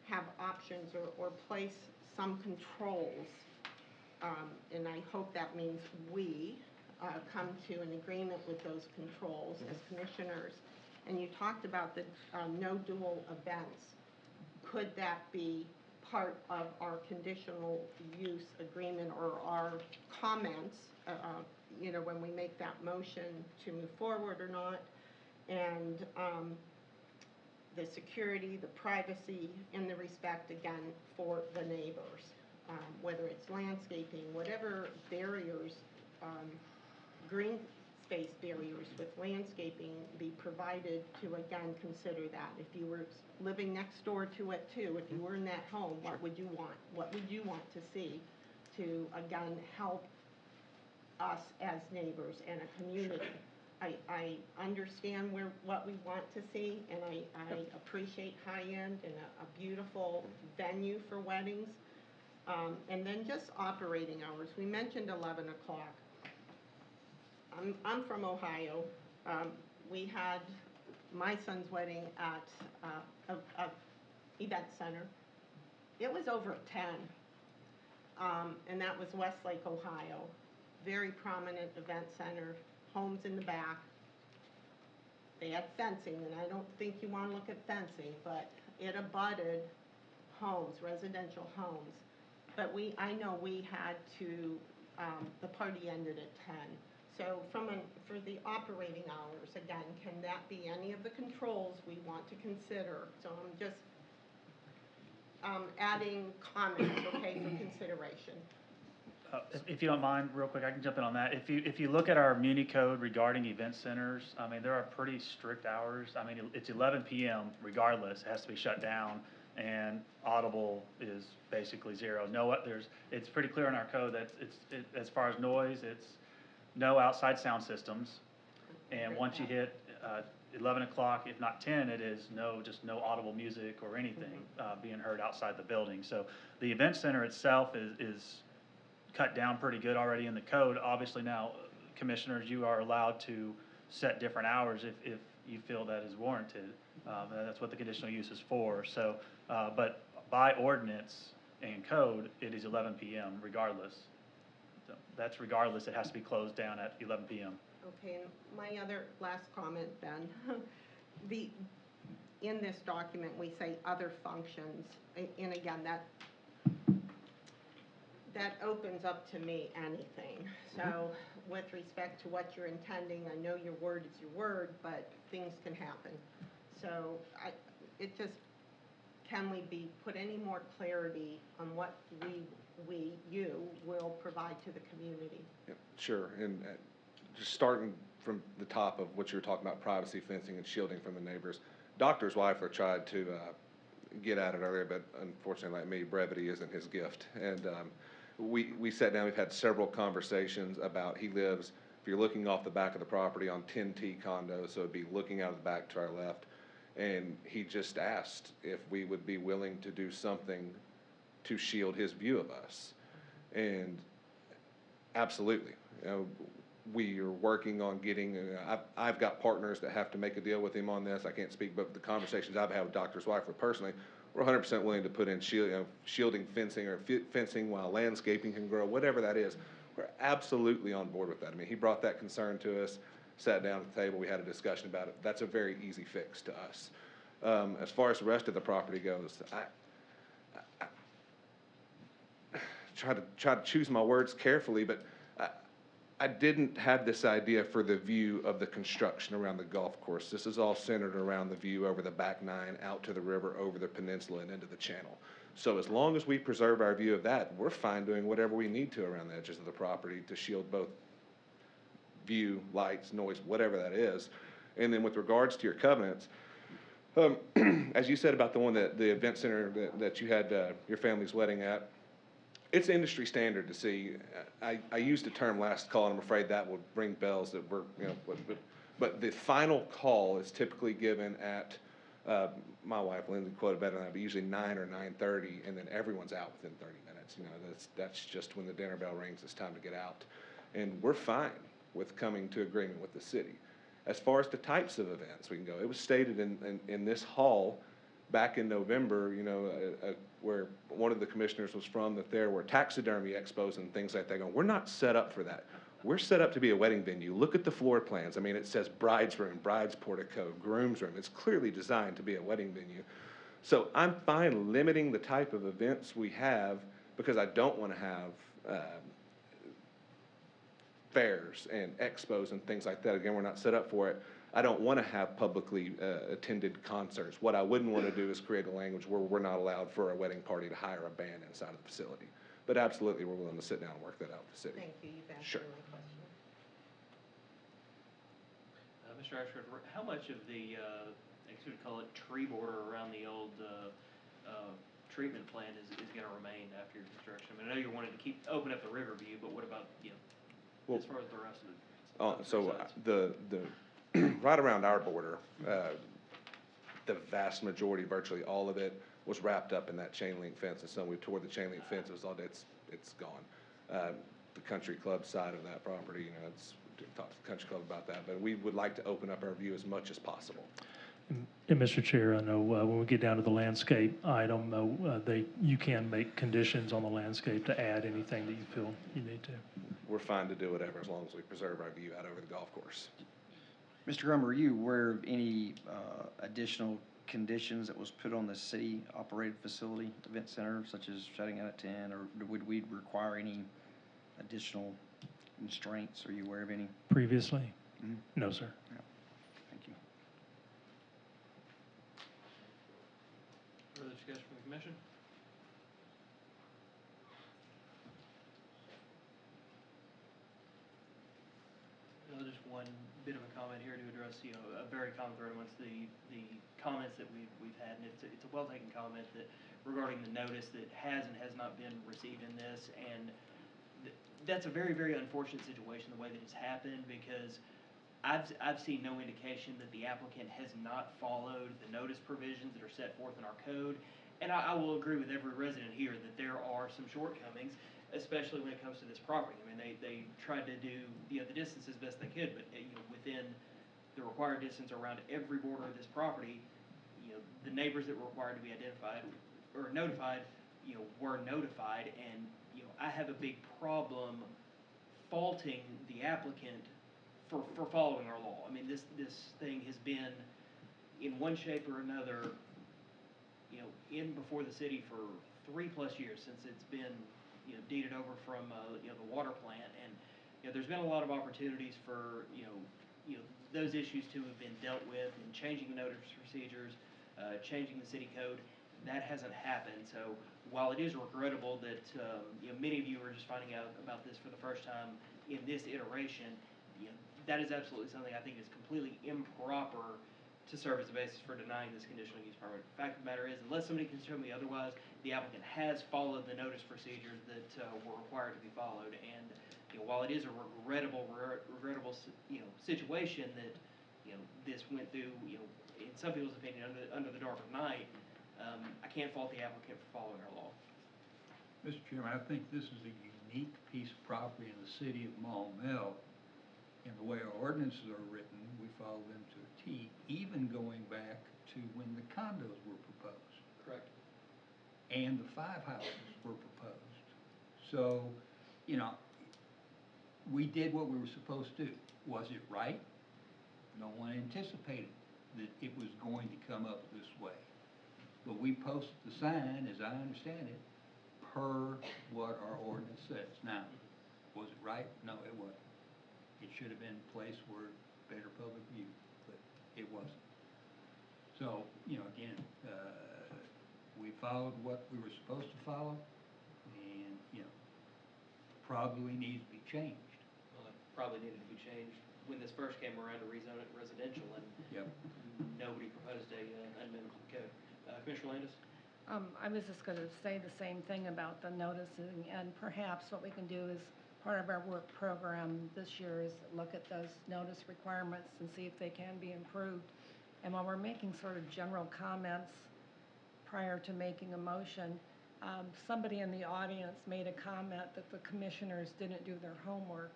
have options or place some controls. And I hope that means we come to an agreement with those controls as commissioners. And you talked about the no dual events. Could that be part of our conditional use agreement or our comments, you know, when we make that motion to move forward or not. And the security, the privacy, and the respect, again, for the neighbors. Whether it's landscaping, whatever barriers, green space barriers with landscaping be provided to, again, consider that. If you were living next door to it too, if you were in that home, what would you want? What would you want to see to, again, help us as neighbors and a community? I understand what we want to see, and I appreciate high-end and a beautiful venue for weddings. And then just operating hours. We mentioned 11 o'clock. I'm from Ohio. We had my son's wedding at a event center. It was over 10, and that was Westlake, Ohio. Very prominent event center, homes in the back. They had fencing, and I don't think you want to look at fencing, but it abutted homes, residential homes. But I know we had to, the party ended at 10. So for the operating hours, again, can that be any of the controls we want to consider? So I'm just adding comments, okay, for consideration. If you don't mind, real quick, I can jump in on that. If you look at our Muni code regarding event centers, I mean, there are pretty strict hours. I mean, it's 11 p.m. regardless, it has to be shut down, and audible is basically zero. It's pretty clear in our code that as far as noise, it's no outside sound systems, and once you hit 11 o'clock, if not 10, it is just no audible music or anything being heard outside the building. So the event center itself is cut down pretty good already in the code. Obviously now, commissioners, you are allowed to set different hours if you feel that is warranted. And that's what the conditional use is for. So, but by ordinance and code, it is 11 p.m. regardless. So that's regardless. It has to be closed down at 11 p.m. Okay, and my other last comment then. In this document, we say other functions, and again, that opens up to me anything. So with respect to what you're intending, I know your word is your word, but things can happen. So can we put any more clarity on what you will provide to the community? Yeah, sure, and just starting from the top of what you were talking about, privacy fencing and shielding from the neighbors. Dr. Zweifler tried to get at it earlier, but unfortunately, like me, brevity isn't his gift. And we sat down, we've had several conversations about, he lives, if you're looking off the back of the property, on 10T condo, so it'd be looking out of the back to our left. And he just asked if we would be willing to do something to shield his view of us. And absolutely, you know, we are working on getting, I've got partners that have to make a deal with him on this. I can't speak, but the conversations I've had with Dr. Zweifler personally, we're 100% willing to put in shielding fencing or fencing while landscaping can grow, whatever that is. We're absolutely on board with that. I mean, he brought that concern to us, sat down at the table, we had a discussion about it. That's a very easy fix to us. As far as the rest of the property goes, I try to choose my words carefully, but I didn't have this idea for the view of the construction around the golf course. This is all centered around the view over the back nine, out to the river, over the peninsula, and into the channel. So as long as we preserve our view of that, we're fine doing whatever we need to around the edges of the property to shield both view, lights, noise, whatever that is. And then with regards to your covenants, as you said about the one that the event center that you had your family's wedding at, it's industry standard to see. I used the term last call, and I'm afraid that would ring bells that we're, you know, but the final call is typically given at, my wife Lindsay quoted better than that, but usually 9 or 9:30, and then everyone's out within 30 minutes. You know, that's just when the dinner bell rings, it's time to get out. And we're fine with coming to agreement with the city. As far as the types of events we can go, it was stated in this hall back in November, you know, where one of the commissioners was from, that there were taxidermy expos and things like that going. We're not set up for that. We're set up to be a wedding venue. Look at the floor plans. I mean, it says bride's room, bride's portico, groom's room. It's clearly designed to be a wedding venue. So I'm fine limiting the type of events we have because I don't want to have fairs and expos and things like that. Again, we're not set up for it. I don't want to have publicly attended concerts. What I wouldn't want to do is create a language where we're not allowed for a wedding party to hire a band inside of the facility. But absolutely, we're willing to sit down and work that out with the city. Thank you, you've Sure. answered my question. Mr. Ashford, how much of the, I guess we'd call it tree border around the old treatment plant is going to remain after your construction? I mean, I know you're wanting to open up the river view, but what about, Well, as far as the rest of it? So the right around our border, the vast majority, virtually all of it, was wrapped up in that chain link fence. And so we tore the chain link fence. It was all it's gone. The country club side of that property, it's talked to the country club about that. But we would like to open up our view as much as possible. And Mr. Chair, I know when we get down to the landscape item, you can make conditions on the landscape to add anything that you feel you need to. We're fine to do whatever as long as we preserve our view out over the golf course. Mr. Grummer, are you aware of any additional conditions that was put on the city-operated facility event center, such as shutting out at 10, or would we require any additional constraints? Are you aware of any? Previously? Mhm. No, sir. Yeah. Thank you. Further discussion from the commission? Just one bit of a comment here to address, a very common thread amongst the comments that we've had, and it's a well-taken comment that regarding the notice that has and has not been received in this, and that's a very, very unfortunate situation, the way that it's happened, because I've seen no indication that the applicant has not followed the notice provisions that are set forth in our code, and I will agree with every resident here that there are some shortcomings, especially when it comes to this property. I mean, they tried to do, the distance as best they could, but, within the required distance around every border of this property, the neighbors that were required to be identified or notified, were notified, and, I have a big problem faulting the applicant for following our law. I mean, this thing has been, in one shape or another, in before the city for 3+ years since it's been, deeded over from, the water plant. And, there's been a lot of opportunities for, those issues to have been dealt with and changing the notice procedures, changing the city code. That hasn't happened. So while it is regrettable that, many of you are just finding out about this for the first time in this iteration, that is absolutely something I think is completely improper to serve as a basis for denying this conditional use permit. The fact of the matter is, unless somebody can show me otherwise, the applicant has followed the notice procedures that were required to be followed. And while it is a regrettable situation that this went through, in some people's opinion, under the dark of night, I can't fault the applicant for following our law. Mr. Chairman, I think this is a unique piece of property in the city of Maumelle. And the way our ordinances are written, we follow them to a T, even going back to when the condos were proposed. Correct. And the 5 houses were proposed. So, we did what we were supposed to do. Was it right? No one anticipated that it was going to come up this way. But we posted the sign, as I understand it, per what our ordinance says. Now, was it right? No, it wasn't. It should have been placed where better public view, but it wasn't. So, again, we followed what we were supposed to follow, and, probably needs to be changed. Well, it probably needed to be changed when this first came around to rezone it residential, and nobody proposed a amendment to the code. Commissioner Landis? I was just going to say the same thing about the noticing, and perhaps what we can do is, part of our work program this year is look at those notice requirements and see if they can be improved. And while we're making sort of general comments prior to making a motion, somebody in the audience made a comment that the commissioners didn't do their homework.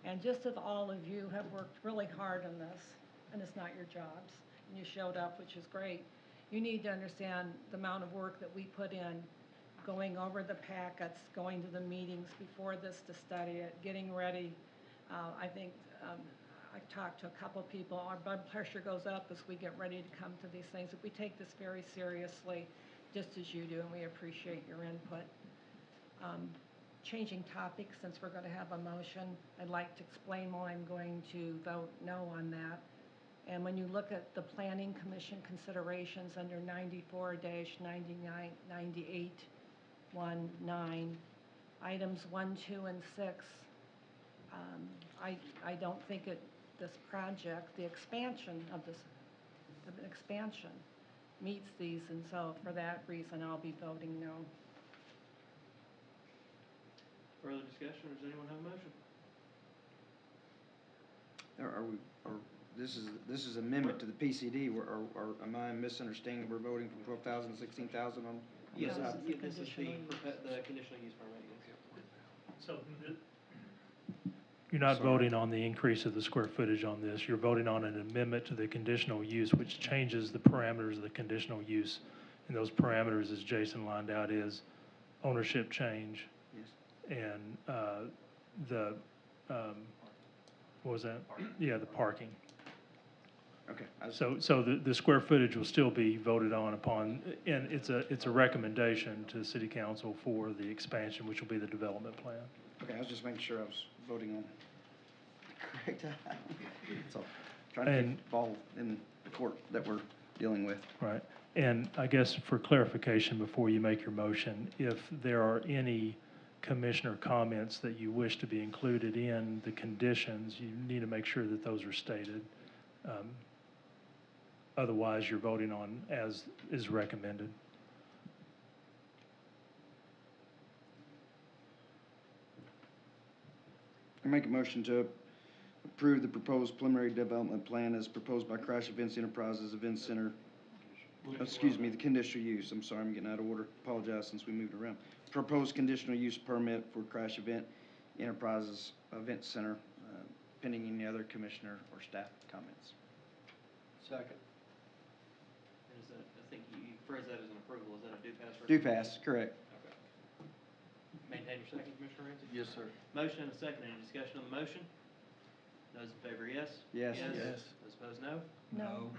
And just as all of you have worked really hard on this, and it's not your jobs, and you showed up, which is great, you need to understand the amount of work that we put in, going over the packets, going to the meetings before this to study it, getting ready. I think I talked to a couple people, our blood pressure goes up as we get ready to come to these things. We take this very seriously, just as you do, and we appreciate your input. Changing topics, since we're going to have a motion, I'd like to explain why I'm going to vote no on that. And when you look at the Planning Commission considerations under 94-9819, items 1, 2, and 6, I don't think this project, the expansion of the expansion meets these, and so for that reason, I'll be voting no. Further discussion, or does anyone have a motion? This is amendment to the PCD, am I misunderstanding, we're voting from 12,000 to 16,000 on? Yes, No, this this is is the the conditional use permit, yes. So you're not voting on the increase of the square footage on this. You're voting on an amendment to the conditional use, which changes the parameters of the conditional use. And those parameters, as Jason lined out, is ownership change. Yes. And what was that? Yeah, the parking. Okay. So the square footage will still be voted on upon, and it's a recommendation to the city council for the expansion, which will be the development plan. Okay, I was just making sure I was voting on the correct item. So, trying to And- keep the ball in the court that we're dealing with. Right. And I guess for clarification, before you make your motion, if there are any commissioner comments that you wish to be included in the conditions, you need to make sure that those are stated. Otherwise, you're voting on as is recommended. I make a motion to approve the proposed preliminary development plan as proposed by Crash Events Enterprises Event Center. Excuse me, the conditional use, I'm sorry, I'm getting out of order, apologize since we moved around. Proposed conditional use permit for Crash Event Enterprises Event Center, pending any other commissioner or staff comments. Second. Is that, I think you phrase that as an approval, is that a do pass? Do pass, correct. Okay. Maintain your second, Commissioner Ramsey? Yes, sir. Motion and a second, any discussion on the motion? Those in favor, yes? Yes. Yes. Those opposed, no? No.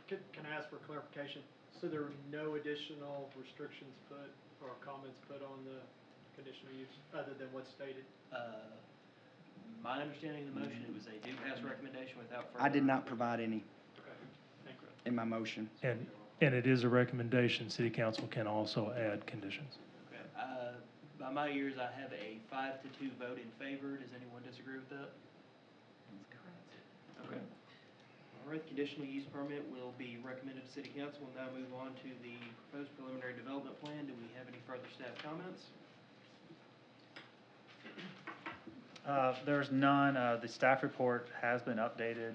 Can I ask for clarification? So there were no additional restrictions put or comments put on the conditional use other than what's stated? My understanding of the motion, it was a do pass recommendation without further. I did not provide any Okay, thank you. in my motion. And it is a recommendation. City council can also add conditions. Okay. By my ears, I have a 5-2 vote in favor. Does anyone disagree with that? That's correct. Okay. All right, conditional use permit will be recommended to city council. We'll now move on to the proposed preliminary development plan. Do we have any further staff comments? There's none. The staff report has been updated.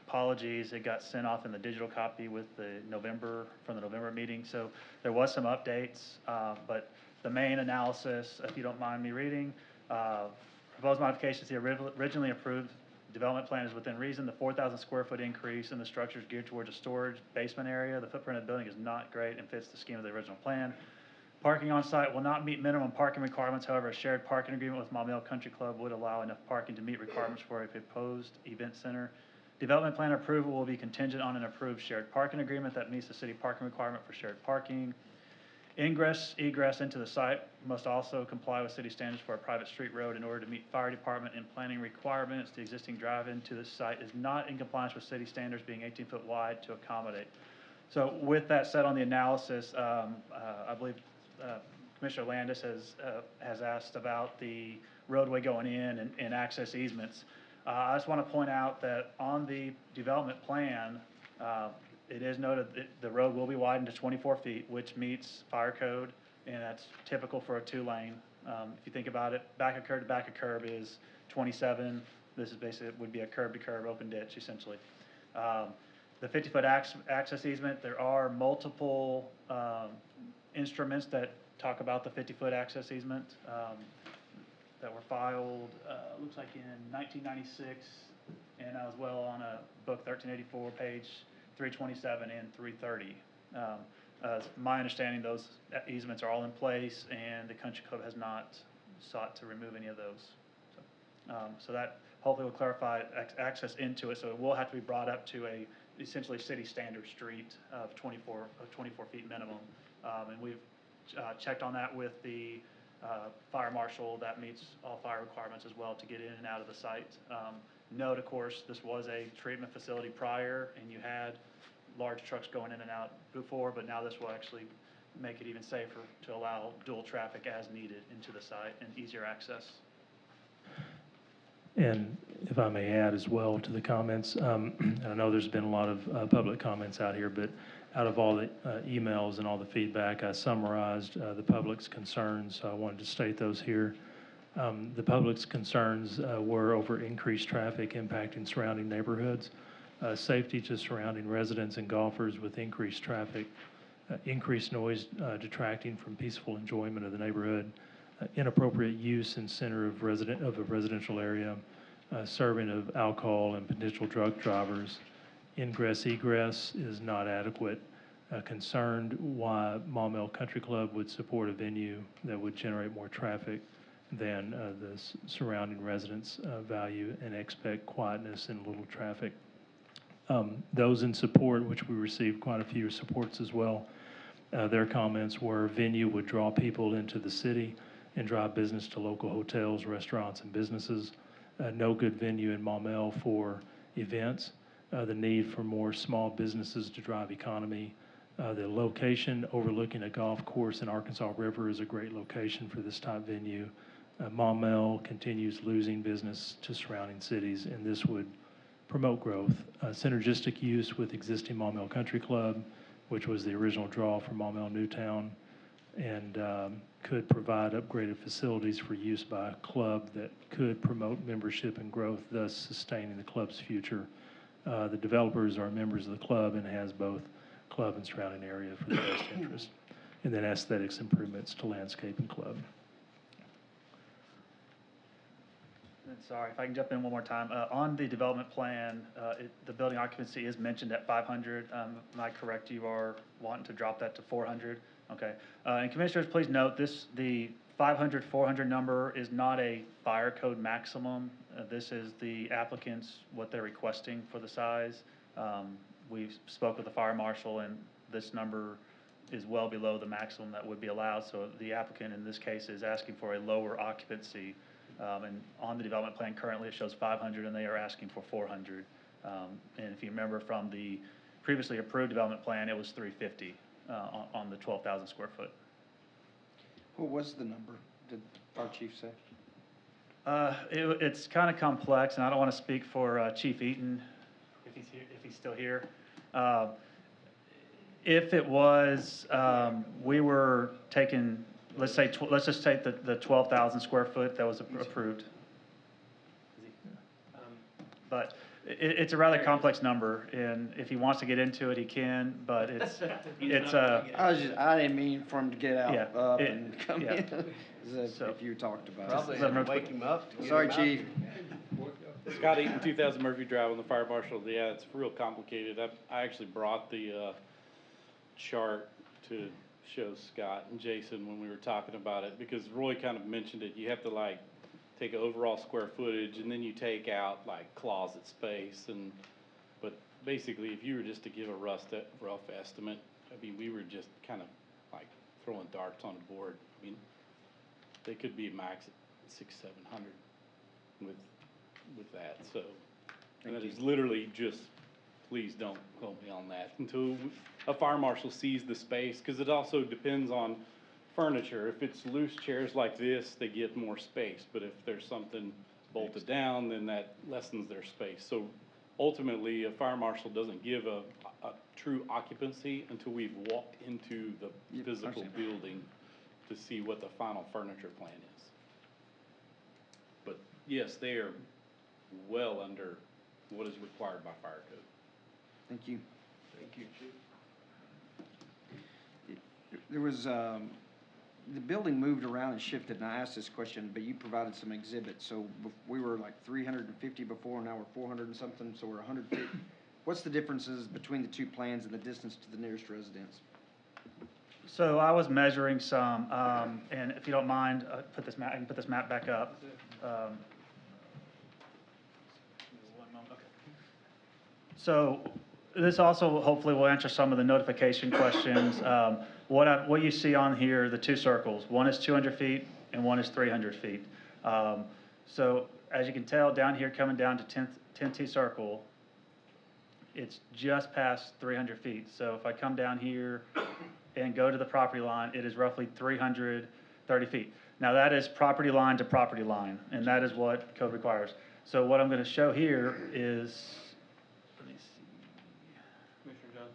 Apologies, it got sent off in the digital copy with from the November meeting. So there was some updates, but the main analysis, if you don't mind me reading, proposed modifications, the originally approved development plan is within reason. The 4,000 square foot increase in the structure is geared towards a storage basement area. The footprint of the building is not great and fits the scheme of the original plan. Parking on site will not meet minimum parking requirements. However, a shared parking agreement with Maumelle Country Club would allow enough parking to meet requirements for a proposed event center. Development plan approval will be contingent on an approved shared parking agreement that meets the city parking requirement for shared parking. Ingress, egress into the site must also comply with city standards for a private street road in order to meet fire department and planning requirements. The existing drive-in to the site is not in compliance with city standards, being 18 foot wide to accommodate. So with that said on the analysis, I believe Commissioner Landis has asked about the roadway going in and access easements. I just want to point out that on the development plan, it is noted that the road will be widened to 24 feet, which meets fire code, and that's typical for a 2-lane. If you think about it, back of curb to back of curb is 27. This is basically, it would be a curb to curb open ditch essentially. The 50-foot access easement, there are multiple instruments that talk about the 50-foot access easement that were filed, looks like in 1996, and as well on a book 1384, page 327 and 330. My understanding, those easements are all in place, and the Country Club has not sought to remove any of those. So that hopefully will clarify access into it, so it will have to be brought up to a essentially city standard street of 24 feet minimum. And we've checked on that with the fire marshal. That meets all fire requirements as well to get in and out of the site. Note, of course, this was a treatment facility prior, and you had large trucks going in and out before, but now this will actually make it even safer to allow dual traffic as needed into the site and easier access. And if I may add as well to the comments, and I know there's been a lot of public comments out here, but out of all the emails and all the feedback, I summarized the public's concerns, so I wanted to state those here. The public's concerns were over increased traffic impacting surrounding neighborhoods, safety to surrounding residents and golfers with increased traffic, increased noise detracting from peaceful enjoyment of the neighborhood, inappropriate use in center of a residential area, serving of alcohol and potential drug drivers, ingress egress is not adequate, concerned why Maumelle Country Club would support a venue that would generate more traffic than the surrounding residents value and expect quietness and little traffic. Those in support, which we received quite a few supports as well, their comments were venue would draw people into the city and drive business to local hotels, restaurants, and businesses. No good venue in Maumelle for events. The need for more small businesses to drive economy. The location overlooking a golf course in Arkansas River is a great location for this type venue. Maumelle continues losing business to surrounding cities, and this would promote growth. Synergistic use with existing Maumelle Country Club, which was the original draw for Maumelle Newtown, and could provide upgraded facilities for use by a club that could promote membership and growth, thus sustaining the club's future. The developers are members of the club and has both club and surrounding area for the best interest. And then aesthetics improvements to landscape and club. And sorry, if I can jump in one more time. On the development plan, the building occupancy is mentioned at 500. Am I correct? You are wanting to drop that to 400? Okay. And commissioners, please note the 500, 400 number is not a fire code maximum. This is the applicants, what they're requesting for the size. We've spoke with the fire marshal, and this number is well below the maximum that would be allowed. So the applicant in this case is asking for a lower occupancy. And on the development plan currently it shows 500, and they are asking for 400. And if you remember from the previously approved development plan, it was 350 on the 12,000 square foot. What was the number, did our chief say? It's kind of complex, and I don't want to speak for Chief Eaton if he's still here. If it was, we were taking, let's just take the 12,000 square foot that was approved. But it's a rather complex number, and if he wants to get into it, he can, but it's. I didn't mean for him to get out, up and come yeah. in, if you talked about it. Probably had to wake him up to get Sorry, him out. chief. Scott Eaton, 2000 Murphy Drive, on the fire marshal. Yeah, it's real complicated. I actually brought the chart to show Scott and Jason when we were talking about it, because Roy kind of mentioned it. You have to take overall square footage, and then you take out closet space, but basically if you were just to give a rough estimate, I mean, we were just kind of throwing darts on the board. I mean, they could be max at 600-700 with that, so. And that is literally just, please don't quote me on that until a fire marshal sees the space, because it also depends on furniture. If it's loose chairs like this, they get more space, but if there's something bolted down, then that lessens their space. So ultimately, a fire marshal doesn't give a true occupancy until we've walked into the physical building to see what the final furniture plan is. But yes, they are well under what is required by fire code. Thank you. Thank you, chief. There was, the building moved around and shifted, and I asked this question, but you provided some exhibits. So we were 350 before, now we're 400 and something, so we're 100 feet. What's the differences between the two plans and the distance to the nearest residence? So I was measuring some, and if you don't mind, I can put this map back up. So this also hopefully will answer some of the notification questions. What you see on here, the two circles, one is 200 feet and one is 300 feet. So as you can tell down here, coming down to 10th T circle, it's just past 300 feet. So if I come down here and go to the property line, it is roughly 330 feet. Now that is property line to property line, and that is what code requires. So what I'm going to show here is, let me see. Commissioner Johnson,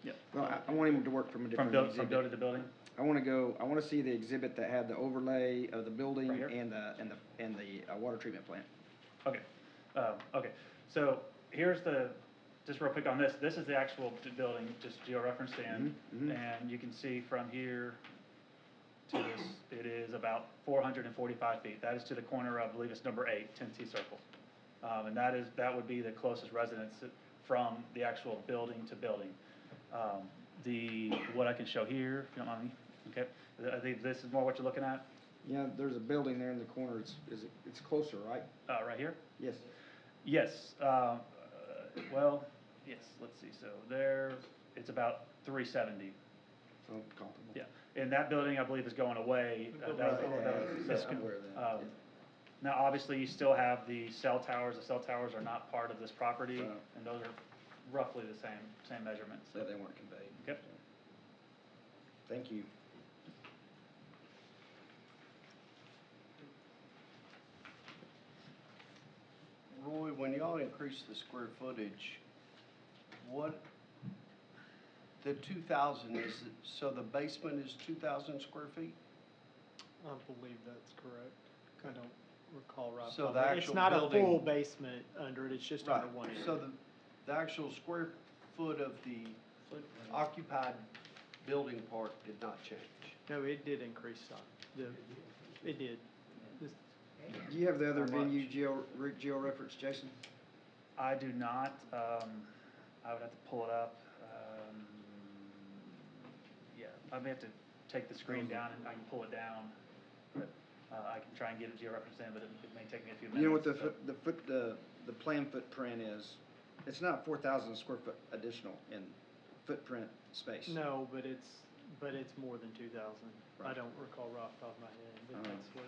Yep. Well, I want him to work from a different exhibit. From building to building? I want to see the exhibit that had the overlay of the building Right here? and the water treatment plant. Okay, okay, so here's just real quick on this is the actual building, just geo-referenced in, and you can see from here to this, it is about 445 feet. That is to the corner of, I believe it's number 8, 10T Circle. And that would be the closest residence from the actual building to building. What I can show here, if you don't mind me, okay, I think this is more what you're looking at, Yeah, there's a building there in the corner, it's closer, right? right here? Yes. Yes, well, yes, let's see, so there, it's about 370. So comparable. Yeah, and that building, I believe, is going away. I'm aware of that. Now, obviously, you still have the cell towers. The cell towers are not part of this property, and those are roughly the same measurements. So they weren't conveyed. Yep. Thank you. Roy, when y'all increase the square footage, the 2,000 so the basement is 2,000 square feet? I believe that's correct. I don't recall right. So off the my head. actual It's not a building- full basement under it, it's just under one area. So the actual square foot of the occupied building part did not change? No, it did increase some. It did. Do you have the other How much? venue geo-reference, Jason? I do not. I would have to pull it up. Yeah, I may have to take the screen down and I can pull it down. But I can try and get it geo-referenced in, but it may take me a few minutes. You know what so- the plan footprint is? It's not 4,000 square foot additional in footprint space. No, but it's more than 2,000. I Right. don't recall right off the top of my head, but that's what.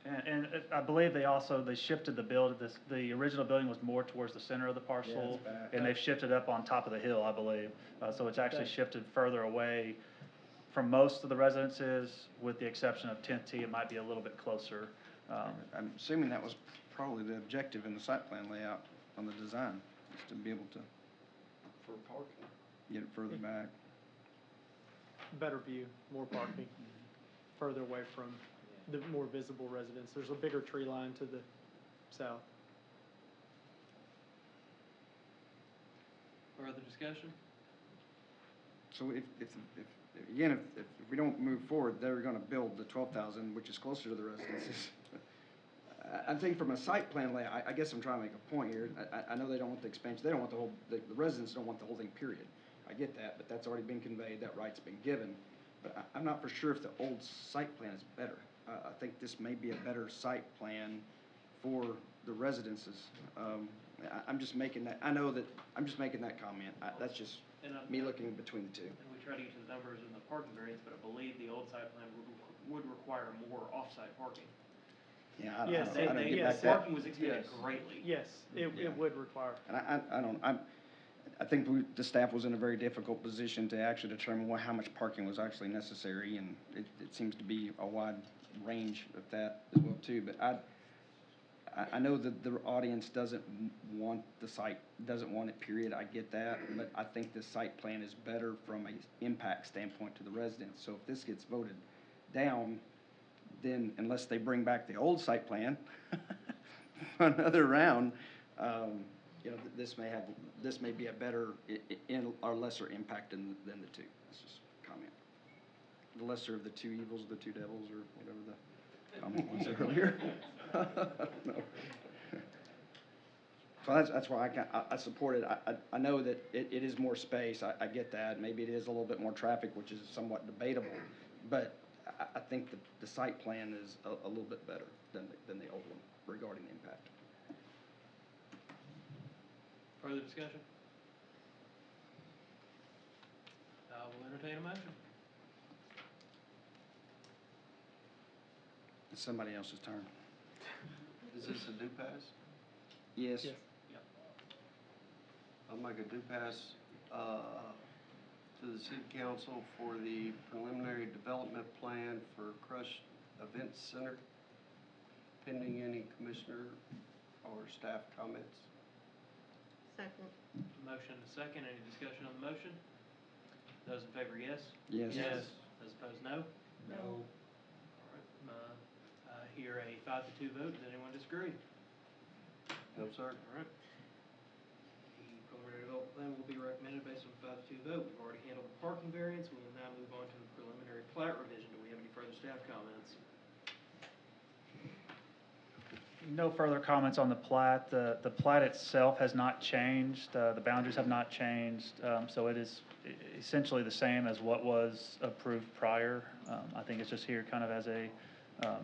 And I believe they shifted the build, the original building was more towards the center of the parcel. it's back. And they've shifted up on top of the hill, I believe. So it's actually Okay. shifted further away from most of the residences, with the exception of 10th T, it might be a little bit closer. I'm assuming that was probably the objective in the site plan layout on the design, is to be able to For parking. get it further back. Better view, more parking, further away from the more visible residents. There's a bigger tree line to the south. Further discussion? So if we don't move forward, they're gonna build the 12,000, which is closer to the residences. I think from a site plan layout, I guess I'm trying to make a point here. I know they don't want the expansion, they don't want the residents don't want the whole thing, period. I get that, but that's already been conveyed, that right's been given. But I'm not for sure if the old site plan is better. I think this may be a better site plan for the residences. I'm just making that, I'm just making that comment. That's just me looking between the two. And we try to get to the numbers in the parking variance, but I believe the old site plan would require more off-site parking. Yeah, I Yes, don't get yes, back that. Parking was expanded greatly. Yes, Yeah. it would require. And I think the staff was in a very difficult position to actually determine how much parking was actually necessary, and it seems to be a wide range of that as well too. But I know that the audience doesn't want it, period. I get that, but I think the site plan is better from a impact standpoint to the residents. So if this gets voted down, then unless they bring back the old site plan for another round, this may be a better or lesser impact than the two. That's just a comment. The lesser of the two evils, the two devils, or whatever the comment was earlier. No. So that's why I support it. I know that it is more space. I get that. Maybe it is a little bit more traffic, which is somewhat debatable. But I think the site plan is a little bit better than the old one. regarding the impact. Further discussion? I will entertain a motion. It's somebody else's turn. Is this a do pass? Yes. I'll make a do pass to the city council for the preliminary development plan for Crush Event Center, pending any commissioner or staff comments. Second. Motion and a second. Any discussion on the motion? Those in favor, yes? Yes. Those opposed, no? No. All right. I hear a 5-2 vote. Does anyone disagree? No, sir. All right. The preliminary development plan will be recommended based on a 5-2 vote. We've already handled the parking variance. We will now move on to the preliminary plat revision. Do we have any further staff comments? No further comments on the plat. The plat itself has not changed. The boundaries have not changed. So it is essentially the same as what was approved prior. I think it's just here kind of as a,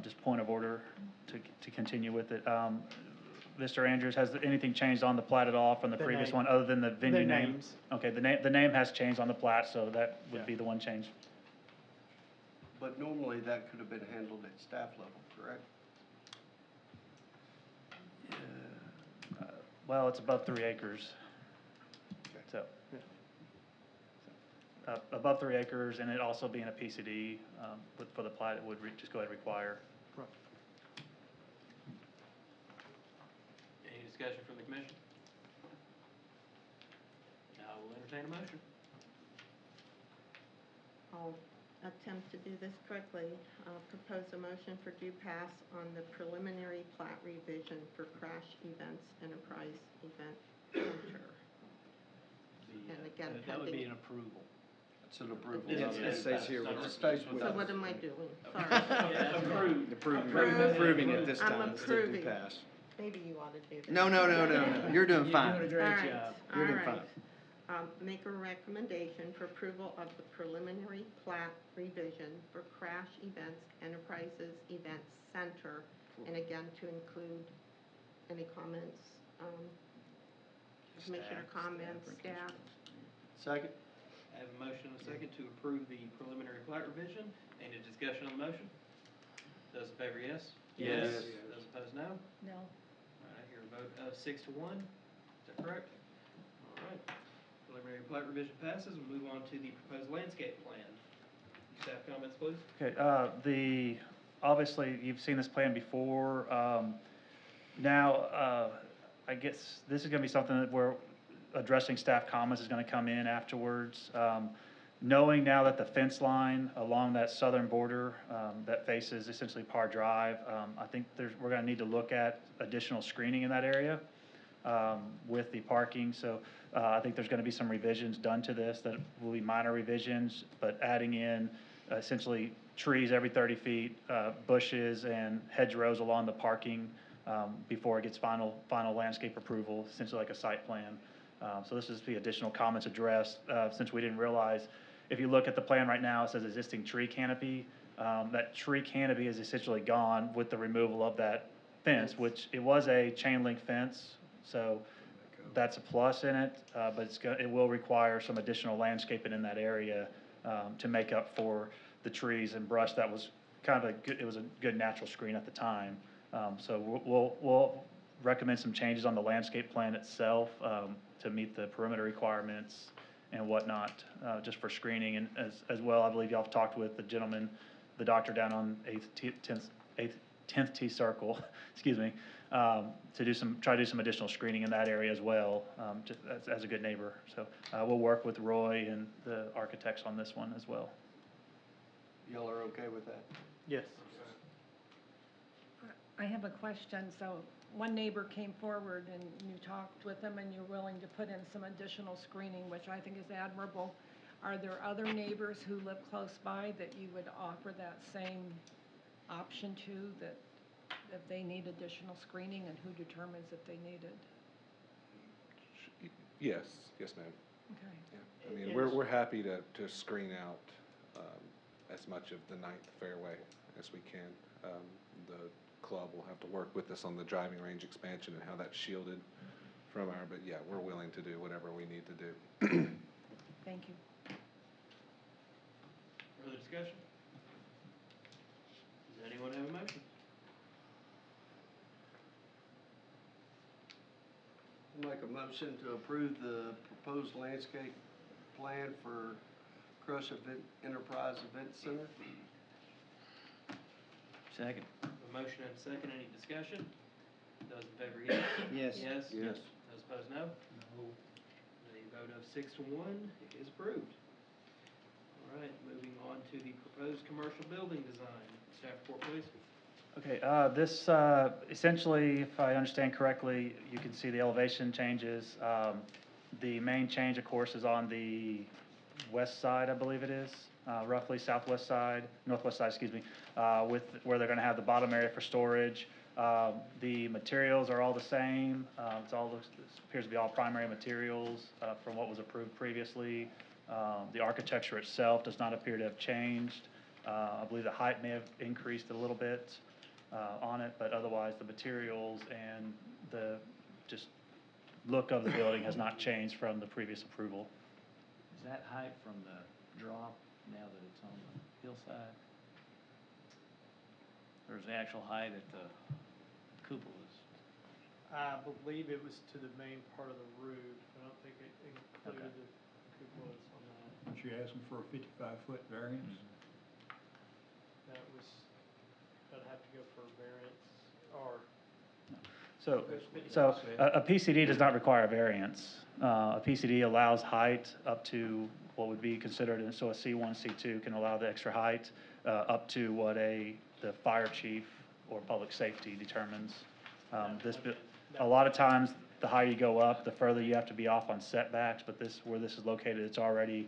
just point of order to continue with it. Mr. Andrews, has anything changed on the plat at all from the previous one, other than the venue name? names. Okay, the name has changed on the plat, so that would be the one change. But normally that could have been handled at staff level, correct? Well, it's above 3 acres. So, above 3 acres, and it also being a PCD, for the plat, it would just go ahead and require. Right. Any discussion from the commission? I will entertain a motion. I'll attempt to do this correctly. Propose a motion for due pass on the preliminary plat revision for Crash Events Enterprise Event Center. And again, That would be pending. an approval. It's an approval. It stays here with It stays with So us. what am I doing? Sorry. Approving it this I'm time, instead of do approving. pass. Maybe you ought to do that. No, you're doing fine. You're doing a great All right, job. You're all doing right. fine. Make a recommendation for approval of the preliminary plat revision for Crash Events Enterprises Event Center, and again, to include any comments, commissioner comments, staff. Second? I have a motion and a second to approve the preliminary plat revision. Any discussion on the motion? Those in favor, yes? Yes. Those opposed, no? No. All right, I hear a vote of 6 to 1. Is that correct? All right. Preliminary plat revision passes. We'll move on to the proposed landscape plan. Staff comments, please. Okay, obviously, you've seen this plan before. Now, I guess this is gonna be something that we're addressing staff comments is gonna come in afterwards. Knowing now that the fence line along that southern border, that faces essentially Parr Drive, I think we're gonna need to look at additional screening in that area, with the parking. So, I think there's gonna be some revisions done to this that will be minor revisions, but adding in essentially trees every 30 feet, bushes and hedgerows along the parking, before it gets final landscape approval, essentially like a site plan. So this is the additional comments addressed, since we didn't realize, if you look at the plan right now, it says existing tree canopy. That tree canopy is essentially gone with the removal of that fence, which it was a chain link fence, so that's a plus in it, but it will require some additional landscaping in that area, to make up for the trees and brush that was kind of it was a good natural screen at the time. So we'll recommend some changes on the landscape plan itself, to meet the perimeter requirements and whatnot, just for screening. And as well, I believe y'all have talked with the gentleman, the doctor down on 10th T Circle, excuse me, to try to do some additional screening in that area as well, just as a good neighbor. So we'll work with Roy and the architects on this one as well. Y'all are okay with that? Yes. I have a question. So one neighbor came forward and you talked with them and you're willing to put in some additional screening, which I think is admirable. Are there other neighbors who live close by that you would offer that same option to, that if they need additional screening, and who determines if they need it? Yes, ma'am. Okay. Yeah. I mean, we're happy to screen out as much of the 9th fairway as we can. The club will have to work with us on the driving range expansion and how that's shielded from our, but yeah, we're willing to do whatever we need to do. Thank you. Further discussion? Does anyone have a motion? I'll make a motion to approve the proposed landscape plan for Crush Enterprise Event Center. Second. A motion and a second, any discussion? Those in favor, yes? Yes. Yes? Yes. Those opposed, no? No. A vote of 6 to 1 is approved. All right, moving on to the proposed commercial building design. Staff report, please. Okay, this, essentially, if I understand correctly, you can see the elevation changes. The main change, of course, is on the west side, I believe it is, roughly northwest side, excuse me, with, where they're gonna have the bottom area for storage. The materials are all the same. This appears to be all primary materials, from what was approved previously. The architecture itself does not appear to have changed. I believe the height may have increased a little bit on it, but otherwise the materials and the just look of the building has not changed from the previous approval. Is that height from the drop now that it's on the hillside? Or is the actual height at the cupolas? I believe it was to the main part of the roof. I don't think it included the cupolas on that. Aren't you asking for a 55-foot variance? That was, I'd have to go for a variance, or So a PCD does not require a variance. A PCD allows height up to what would be considered, and so a C1, C2 can allow the extra height up to what the fire chief or public safety determines. A lot of times, the higher you go up, the further you have to be off on setbacks, but where this is located, it's already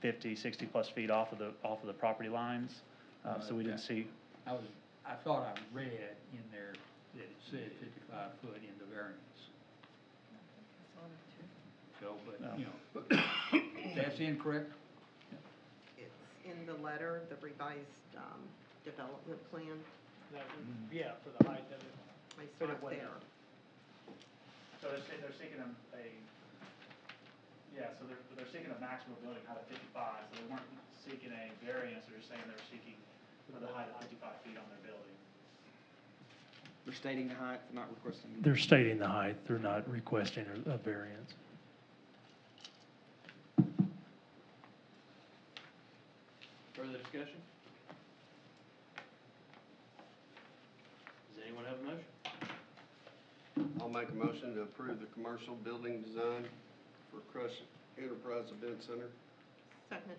50, 60 plus feet off of the property lines. So we didn't see. I thought I read in there that it said 55 foot in the variance. So, but, you know, that's incorrect? It's in the letter, the revised development plan. that was, yeah, for the height of it. I But saw it it wasn't. there. So they're seeking they're seeking a maximum building height of 55, so they weren't seeking a variance, they're just saying they're seeking for the height of 55 feet on their building. They're stating the height, not requesting. They're stating the height, they're not requesting a variance. Further discussion? Does anyone have a motion? I'll make a motion to approve the commercial building design for Crush Enterprise Event Center. Second.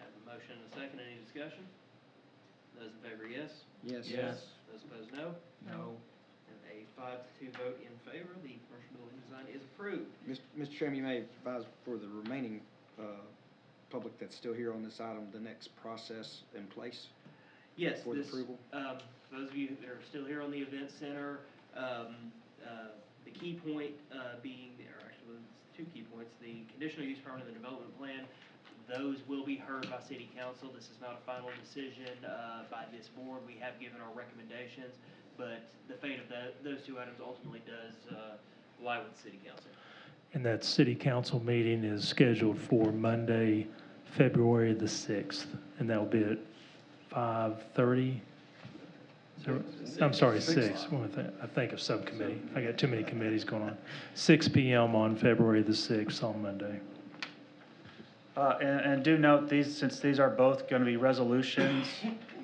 Have a motion and a second, any discussion? Those in favor, yes? Yes. Those opposed, no? No. And a 5 to 2 vote in favor, the commercial building design is approved. Mr. Chairman, you may advise for the remaining public that's still here on this item, the next process in place Yes, for the approval. Those of you that are still here on the event center, the key point being, or actually, it's 2 key points, the conditional use permit and the development plan, those will be heard by city council. This is not a final decision by this board. We have given our recommendations, but the fate of those 2 items ultimately does lie with the city council. And that city council meeting is scheduled for Monday, February the 6th, and that will be at 5:30. I'm sorry, 6. I think of subcommittee. I got too many committees going on. 6 p.m. on February the 6th on Monday. And do note, since these are both going to be resolutions,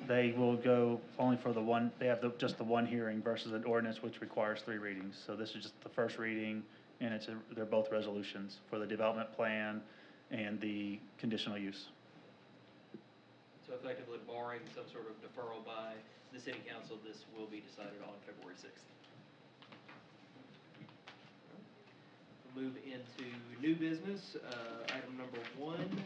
they will go only for the one, they have just the one hearing versus an ordinance which requires 3 readings. So this is just the first reading, and they're both resolutions for the development plan and the conditional use. So effectively barring some sort of deferral by the city council, this will be decided on February 6th. We'll move into new business. Item number 1,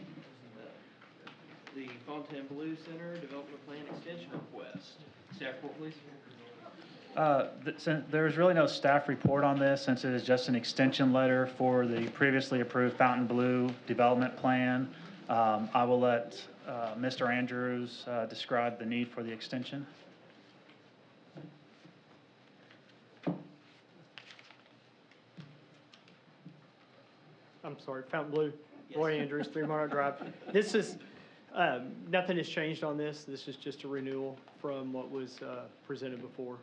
the Fontainebleau Center Development Plan Extension Request. Staff report, please. There's really no staff report on this, since it is just an extension letter for the previously approved Fontainebleau development plan. I will let Mr. Andrews describe the need for the extension. I'm sorry, Fontainebleau, Roy Andrews, 3 Monarch Drive. This is, nothing has changed on this. This is just a renewal from what was presented before.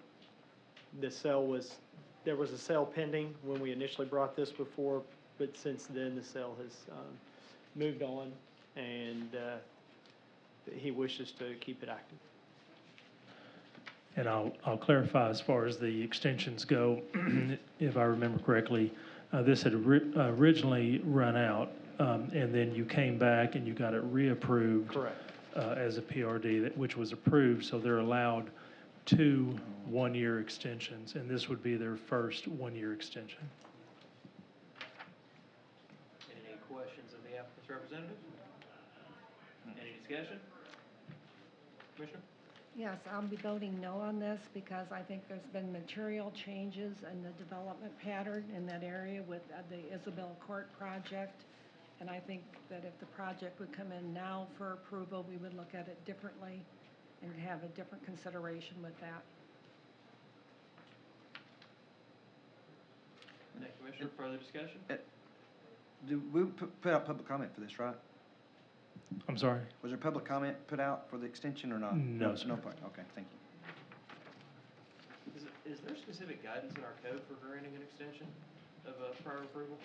The sale was, there was a sale pending when we initially brought this before, but since then, the sale has moved on, and he wishes to keep it active. And I'll clarify as far as the extensions go, if I remember correctly, this had originally run out, and then you came back and you got it reapproved. Correct. As a PRD, which was approved, so they're allowed 2 one-year extensions, and this would be their first one-year extension. Any questions of the applicant's representative? Any discussion? Commissioner? Yes, I'll be voting no on this because I think there's been material changes in the development pattern in that area with the Isabel Court project. And I think that if the project would come in now for approval, we would look at it differently and have a different consideration with that. Thank you, Commissioner. Further discussion? We put out public comment for this, right? I'm sorry? Was there public comment put out for the extension or not? No, sir. No, okay, thank you. Is there specific guidance in our code for granting an extension of a prior approval?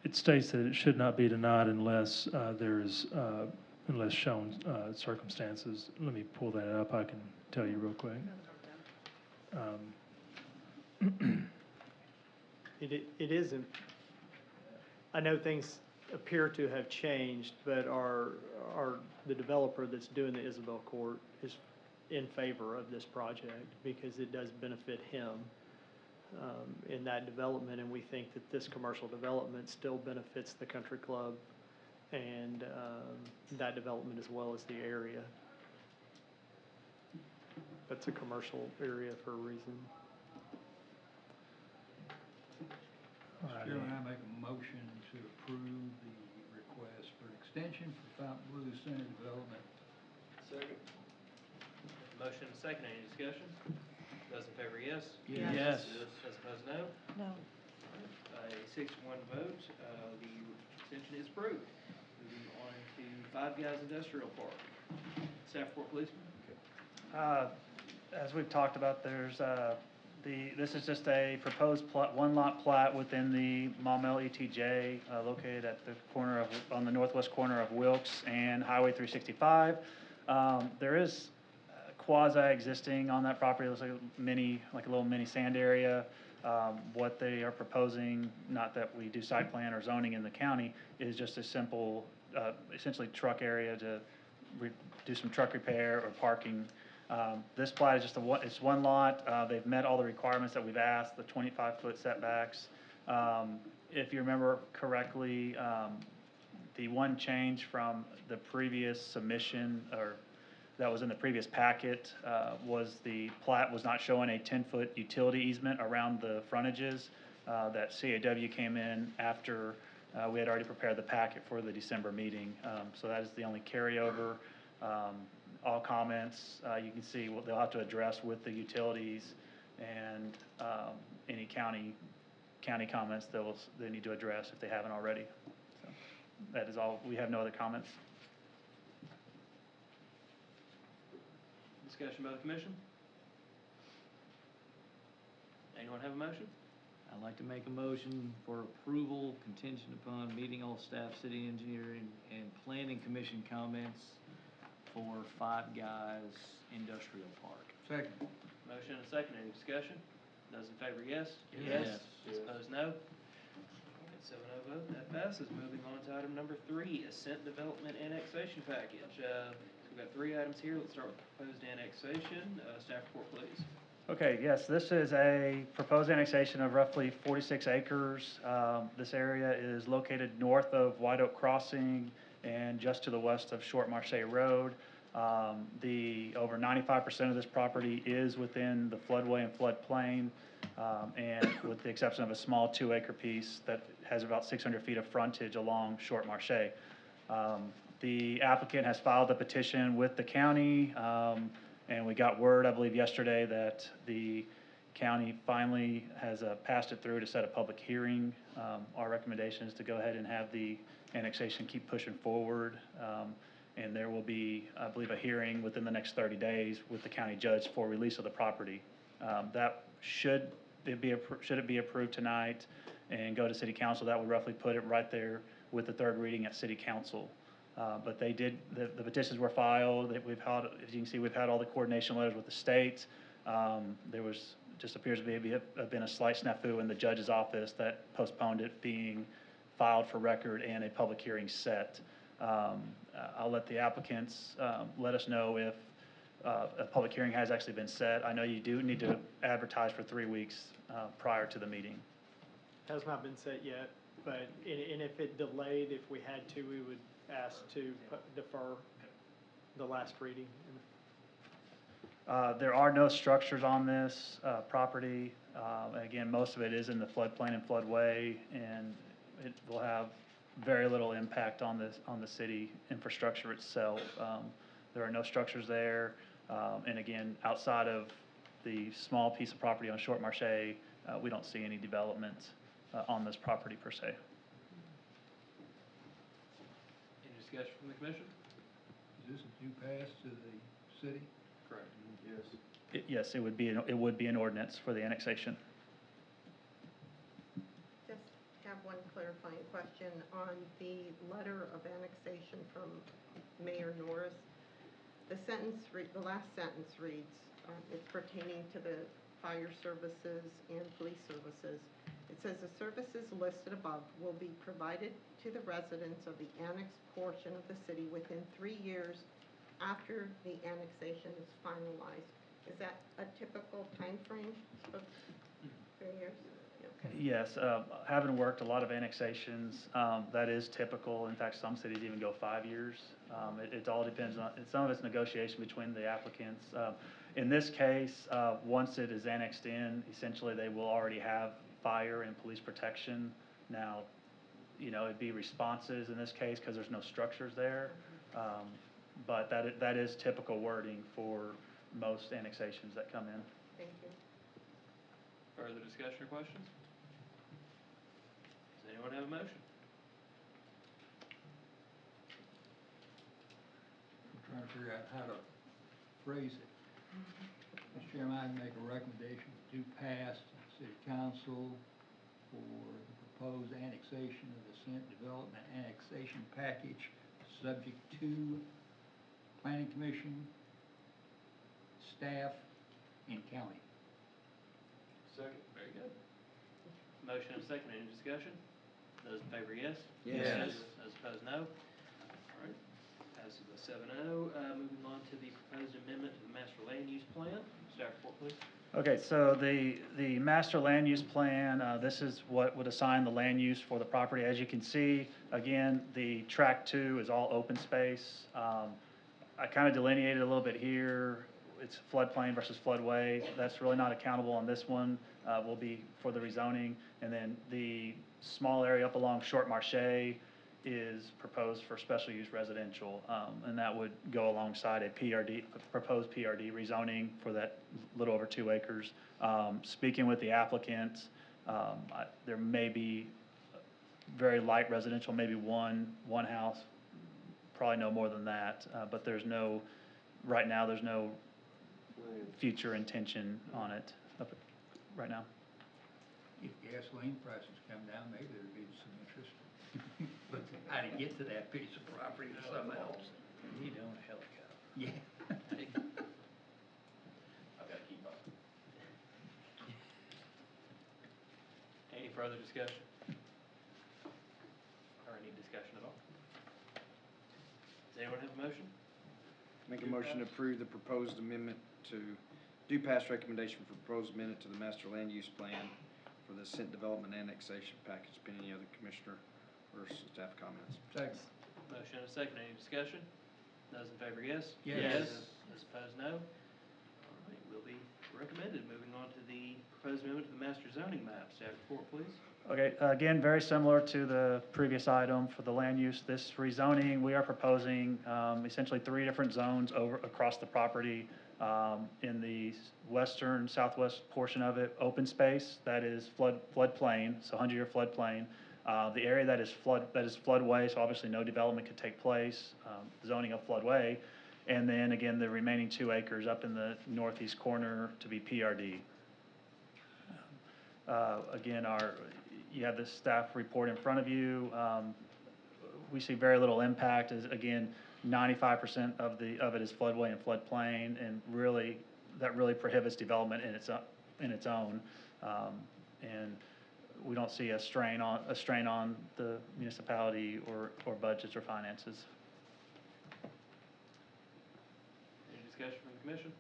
It states that it should not be denied unless unless shown circumstances. Let me pull that up. I can tell you real quick. It isn't, I know things appear to have changed, but the developer that's doing the Isabel Court is in favor of this project because it does benefit him in that development, and we think that this commercial development still benefits the country club and that development as well as the area. That's a commercial area for a reason. Mr. Chairman, I make a motion to approve the request for extension for Fontainebleau Center development. Second. Motion and second. Any discussion? Those in favor, yes? Yes. Those opposed, no? No. A 6-1 vote, the extension is approved. Moving on to Five Guys Industrial Park. Staff report, please. As we've talked about, there's this is just a proposed one-lot plat within the Maumelle ETJ, located at the corner of, on the northwest corner of Wilkes and Highway 365. There is quasi-existing on that property. It looks like a little mini sand area. What they are proposing, not that we do site plan or zoning in the county, is just a simple, essentially truck area to do some truck repair or parking. This plat is just it's one lot. They've met all the requirements that we've asked, the 25-foot setbacks. If you remember correctly, the one change from the previous submission, or that was in the previous packet, was the plat was not showing a 10-foot utility easement around the frontages. That CAW came in after we had already prepared the packet for the December meeting. So that is the only carryover. All comments, you can see what they'll have to address with the utilities and any county comments they need to address if they haven't already. So that is all. We have no other comments. Discussion by the commission? Anyone have a motion? I'd like to make a motion for approval contingent upon meeting all staff, city engineering, and planning commission comments for Five Guys Industrial Park. Second. Motion and second. Any discussion? Those in favor, yes? Yes. Those opposed, no? 7-0 vote, that passes. Moving on to item number 3, Ascent Development Annexation Package. We've got 3 items here. Let's start with proposed annexation. Staff report, please. Okay, yes, this is a proposed annexation of roughly 46 acres. This area is located north of White Oak Crossing and just to the west of Short Marche Road. Over 95% of this property is within the floodway and floodplain, and with the exception of a small 2-acre piece that has about 600 feet of frontage along Short Marche. The applicant has filed a petition with the county, and we got word, I believe yesterday, that the county finally has passed it through to set a public hearing. Our recommendation is to go ahead and have the annexation keep pushing forward. And there will be, I believe, a hearing within the next 30 days with the county judge for release of the property. That should it be approved tonight and go to city council, that would roughly put it right there with the third reading at city council. But they did, the petitions were filed, that we've had, as you can see, we've had all the coordination letters with the state. There was, just appears to be have been a slight snafu in the judge's office that postponed it being filed for record and a public hearing set. I'll let the applicants let us know if a public hearing has actually been set. I know you do need to advertise for 3 weeks prior to the meeting. Has not been set yet, but, and if it delayed, if we had to, we would ask to defer the last reading. There are no structures on this property. Again, most of it is in the floodplain and floodway, and it will have very little impact on the city infrastructure itself. There are no structures there, and again, outside of the small piece of property on Short Marché, we don't see any development on this property per se. Any discussion from the commission? Is this a due pass to the city? Correct. Yes. Yes, it would be an ordinance for the annexation. Just have one clarifying question on the letter of annexation from Mayor Norris. The last sentence reads, it's pertaining to the fire services and police services. It says the services listed above will be provided to the residents of the annexed portion of the city within 3 years after the annexation is finalized. Is that a typical time frame of 3 years? Okay. Yes, having worked a lot of annexations, that is typical. In fact, some cities even go 5 years. It all depends on, some of it's negotiation between the applicants. In this case, once it is annexed in, essentially they will already have fire and police protection. Now, you know, it'd be responses in this case because there's no structures there. But that is typical wording for most annexations that come in. Thank you. Further discussion or questions? Does anyone have a motion? I'm trying to figure out how to phrase it. Mr. Chairman, I make a recommendation to pass to the city council for the proposed annexation of the Senate Development Annexation Package, subject to Planning Commission, staff, and county. Second. Very good. Motion and second, any discussion? Those in favor, yes? Yes. Those opposed, no. All right, passes by 7-0. Moving on to the proposed amendment to the master land use plan. Staff report, please. Okay, so the master land use plan, this is what would assign the land use for the property. As you can see, again, the track 2 is all open space. I kind of delineated a little bit here. It's floodplain versus floodway. That's really not accountable on this one. Will be for the rezoning. And then the small area up along Short Marché is proposed for special use residential. And that would go alongside a proposed PRD rezoning for that little over 2 acres. Speaking with the applicant, there may be very light residential, maybe one house, probably no more than that. But there's no, right now, there's no future intention on it right now. If gasoline prices come down, maybe there'd be some interest. But how to get to that piece of property is something else. You don't helicopter. Yeah. I've got to keep up. Any further discussion? Or any discussion at all? Does anyone have a motion? Make a motion to approve the proposed amendment to, do pass recommendation for proposed amendment to the master land use plan for the Senate Development Annexation Package, pending any other commissioner or staff comments. Second. Motion and a second, any discussion? Those in favor, yes? Yes. Those opposed, no. All right, will be recommended. Moving on to the proposed amendment to the master zoning map. Staff report, please. Okay, again, very similar to the previous item for the land use. This rezoning, we are proposing essentially 3 different zones across the property. In the western, southwest portion of it, open space, that is floodplain, so 100-year floodplain. The area that is floodway, so obviously no development could take place, zoning of floodway. And then again, the remaining 2 acres up in the northeast corner to be PRD. Again, you have the staff report in front of you. We see very little impact, as again, 95% of it is floodway and floodplain, and that really prohibits development in its own. And we don't see a strain on the municipality or budgets or finances. Any discussion from the commission?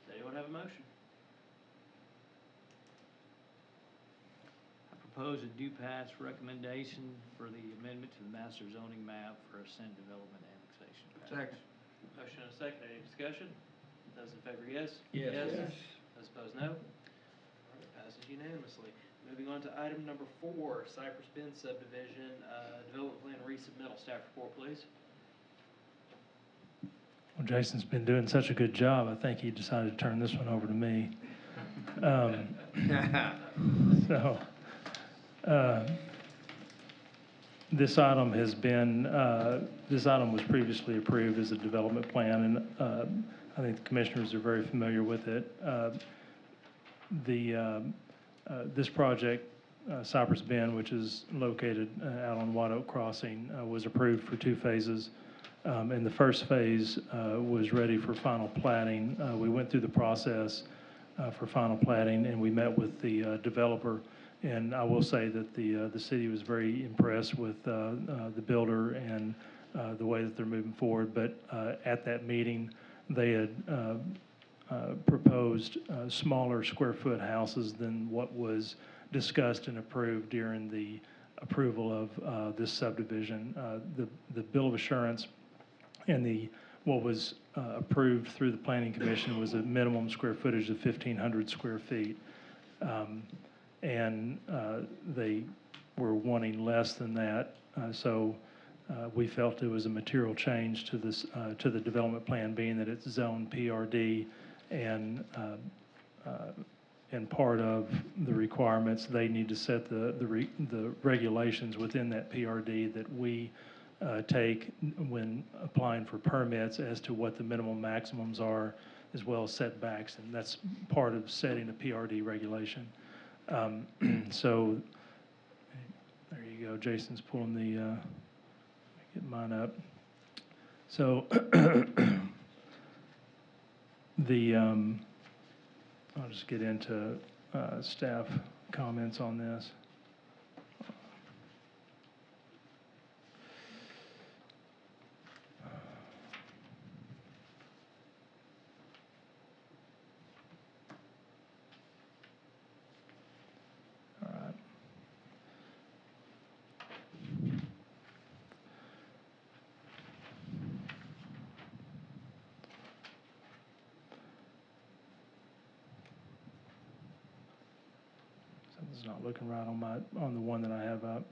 Does anyone have a motion? I propose a do pass recommendation for the amendment to the master zoning map for Ascent Development annexation. Second. Motion and a second, any discussion? Those in favor, yes? Yes. Yes. Those opposed, no. All right, passes unanimously. Moving on to item number 4, Cypress Bend subdivision, development plan resubmittal. Staff report, please. Well, Jason's been doing such a good job, I think he decided to turn this one over to me. This item has been, this item was previously approved as a development plan, and I think the commissioners are very familiar with it. This project, Cypress Bend, which is located out on White Oak Crossing, was approved for 2 phases. And the first phase was ready for final platting. We went through the process for final platting, and we met with the developer. And I will say that the city was very impressed with the builder and the way that they're moving forward. But at that meeting, they had proposed smaller square foot houses than what was discussed and approved during the approval of this subdivision. The bill of assurance and what was approved through the Planning Commission was a minimum square footage of 1,500 square feet. And they were wanting less than that. So we felt it was a material change to this, to the development plan, being that it's zone PRD, and part of the requirements, they need to set the regulations within that PRD that we take when applying for permits as to what the minimum maximums are, as well as setbacks, and that's part of setting a PRD regulation. So there you go. Jason's pulling get mine up. So I'll just get into staff comments on this. Something's not looking right on the one that I have up.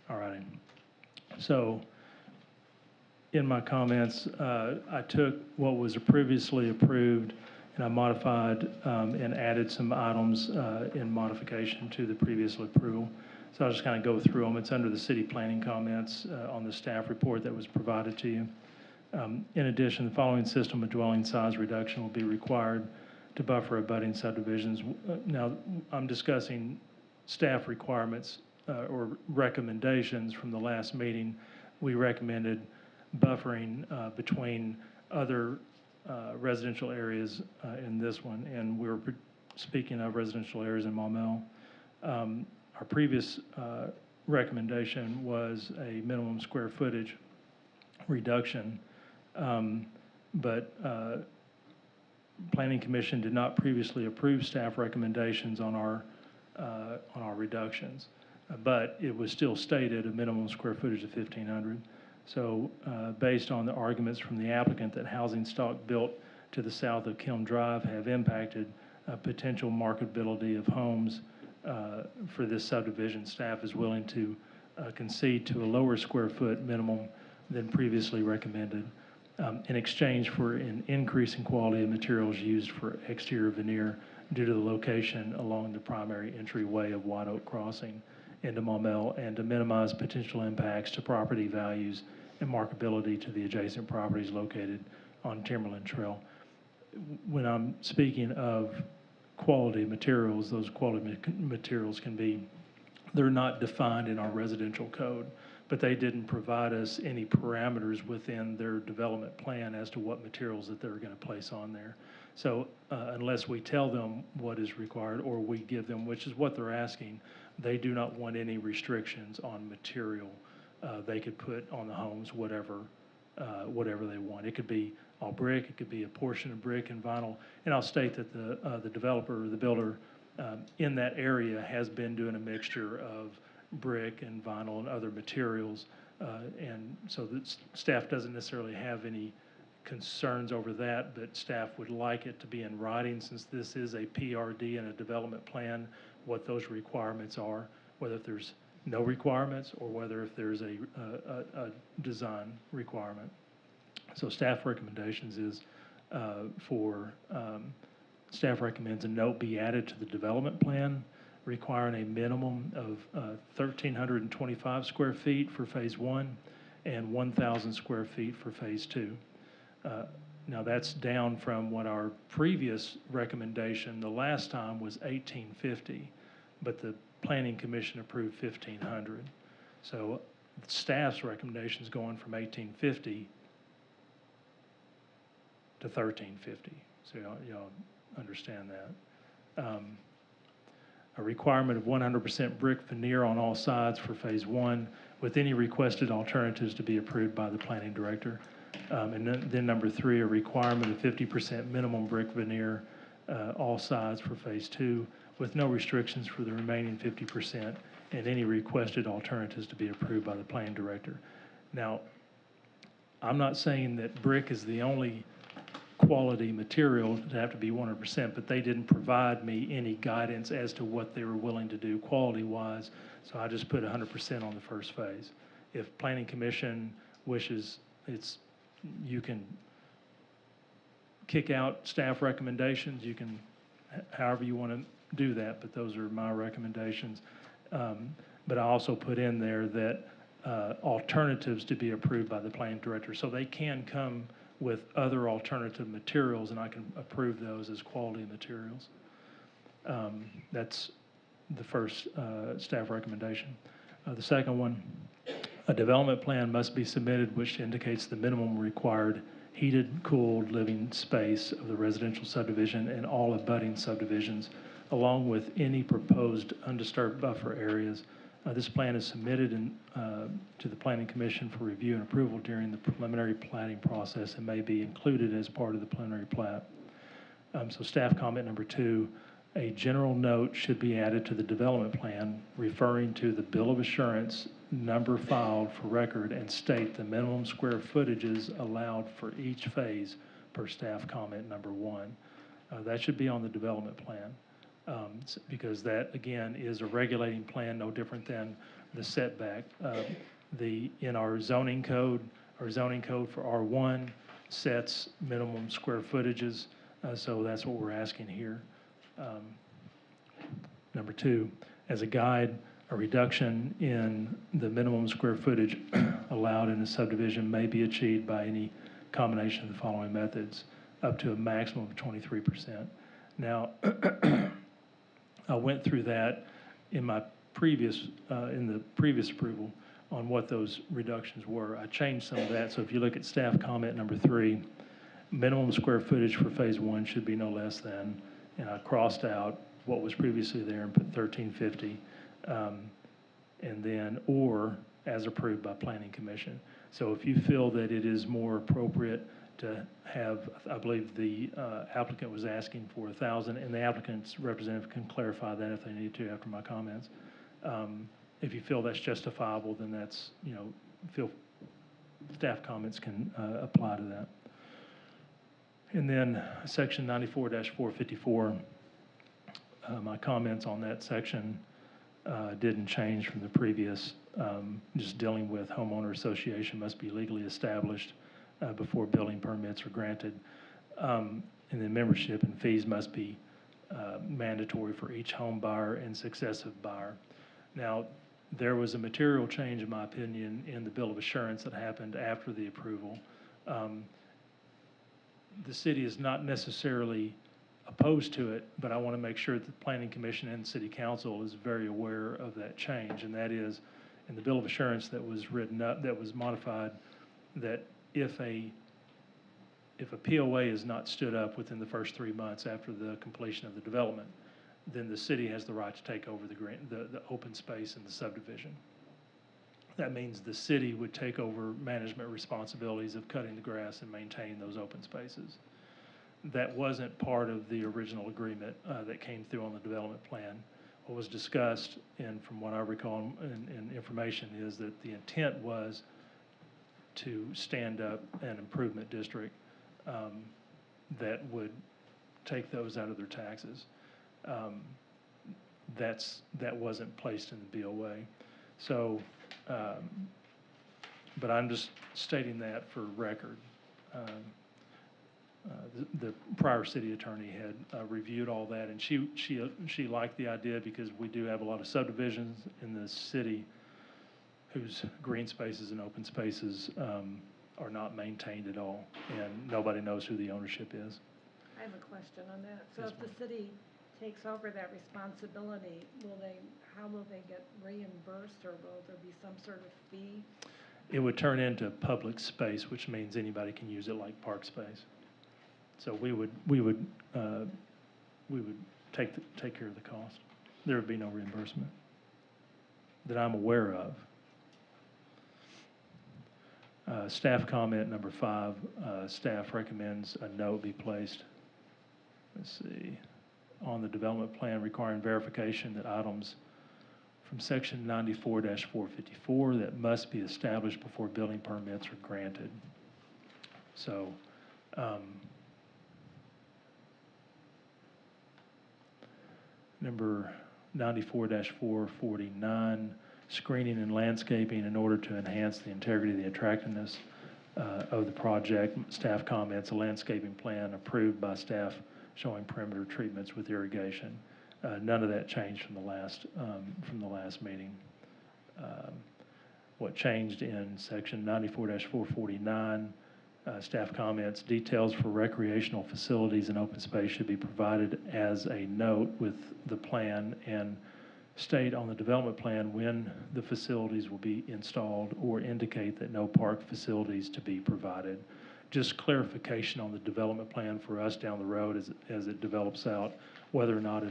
All right. So in my comments, I took what was previously approved and I modified and added some items in modification to the previous approval. So I'll just kind of go through them. It's under the city planning comments on the staff report that was provided to you. In addition, the following system of dwelling size reduction will be required to buffer abutting subdivisions. Now, I'm discussing staff requirements or recommendations from the last meeting. We recommended buffering between other residential areas in this one, and we were speaking of residential areas in Maumelle. Our previous recommendation was a minimum square footage reduction, but Planning Commission did not previously approve staff recommendations on our reductions, but it was still stated a minimum square footage of 1,500. So based on the arguments from the applicant that housing stock built to the south of Kiln Drive have impacted potential marketability of homes for this subdivision, staff is willing to concede to a lower square foot minimum than previously recommended in exchange for an increase in quality of materials used for exterior veneer due to the location along the primary entryway of White Oak Crossing into Maumelle, and to minimize potential impacts to property values and marketability to the adjacent properties located on Timberland Trail. When I'm speaking of quality materials, those quality materials can be, they're not defined in our residential code, but they didn't provide us any parameters within their development plan as to what materials that they're going to place on there. So unless we tell them what is required, or we give them, which is what they're asking, they do not want any restrictions on material. They could put on the homes whatever they want. It could be all brick, it could be a portion of brick and vinyl. And I'll state that the developer or the builder in that area has been doing a mixture of brick and vinyl and other materials. And so the staff doesn't necessarily have any concerns over that, but staff would like it to be in writing, since this is a PRD and a development plan, what those requirements are, whether if there's no requirements or whether if there's a design requirement. So staff recommendations is staff recommends a note be added to the development plan requiring a minimum of 1,325 square feet for phase 1 and 1,000 square feet for phase 2. Now that's down from what our previous recommendation the last time was 1,850, but the Planning Commission approved 1,500. So staff's recommendation is going from 1,850 to 1,350. So y'all understand that. A requirement of 100% brick veneer on all sides for phase 1, with any requested alternatives to be approved by the planning director. And then number 3, a requirement of 50% minimum brick veneer all sides for phase 2, with no restrictions for the remaining 50%, and any requested alternatives to be approved by the planning director. Now, I'm not saying that brick is the only quality material to have to be 100%, but they didn't provide me any guidance as to what they were willing to do quality-wise, so I just put 100% on the first phase. If Planning Commission wishes, you can kick out staff recommendations, you can, however you want to do that, but those are my recommendations. But I also put in there that alternatives to be approved by the planning director, so they can come with other alternative materials, and I can approve those as quality materials. That's the first staff recommendation. The second one, a development plan must be submitted which indicates the minimum required heated, cooled living space of the residential subdivision and all abutting subdivisions, along with any proposed undisturbed buffer areas. This plan is submitted to the Planning Commission for review and approval during the preliminary planning process and may be included as part of the preliminary plat. So staff comment number 2, a general note should be added to the development plan referring to the bill of assurance number filed for record and state the minimum square footages allowed for each phase per staff comment number 1. That should be on the development plan. Because that, again, is a regulating plan, no different than the setback. In our zoning code for R1 sets minimum square footages, so that's what we're asking here. Number 2, as a guide, a reduction in the minimum square footage allowed in a subdivision may be achieved by any combination of the following methods, up to a maximum of 23%. Now, I went through that in my previous, in the previous approval on what those reductions were. I changed some of that. So if you look at staff comment number 3, minimum square footage for phase 1 should be no less than, and I crossed out what was previously there and put 1,350, and then, or as approved by Planning Commission. So if you feel that it is more appropriate to have, I believe the applicant was asking for 1,000, and the applicant's representative can clarify that if they need to after my comments. If you feel that's justifiable, then that's, staff comments can apply to that. And then section 94-454, My comments on that section didn't change from the previous, just dealing with homeowner association must be legally established before building permits are granted. And then membership and fees must be mandatory for each home buyer and successive buyer. Now, there was a material change, in my opinion, in the bill of assurance that happened after the approval. The city is not necessarily opposed to it, but I want to make sure that the Planning Commission and City Council is very aware of that change, and that is, in the bill of assurance that was written up, that was modified, that if a POA is not stood up within the first 3 months after the completion of the development, then the city has the right to take over the open space in the subdivision. That means the city would take over management responsibilities of cutting the grass and maintaining those open spaces. That wasn't part of the original agreement that came through on the development plan. What was discussed, and from what I recall in information, is that the intent was to stand up an improvement district that would take those out of their taxes. That wasn't placed in the BOA. So, but I'm just stating that for record. The prior city attorney had reviewed all that, and she liked the idea because we do have a lot of subdivisions in the city whose green spaces and open spaces are not maintained at all, and nobody knows who the ownership is. I have a question on that. So Yes, if the city takes over that responsibility, how will they get reimbursed, or will there be some sort of fee? It would turn into public space, which means anybody can use it like park space. So we would take care of the cost. There would be no reimbursement that I'm aware of. Staff comment number 5, staff recommends a note be placed, let's see, on the development plan requiring verification that items from section 94-454 that must be established before building permits are granted. So, number 94-449, screening and landscaping in order to enhance the integrity and the attractiveness of the project. Staff comments, a landscaping plan approved by staff showing perimeter treatments with irrigation. None of that changed from the last meeting. What changed in section 94-449, staff comments, details for recreational facilities and open space should be provided as a note with the plan and state on the development plan when the facilities will be installed or indicate that no park facilities to be provided. Just clarification on the development plan for us down the road as it develops out, whether or not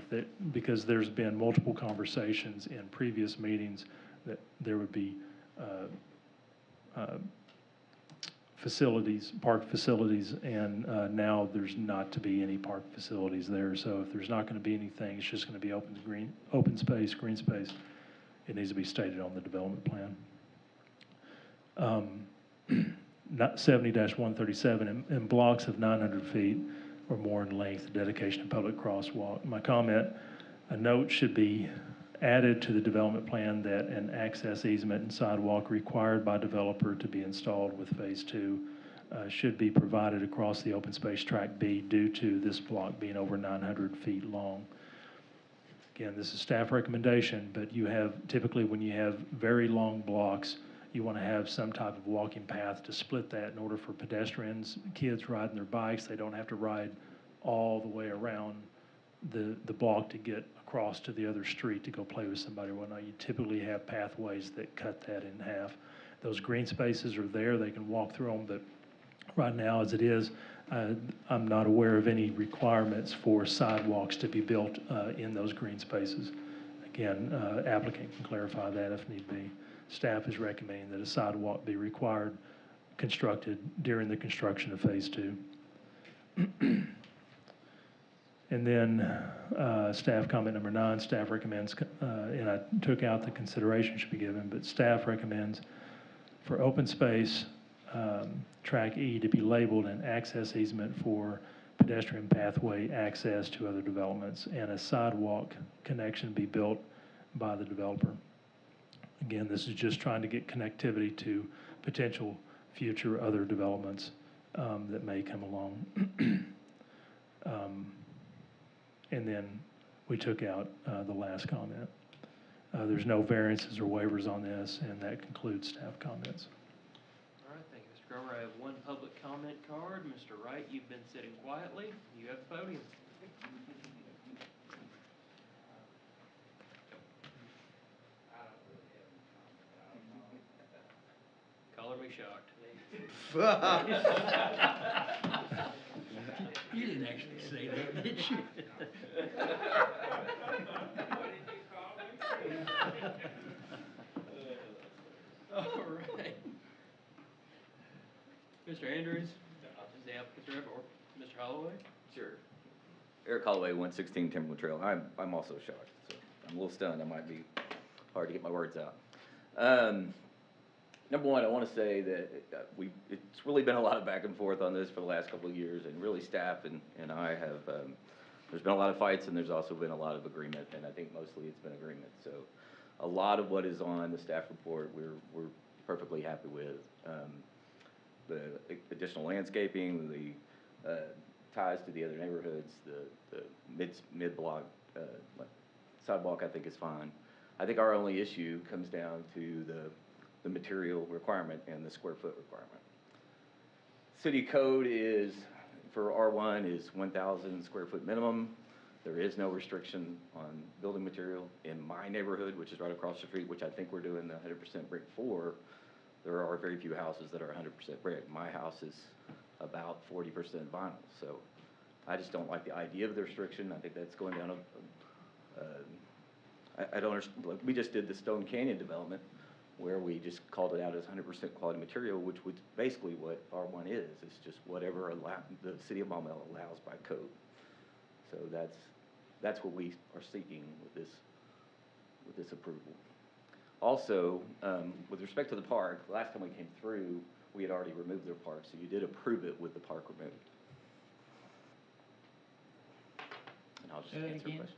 because there's been multiple conversations in previous meetings that there would be facilities, park facilities, and now there's not to be any park facilities there. So if there's not going to be anything, it's just going to be open space, green space. It needs to be stated on the development plan. 70-137, in blocks of 900 feet or more in length, dedication of public crosswalk. My comment, a note should be added to the development plan that an access easement and sidewalk required by developer to be installed with phase 2 should be provided across the open space tract B due to this block being over 900 feet long. Again, this is staff recommendation, but you have, typically when you have very long blocks, you want to have some type of walking path to split that in order for pedestrians, kids riding their bikes, they don't have to ride all the way around the block to get across to the other street to go play with somebody or whatnot. You typically have pathways that cut that in half. Those green spaces are there, they can walk through them, but right now as it is, I'm not aware of any requirements for sidewalks to be built in those green spaces. Again, applicant can clarify that if need be. Staff is recommending that a sidewalk be constructed during the construction of phase 2. And then staff comment number 9, staff recommends, and I took out the consideration should be given, but staff recommends for open space, track E to be labeled an access easement for pedestrian pathway access to other developments, and a sidewalk connection be built by the developer. Again, this is just trying to get connectivity to potential future other developments that may come along. And then we took out the last comment. There's no variances or waivers on this, and that concludes staff comments. All right, thank you, Mr. Grover. I have one public comment card. Mr. Wright, you've been sitting quietly. You have the podium. Color me shocked. You didn't actually say that, did you? All right. Mr. Andrews, is the applicant's rep, or Mr. Holloway? Sure. Eric Holloway, 116 Timberland Trail. I'm also shocked, so I'm a little stunned. I might be hard to get my words out. Number one, I want to say that it's really been a lot of back and forth on this for the last couple of years, and really staff and I have, there's been a lot of fights, and there's also been a lot of agreement, and I think mostly it's been agreement. So a lot of what is on the staff report, we're perfectly happy with. The additional landscaping, the ties to the other neighborhoods, the mid-block sidewalk, I think is fine. I think our only issue comes down to the material requirement and the square foot requirement. City code is, for R1, is 1,000 square foot minimum. There is no restriction on building material. In my neighborhood, which is right across the street, which I think we're doing the 100% brick for, there are very few houses that are 100% brick. My house is about 40% vinyl. So I just don't like the idea of the restriction. I think that's going down I don't understand. We just did the Stone Canyon development where we just called it out as 100% quality material, which was basically what R1 is. It's just whatever the city of Maumelle allows by code. So that's what we are seeking with this approval. Also, with respect to the park, the last time we came through, we had already removed their park, so you did approve it with the park removed. And I'll just answer questions.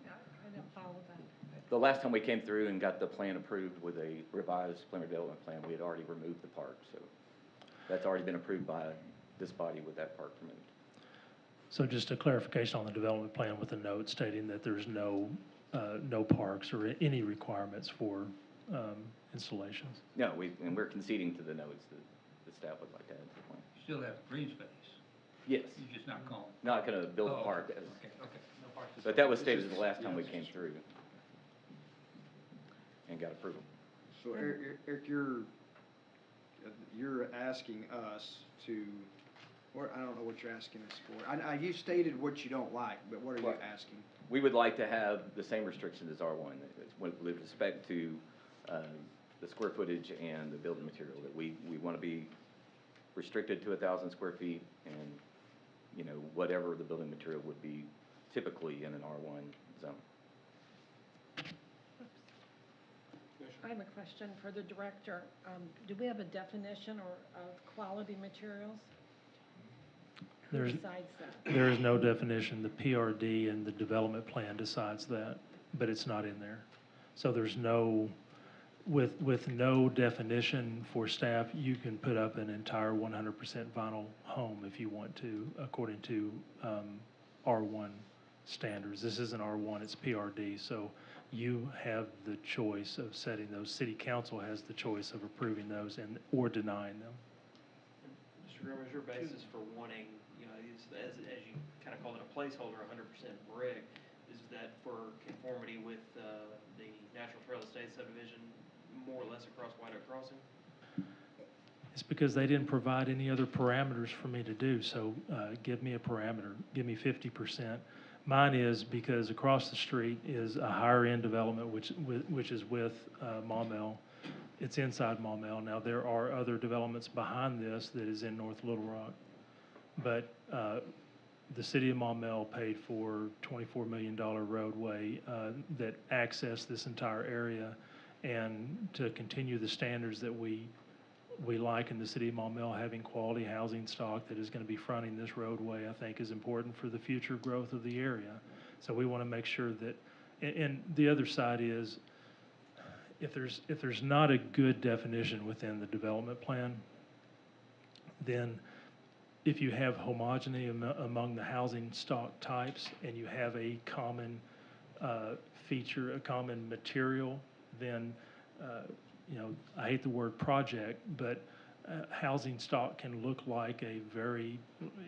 I didn't follow that. The last time we came through and got the plan approved with a revised plan development plan, we had already removed the park, so that's already been approved by this body with that park removed. So just a clarification on the development plan with a note stating that there's no parks or any requirements for installations. No, and we're conceding to the notes that the staff would like to add to the plan. You still have green space. Yes. You're just not calling. Not going to build a park. Okay, okay. But that was stated the last time we came through and got approval. So Eric, you're asking us to, or I don't know what you're asking us for. You stated what you don't like, but what are you asking? We would like to have the same restrictions as R1 with respect to the square footage and the building material. That we want to be restricted to 1,000 square feet, and whatever the building material would be typically in an R1 zone. I have a question for the director. Do we have a definition of quality materials? Who decides that? There is no definition. The PRD and the development plan decides that, but it's not in there. So there's no, with no definition for staff, you can put up an entire 100% vinyl home if you want to, according to R1 standards. This isn't R1, it's PRD. So you have the choice of setting those. City Council has the choice of approving those or denying them. Mr. Grover, is your basis for wanting, as you kind of call it a placeholder, 100% brick, is that for conformity with the National Trail Estate subdivision, more or less across White Oak Crossing? It's because they didn't provide any other parameters for me to do. So give me a parameter. Give me 50%. Mine is because across the street is a higher end development, which is with Maumelle. It's inside Maumelle. Now, there are other developments behind this that is in North Little Rock. But the city of Maumelle paid for $24 million roadway that accessed this entire area. And to continue the standards that we we like in the city of Maumelle, having quality housing stock that is going to be fronting this roadway, I think is important for the future growth of the area. So we want to make sure that, and the other side is, if there's not a good definition within the development plan, then if you have homogeneity among the housing stock types and you have a common feature, a common material, then I hate the word project, but housing stock can look like a very,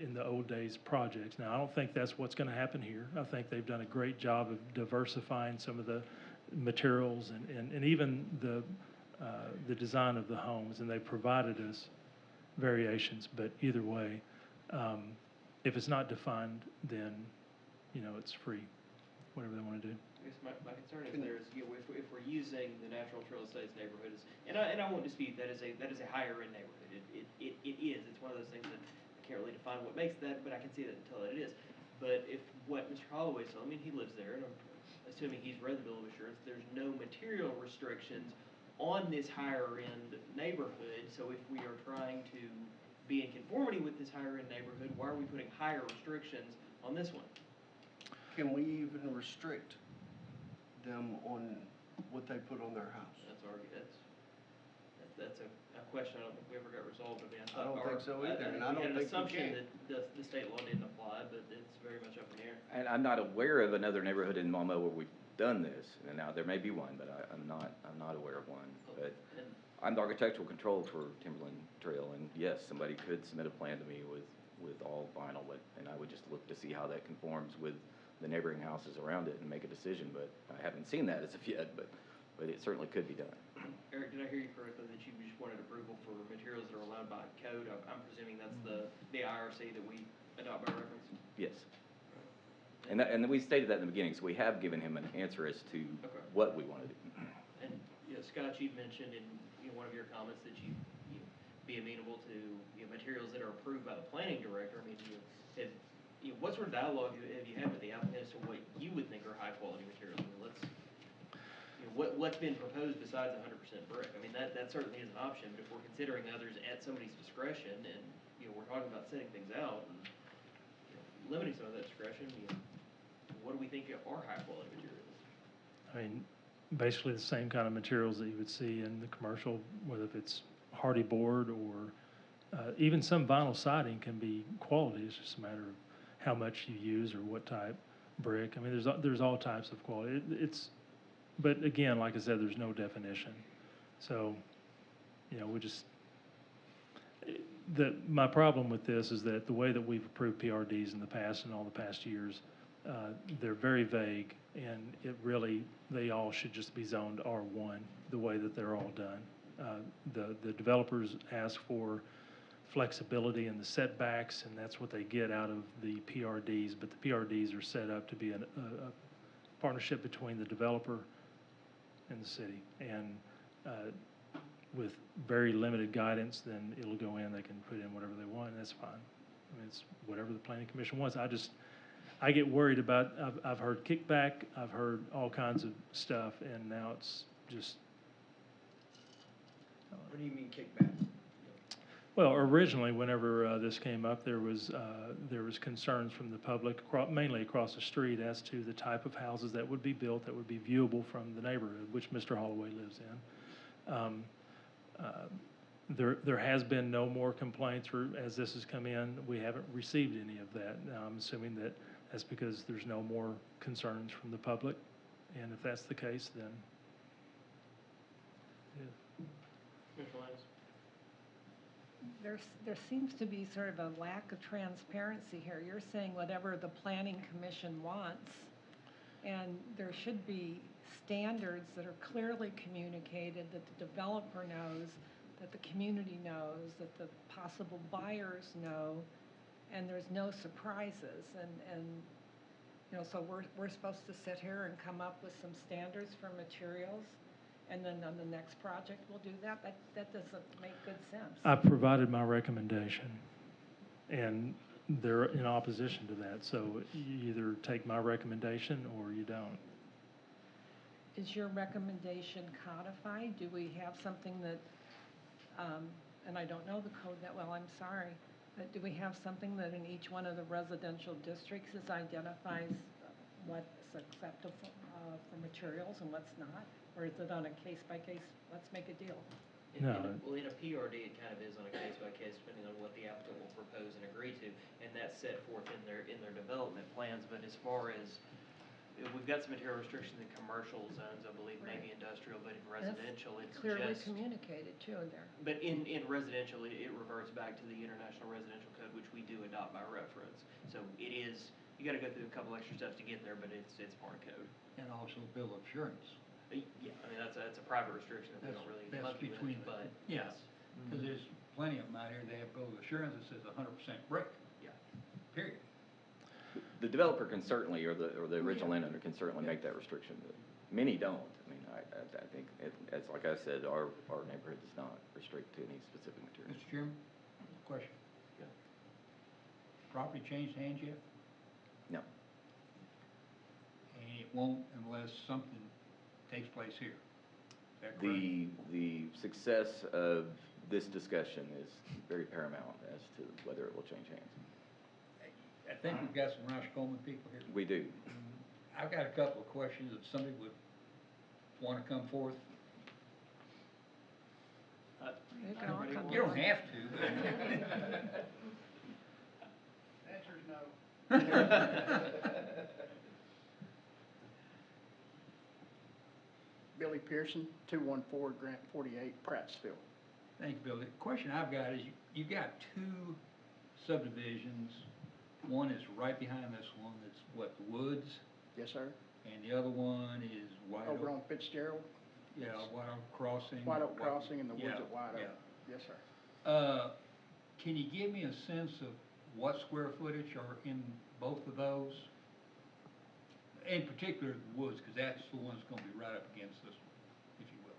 in the old days, projects. Now, I don't think that's what's going to happen here. I think they've done a great job of diversifying some of the materials and even the design of the homes, and they've provided us variations. But either way, if it's not defined, then, it's free, whatever they want to do. I guess my concern is if we're using the Natural Trail Estates neighborhood and I won't dispute that is a higher end neighborhood. It is. It's one of those things that I can't really define what makes that, but I can see that until it is. But if what Mr. Holloway said, I mean, he lives there, and I'm assuming he's read the bill of assurance, there's no material restrictions on this higher end neighborhood. So if we are trying to be in conformity with this higher end neighborhood, why are we putting higher restrictions on this one? Can we even restrict them on what they put on their house? That's a question I don't think we ever got resolved. I mean, I don't think so either, and I don't think we we had an assumption can. that the state law didn't apply, but it's very much up in the air. And I'm not aware of another neighborhood in Maumelle where we've done this. And now, there may be one, but I'm not aware of one. But I'm the architectural control for Timberland Trail, and yes, somebody could submit a plan to me with all vinyl, and I would just look to see how that conforms with the neighboring houses around it and make a decision. But I haven't seen that as of yet, but it certainly could be done. Eric, did I hear you correctly that you just wanted approval for materials that are allowed by code? I'm presuming that's the IRC that we adopt by reference? Yes. And we stated that in the beginning, so we have given him an answer as to what we want to do. And, Scott, you've mentioned in one of your comments that you be amenable to materials that are approved by the planning director. I mean, what sort of dialogue have you had with the applicant as to what you would think are high quality materials? I mean, what's been proposed besides 100% brick? I mean, that certainly is an option, but if we're considering others at somebody's discretion, and we're talking about setting things out and limiting some of that discretion, what do we think are high quality materials? I mean, basically the same kind of materials that you would see in the commercial, whether if it's hardy board or even some vinyl siding can be quality. It's just a matter of how much you use or what type brick. I mean, there's all types of quality. But again, like I said, there's no definition. So, my problem with this is that the way that we've approved PRDs in the past and all the past years, they're very vague, and they all should just be zoned R1, the way that they're all done. The developers ask for flexibility in the setbacks, and that's what they get out of the PRDs, but the PRDs are set up to be a partnership between the developer and the city, and with very limited guidance, then it'll go in, they can put in whatever they want, and that's fine. I mean, it's whatever the planning commission wants. I get worried about, I've heard kickback, I've heard all kinds of stuff, and now it's just. What do you mean kickback? Well, originally, whenever this came up, there was concerns from the public, mainly across the street, as to the type of houses that would be built that would be viewable from the neighborhood, which Mr. Holloway lives in. There has been no more complaints, or as this has come in, we haven't received any of that. Now, I'm assuming that that's because there's no more concerns from the public, and if that's the case, then, yeah. Mr. Lance? There seems to be sort of a lack of transparency here. You're saying whatever the planning commission wants, and there should be standards that are clearly communicated, that the developer knows, that the community knows, that the possible buyers know, and there's no surprises. And so we're supposed to sit here and come up with some standards for materials, and then on the next project we'll do that? That doesn't make good sense. I provided my recommendation, and they're in opposition to that. So you either take my recommendation or you don't. Is your recommendation codified? Do we have something that and I don't know the code that well, I'm sorry, but do we have something that in each one of the residential districts is identifies what's acceptable for materials and what's not? Or is it on a case-by-case, let's make a deal? No. Well, in a PRD, it kind of is on a case-by-case, depending on what the applicant will propose and agree to, and that's set forth in their development plans. But as far as, we've got some material restrictions in commercial zones, I believe, maybe industrial, but in residential, it's just. Clearly communicated too in there. But in residential, it reverts back to the International Residential Code, which we do adopt by reference. So it is, you gotta go through a couple extra steps to get there, but it's part of code. And also bill of assurance. Yeah, I mean, that's a private restriction that we don't really That's monkey between with, but yes, because there's plenty of them out here, they have bill of assurance that says 100% brick. Yeah. Period. The developer can certainly, or the original landowner can certainly make that restriction, but many don't. I mean, I think, it's like I said, our neighborhood does not restrict to any specific material. Mr. Chairman, question. Yeah. Property changed hands yet? No. And it won't unless something takes place here. Is that correct? The success of this discussion is very paramount as to whether it will change hands. I think we've got some Roush Coleman people here. We do. I've got a couple of questions if somebody would want to come forth. You can all come You don't have to. Answer's no. Billy Pearson, 214 Grant 48, Prattsville. Thank you, Bill. The question I've got is, you've got two subdivisions. One is right behind this one, that's what, the Woods? Yes, sir. And the other one is White Oak. Over on Fitzgerald? Yeah, White Oak Crossing. White Oak Crossing and the Woods Yeah, at White Oak. yeah. Yes, sir. Can you give me a sense of what square footage are in both of those? In particular, the Woods, because that's the one that's gonna be right up against this one, if you will.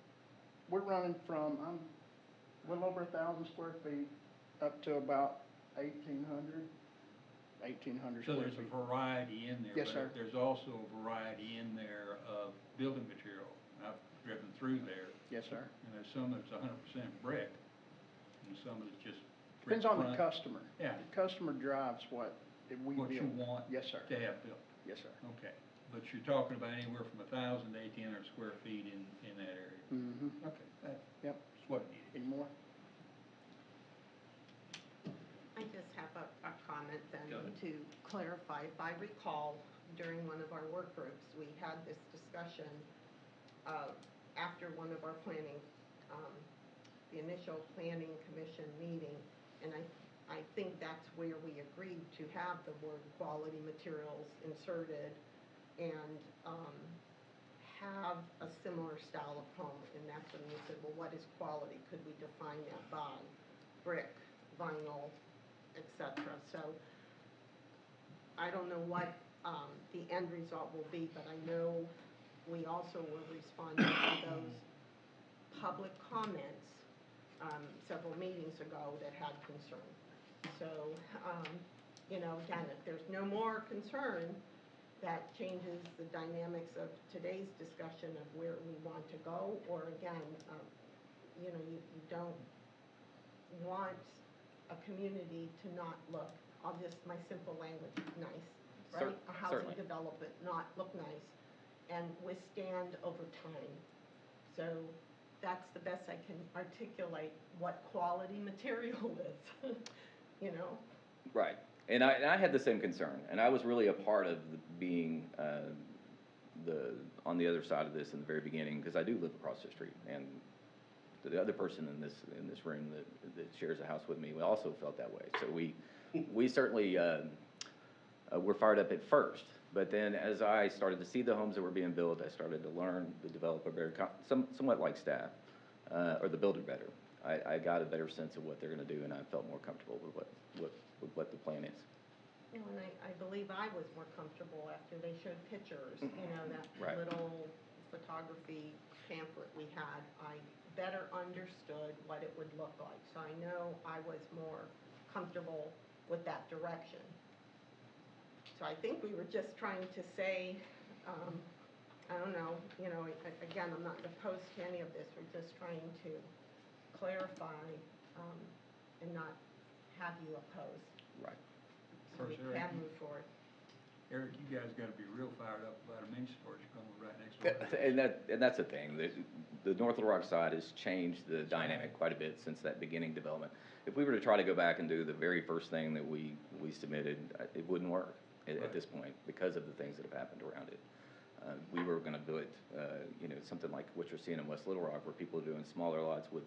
We're running from, a little over 1,000 square feet up to about 1,800 So square there's feet. a variety in there. Yes, but sir. There's also a variety in there of building material. I've driven through there, Yes, sir. and there's some that's 100% brick, and some that's just brick Depends on the front. customer. Yeah. The customer drives what we build. What you want Yes, sir. to have built. Yes, sir. Okay, but you're talking about anywhere from 1,000 to 1,800 square feet in that area. Mm-hmm. Okay, that's Yep. what I needed. Any more? I just have a comment then Go ahead. to clarify. If I recall, during one of our work groups, we had this discussion after one of our planning, the initial planning commission meeting, and I think that's where we agreed to have the word quality materials inserted and have a similar style of home. And that's when we said, well, what is quality? Could we define that by brick, vinyl, et cetera? So I don't know what the end result will be, but I know we also were responding to those public comments several meetings ago that had concern. So, again, if there's no more concern, that changes the dynamics of today's discussion of where we want to go, or again, you don't want a community to not look, my simple language, nice, right? A housing Certainly. development not look nice and withstand over time. So that's the best I can articulate what quality material is, Right. And I had the same concern, and I was really a part of being on the other side of this in the very beginning, because I do live across the street, and the other person in this room that shares a house with me, we also felt that way. So we certainly were fired up at first, but then as I started to see the homes that were being built, I started to learn the developer better, somewhat like staff, or the builder better. I got a better sense of what they're going to do, and I felt more comfortable with what the plan is. And I believe I was more comfortable after they showed pictures, that Right. little photography pamphlet we had. I better understood what it would look like. So I know I was more comfortable with that direction. So I think we were just trying to say, I don't know, again, I'm not opposed to any of this. We're just trying to clarify and not have you oppose. Right. So we Of course, can move forward. Eric, you guys gotta be real fired up about a mini storage coming right next door. And that's the thing, the North Little Rock side has changed the dynamic quite a bit since that beginning development. If we were to try to go back and do the very first thing that we submitted, it wouldn't work at this point because of the things that have happened around it. We were gonna do it, something like what you're seeing in West Little Rock, where people are doing smaller lots with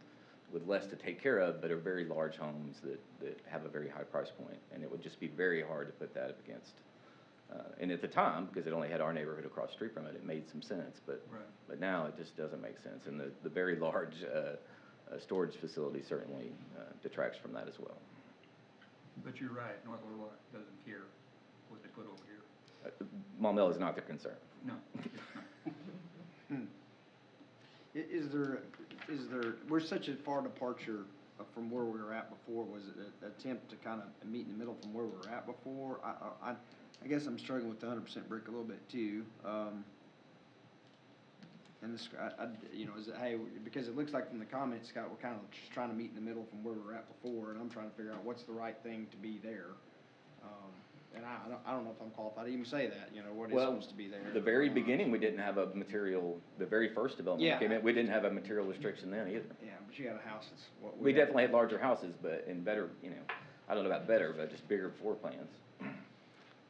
less to take care of, but are very large homes that have a very high price point, and it would just be very hard to put that up against. And at the time, because it only had our neighborhood across the street from it, it made some sense, but now it just doesn't make sense, and the very large storage facility certainly detracts from that as well. But you're right, North Little Rock doesn't care what they put over here. Maumelle is not their concern. No, it's not. Is there, we're such a far departure from where we were at before. Was it an attempt to kind of meet in the middle from where we were at before? I guess I'm struggling with the 100% brick a little bit too. And this, is it, hey, because it looks like from the comments, Scott, we're kind of just trying to meet in the middle from where we were at before, and I'm trying to figure out what's the right thing to be there. And I don't know if I'm qualified to even say that, what is supposed to be there. The very beginning, we didn't have a material, the very first development that came in, we didn't have a material restriction then either. Yeah, but you got a house that's what We definitely had larger houses, but in better, I don't know about better, but just bigger floor plans.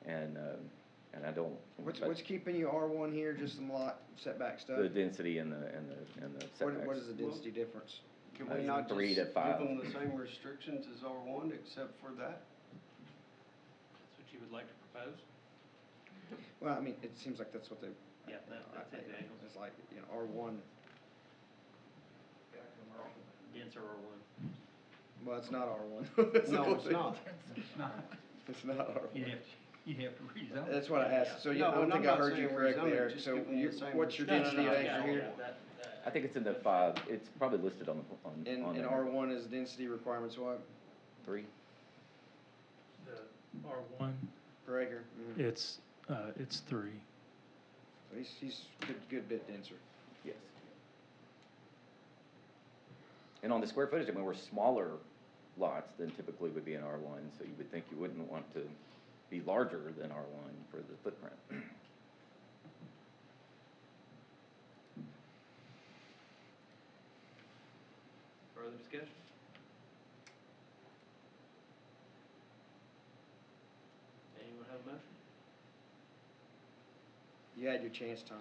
And I don't. What's keeping you R1 here, just some lot setback stuff? The density and the setbacks. What is the density difference? Can we not just 3 to give 5. them the same restrictions as R1 except for that? That's what you would like to propose? Well, I mean, it seems like that's what they. Yeah, that's exactly. It's like, R1, Denser R1. well, it's not R1. No, it's not. It's not. It's not R1. You'd have to rezone. That's what I asked, so No, I don't and think I'm I not heard you saying correctly, rezone it, Eric, just so give them the same what's your restrictions. density of acre here? I think it's in the 5, it's probably listed on the, on And there. R1 is density requirements what, 3. The R1, per acre? it's 3. So he's good bit denser. Yes. And on the square footage, I mean, we're smaller lots than typically would be in R1, so you would think you wouldn't want to be larger than R1 for the footprint. Further discussion? Anyone have a motion? You had your chance, Tom.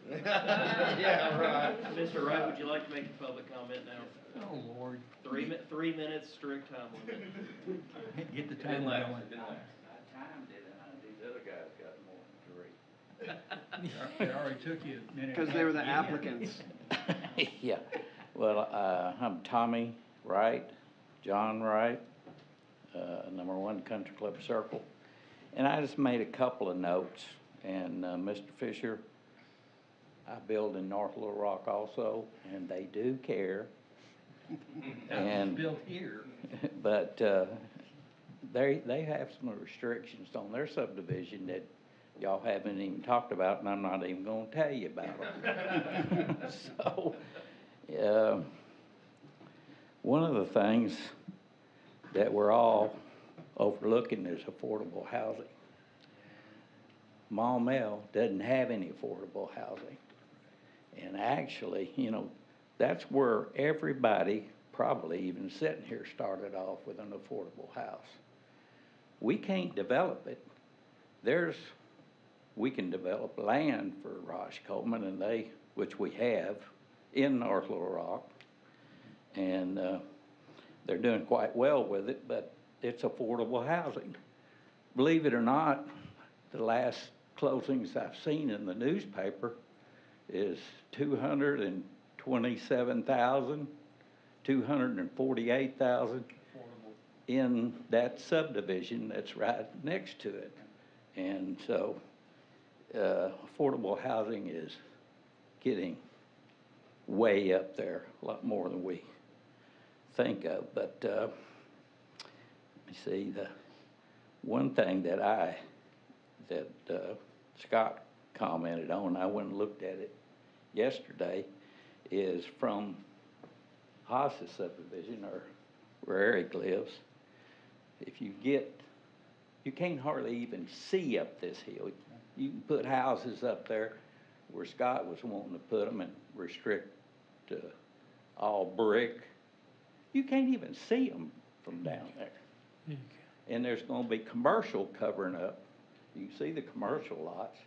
Yeah, right. Mr. Wright, would you like to make a public comment now? Oh, Lord. 3 minutes, strict time limit. Get the timer going. I timed it, and these other guys got more than 3. It already took you a minute. Because they were the applicants. Yeah, well, I'm Tommy Wright, John Wright, number 1 Country Club Circle. And I just made a couple of notes, and Mr. Fisher, I build in North Little Rock also, and they do care. And built here. But they have some restrictions on their subdivision that y'all haven't even talked about, and I'm not even gonna tell you about them. So, one of the things that we're all overlooking is affordable housing. Maumelle doesn't have any affordable housing. And actually, that's where everybody, probably even sitting here, started off with an affordable house. We can't develop it. We can develop land for Rosh Coleman, and which we have, in North Little Rock. And they're doing quite well with it, but it's affordable housing. Believe it or not, the last closings I've seen in the newspaper is 227,000, 248,000 in that subdivision that's right next to it. And so, affordable housing is getting way up there, a lot more than we think of. But, let me see, the one thing that Scott commented on, I went and looked at it yesterday, is from Haas subdivision, or where Eric lives, if you get, you can't hardly even see up this hill. You can put houses up there where Scott was wanting to put them and restrict all brick. You can't even see them from down there. And there's gonna be commercial covering up. You can see the commercial lots.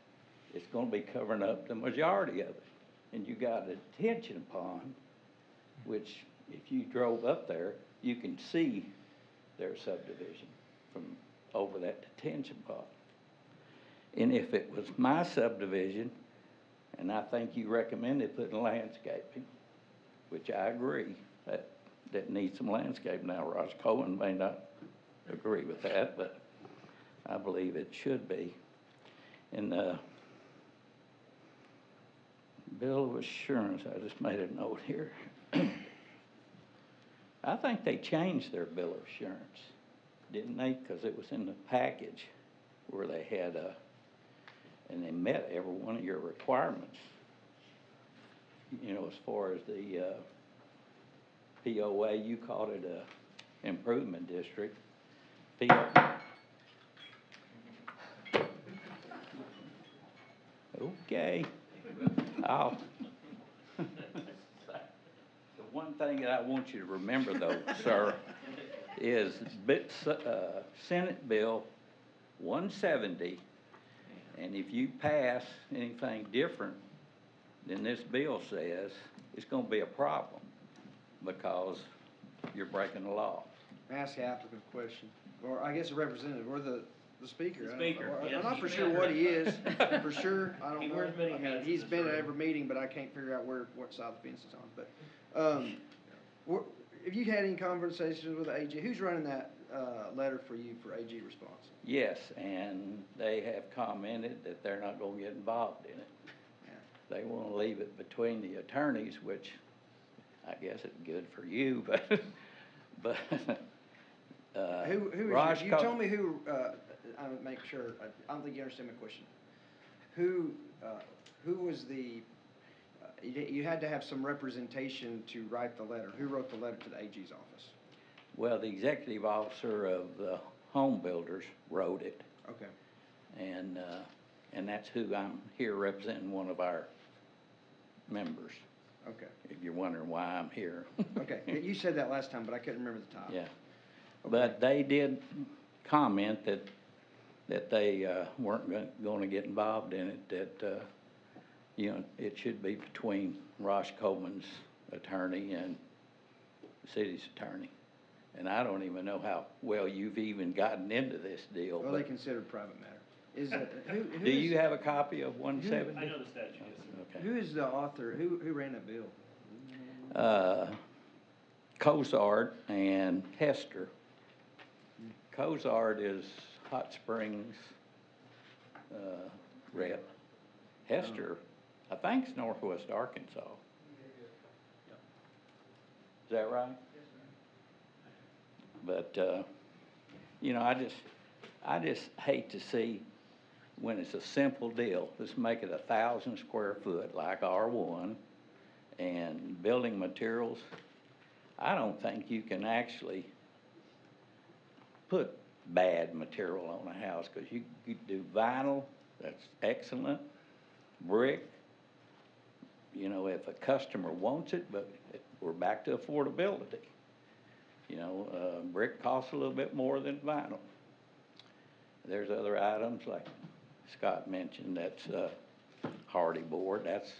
It's gonna be covering up the majority of it. And you got a detention pond, which if you drove up there, you can see their subdivision from over that detention pond. And if it was my subdivision, and I think you recommended putting landscaping, which I agree, that needs some landscaping. Now, Ross Cohen may not agree with that, but I believe it should be. And bill of assurance, I just made a note here. I think they changed their bill of assurance, didn't they? Because it was in the package where they had and they met every one of your requirements. You know, as far as the POA, you called it a improvement district. Okay. The one thing that I want you to remember though, sir, is Senate Bill 170, and if you pass anything different than this bill says, it's gonna be a problem, because you're breaking the law. May I ask the applicant a question? Or I guess a representative, or the speaker. The I don't speaker, know. yes. I'm not for sure what he is, for sure, I don't He know. wears many I mean, hats in he's this been at room. every meeting, but I can't figure out what side the fence is on, but, have you had any conversations with the AG? Who's running that, letter for you for AG response? Yes, and they have commented that they're not gonna get involved in it. They wanna leave it between the attorneys, which I guess is good for you, but, Who is, Raj you Co- told me who, I'll make sure, I don't think you understand my question. Who was the, you had to have some representation to write the letter. Who wrote the letter to the AG's office? Well, the executive officer of the home builders wrote it, Okay. and that's who I'm here representing, one of our members, Okay. if you're wondering why I'm here. Okay, you said that last time, but I couldn't remember the time. Yeah, but they did comment that they weren't gonna get involved in it, that, you know, it should be between Ross Coleman's attorney and the city's attorney. And I don't even know how well you've even gotten into this deal. Well, but- they consider it private matter. Is it, who Do is- you have a copy of 170? I know the statute, yes, sir. Okay. Who is the author? Who ran that bill? Cozart and Hester. Cozart is Hot Springs rep. Hester, I think, is Northwest Arkansas. Is that right? But, you know, I just hate to see when it's a simple deal, let's make it 1,000 square foot like R1, and building materials, I don't think you can actually put bad material on a house, because you do vinyl, that's excellent, brick, you know, if a customer wants it, but we're back to affordability. You know, brick costs a little bit more than vinyl. There's other items like Scott mentioned, that's hardy board, that's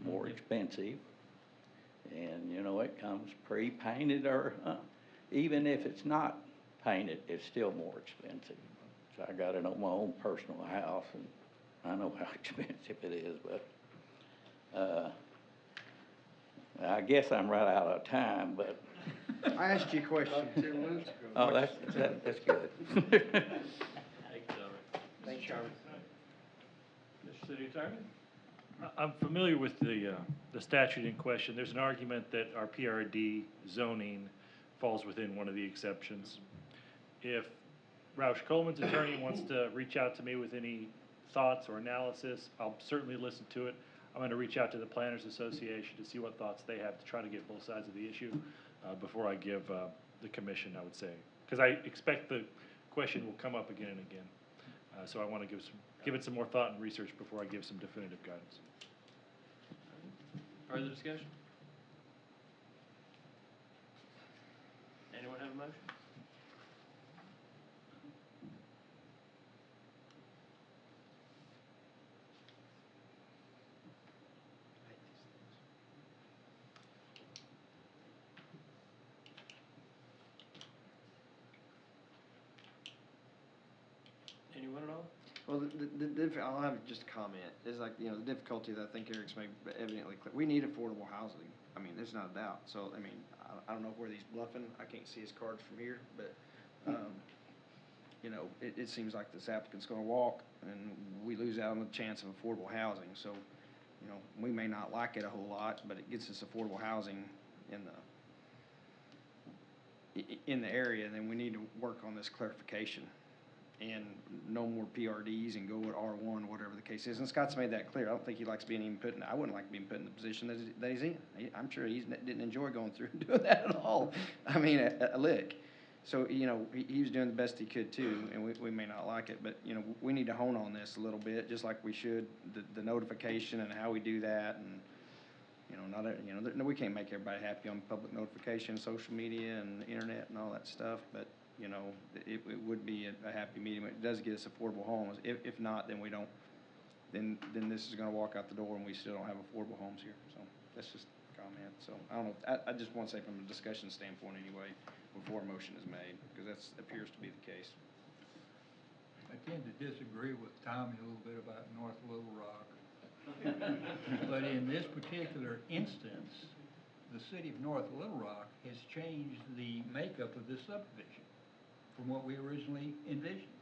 more expensive. And, you know, it comes pre-painted, or even if it's not painted, it's still more expensive. So I got it on my own personal house, and I know how expensive it is, but I guess I'm right out of time, but. I asked you a question. Oh, that's good. Thanks, Charlie. Mr. City Attorney? I'm familiar with the statute in question. There's an argument that our PRD zoning falls within one of the exceptions. If Roush Coleman's attorney wants to reach out to me with any thoughts or analysis, I'll certainly listen to it. I'm going to reach out to the Planners Association to see what thoughts they have to try to get both sides of the issue before I give the commission, I would say. Because I expect the question will come up again and again. So I want to give it some more thought and research before I give some definitive guidance. Further discussion? Anyone have a motion? Anyone at all? Well, I'll have just a comment. It's like, the difficulty that I think Eric's made evidently clear. We need affordable housing. I mean, there's not a doubt. So, I mean, I don't know where he's bluffing. I can't see his cards from here, but, it seems like this applicant's gonna walk and we lose out on the chance of affordable housing. So, we may not like it a whole lot, but it gets us affordable housing in the area, then we need to work on this clarification. And no more PRDs and go with R1, whatever the case is. And Scott's made that clear. I don't think he likes I wouldn't like being put in the position that he's in. I'm sure he didn't enjoy going through and doing that at all. I mean, a lick. So, he was doing the best he could too, and we may not like it, but, we need to hone on this a little bit, just like we should, the notification and how we do that, and, we can't make everybody happy on public notification, social media, and the internet and all that stuff, but, it would be a happy medium. It does get us affordable homes. If not, then we don't, then this is gonna walk out the door and we still don't have affordable homes here, so that's just a comment. So, I don't know, I just wanna say from a discussion standpoint anyway, before a motion is made, because that appears to be the case. I tend to disagree with Tommy a little bit about North Little Rock. But in this particular instance, the city of North Little Rock has changed the makeup of this subdivision from what we originally envisioned.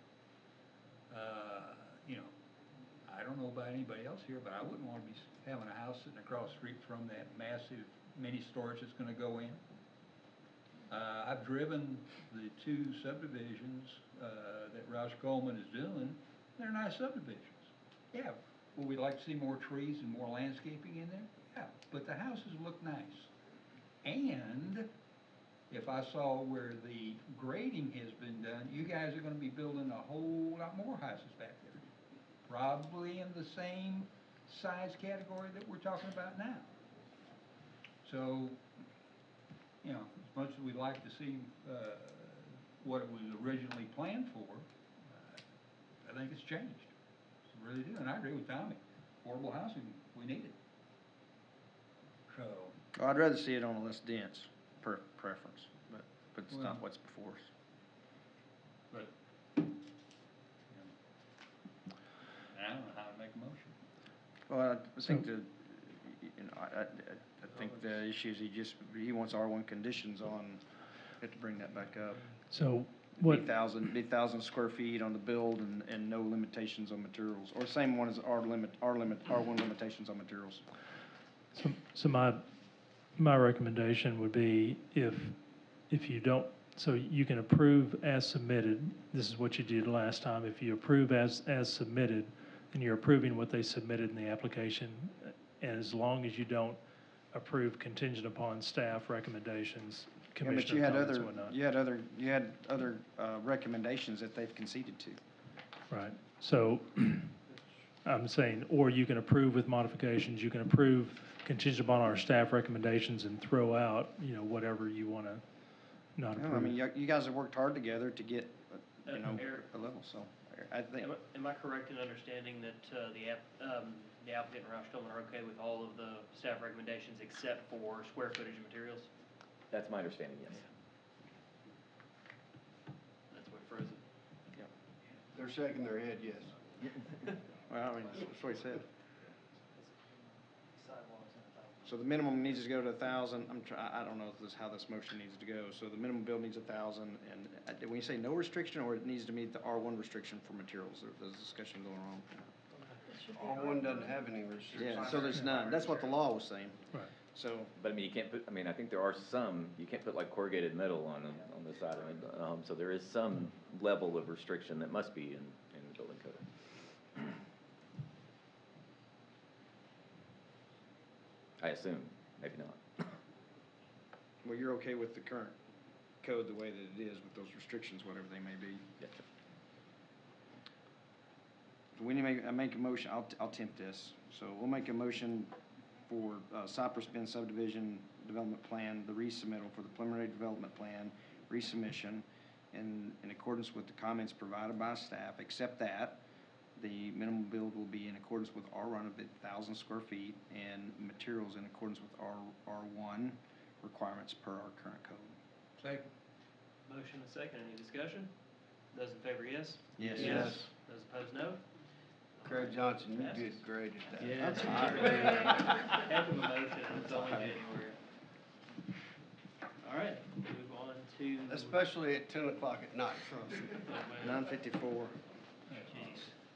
I don't know about anybody else here, but I wouldn't want to be having a house sitting across the street from that massive mini storage that's gonna go in. I've driven the two subdivisions that Roush Coleman is doing. They're nice subdivisions. Yeah, would we like to see more trees and more landscaping in there? Yeah, but the houses look nice. And if I saw where the grading has been done, you guys are gonna be building a whole lot more houses back there. Probably in the same size category that we're talking about now. So, as much as we'd like to see what it was originally planned for, I think it's changed. I really do, and I agree with Tommy. Affordable housing, we need it. So. Well, I'd rather see it on a less dense preference, but it's not what's before us. But, I don't know how to make a motion. Well, I think I think the issue is he wants R1 conditions on, have to bring that back up. So Be what, 1,000 square feet on the build and no limitations on materials, or same one as R1 limitations on materials. so my recommendation would be if you don't, so you can approve as submitted, this is what you did last time, if you approve as submitted, and you're approving what they submitted in the application, and as long as you don't approve contingent upon staff recommendations, commissioner comments and whatnot. You had other recommendations that they've conceded to. Right, so I'm saying, or you can approve with modifications, you can approve contingent upon our staff recommendations and throw out, whatever you want to not approve. I mean, you guys have worked hard together to get, Eric, a level, so I think. Am I correct in understanding that the applicant and Roush Coleman are okay with all of the staff recommendations except for square footage and materials? That's my understanding, yes. That's what froze it. They're shaking their head, yes. Well, I mean, that's what he said. So the minimum needs to go to 1,000, I don't know how this motion needs to go, so the minimum build needs 1,000, and when you say no restriction, or it needs to meet the R1 restriction for materials, there's a discussion going on. R1 doesn't have any restrictions. Yeah, so there's none, that's what the law was saying. Right. So. But I mean, you can't put, I think there are some, you can't put like corrugated metal on the side of it, so there is some level of restriction that must be in the building code. I assume, maybe not. Well, you're okay with the current code the way that it is with those restrictions, whatever they may be? Yes, sir. We need to make a motion, I'll tempt this. So we'll make a motion for Cypress Bend subdivision development plan, the resubmittal for the preliminary development plan, resubmission, in accordance with the comments provided by staff, except that the minimum build will be in accordance with R1 of 1,000 square feet and materials in accordance with R1 requirements per our current code. Second. Motion and second, any discussion? Those in favor, yes? Yes. Yes. Those opposed, no? Craig Johnson, you Passes. did great at that. Yeah, that's heck of a motion, and it's only January. All right, move on to. Especially at 10 o'clock at night. 9:54. Jeez.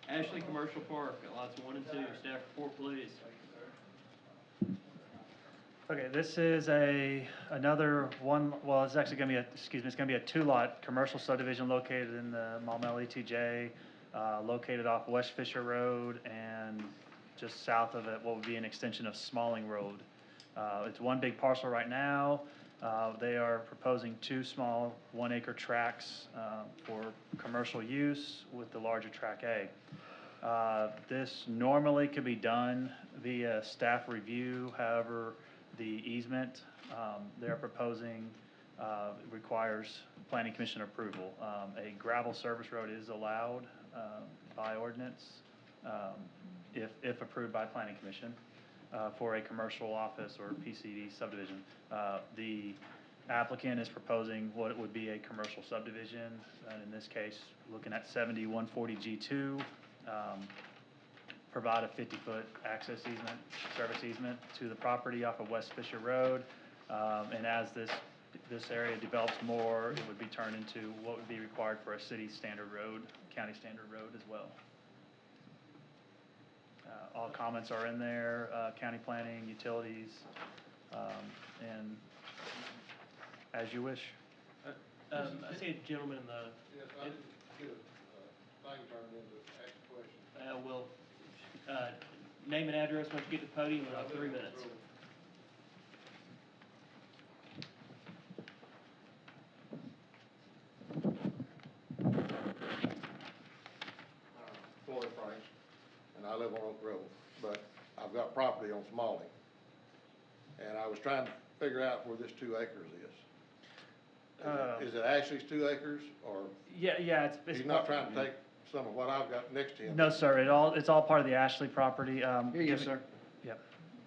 Ashley Commercial Park, lots 1 and 2, staff report, please. Okay, this is another one, well, it's actually gonna be it's gonna be a 2-lot commercial subdivision located in the Maumelle ETJ, located off West Fisher Road and just south of it, what would be an extension of Smalling Road. It's one big parcel right now. They are proposing 2 small 1-acre tracts, for commercial use with the larger tract A. This normally could be done via staff review, however, the easement they're proposing requires planning commission approval. A gravel service road is allowed by ordinance if approved by planning commission for a commercial office or PCD subdivision. The applicant is proposing what it would be a commercial subdivision, and in this case, looking at 7140G2. Provide a 50-foot access easement, service easement to the property off of West Fisher Road. And as this area develops more, it would be turned into what would be required for a city standard road, county standard road as well. All comments are in there, county planning, utilities, and as you wish. I see a gentleman in the. Yes, I didn't get a thing turned in to ask a question. Will, name and address once you get to the podium, we'll have 3 minutes. Floyd Franks, and I live on Oak Grove, but I've got property on Smalling. And I was trying to figure out where this 2 acres is. Is it actually 2 acres, or? Yeah, it's. He's not trying to take some of what I've got next to him? No, sir, it's all part of the Ashley property. Here you go, sir. Yep.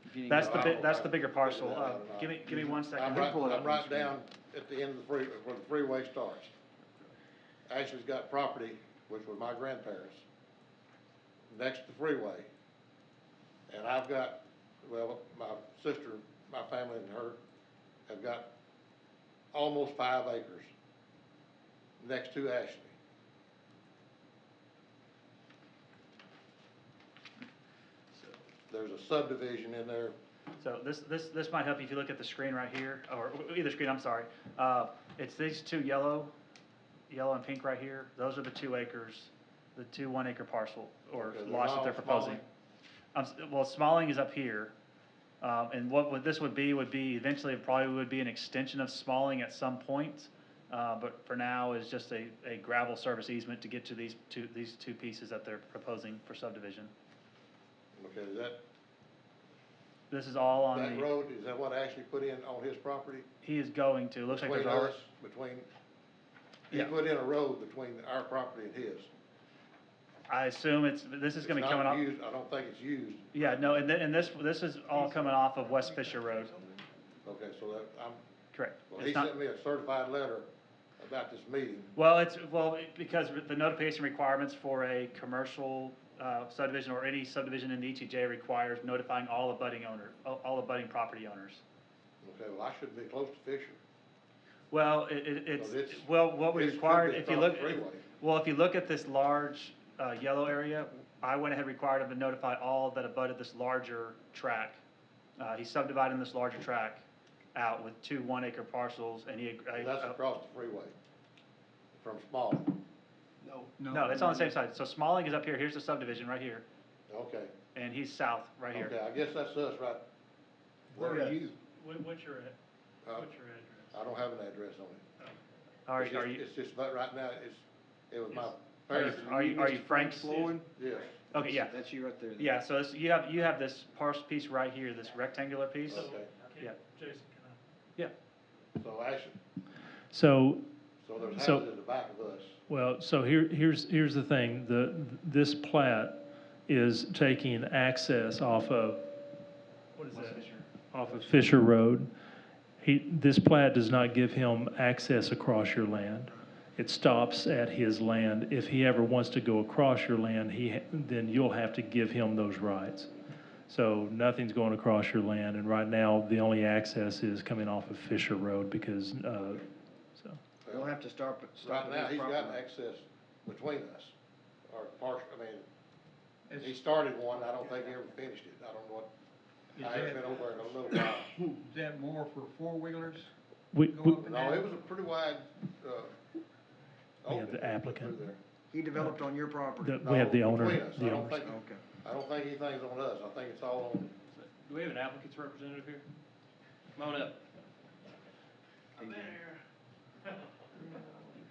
If you need That's to- that's the bigger parcel. Give me 1 second. I'm right down at the end of the where the freeway starts. Ashley's got property, which was my grandparents', next to the freeway. And I've got, well, my sister, my family and her have got almost 5 acres next to Ashley. There's a subdivision in there. So this might help you if you look at the screen right here, or either screen, I'm sorry. It's these 2 yellow and pink right here. Those are the 2 acres, the 2 1-acre parcel or Okay, they're lots that not they're proposing. Well, Smalling is up here. And what this would be eventually it probably would be an extension of Smalling at some point. But for now is just a gravel service easement to get to these two pieces that they're proposing for subdivision. Okay, This is all on that the, road, is that what Ashley put in on his property? he is going to, looks like there's Between already. us, he Yeah. put in a road between our property and his. I assume this is gonna be It's coming not off. used, I don't think it's used. Yeah, no, and this is all coming off of West Fisher Road. Okay, so that, Correct. well, It's he not- sent me a certified letter about this meeting. Well, because the notification requirements for a commercial subdivision or any subdivision in the ETJ requires notifying all abutting property owners. Okay, well, I should be close to Fisher. Well, what we this could required, be if you across look, the freeway. well, if you look at this large yellow area, I went ahead and required him to notify all that abutted this larger tract. He's subdividing this larger tract out with 2 1-acre parcels, and he. That's across the freeway from Smalling. No, it's on the same side. So Smalling is up here, here's the subdivision right here, Okay, and he's south right here. okay, I guess that's us right Where are you? What's your Uh, address? I don't have an address on it. Are It's are just- you, It's just, but right now, it was my are you, parents. are you Frank Floyd? Yes. Okay, yeah. That's you right there. then. Yeah, so you have this piece right here, this rectangular piece. Okay. Yeah. Jason, Yeah. So actually, So, so there's So- houses at the back of us. well, so here's the thing, this plat is taking access off of, what is that? Off of Fisher Road. This plat does not give him access across your land. It stops at his land. If he ever wants to go across your land, then you'll have to give him those rights. So nothing's going across your land, and right now, the only access is coming off of Fisher Road because, so. You'll have to stop Right now, at he's his got property. access between us, or partial, I mean, he started one, I don't think he ever finished it. I don't know what, I haven't been over there in a little while. Is that more for four-wheelers? We, No, it was a pretty wide, We have opening the they put applicant. through there. He developed on your property. We have the No, owner, between us. the owners. Okay. I don't think anything's on us, I think it's all on, Do we have an applicant's representative here? Come on up. I've been here.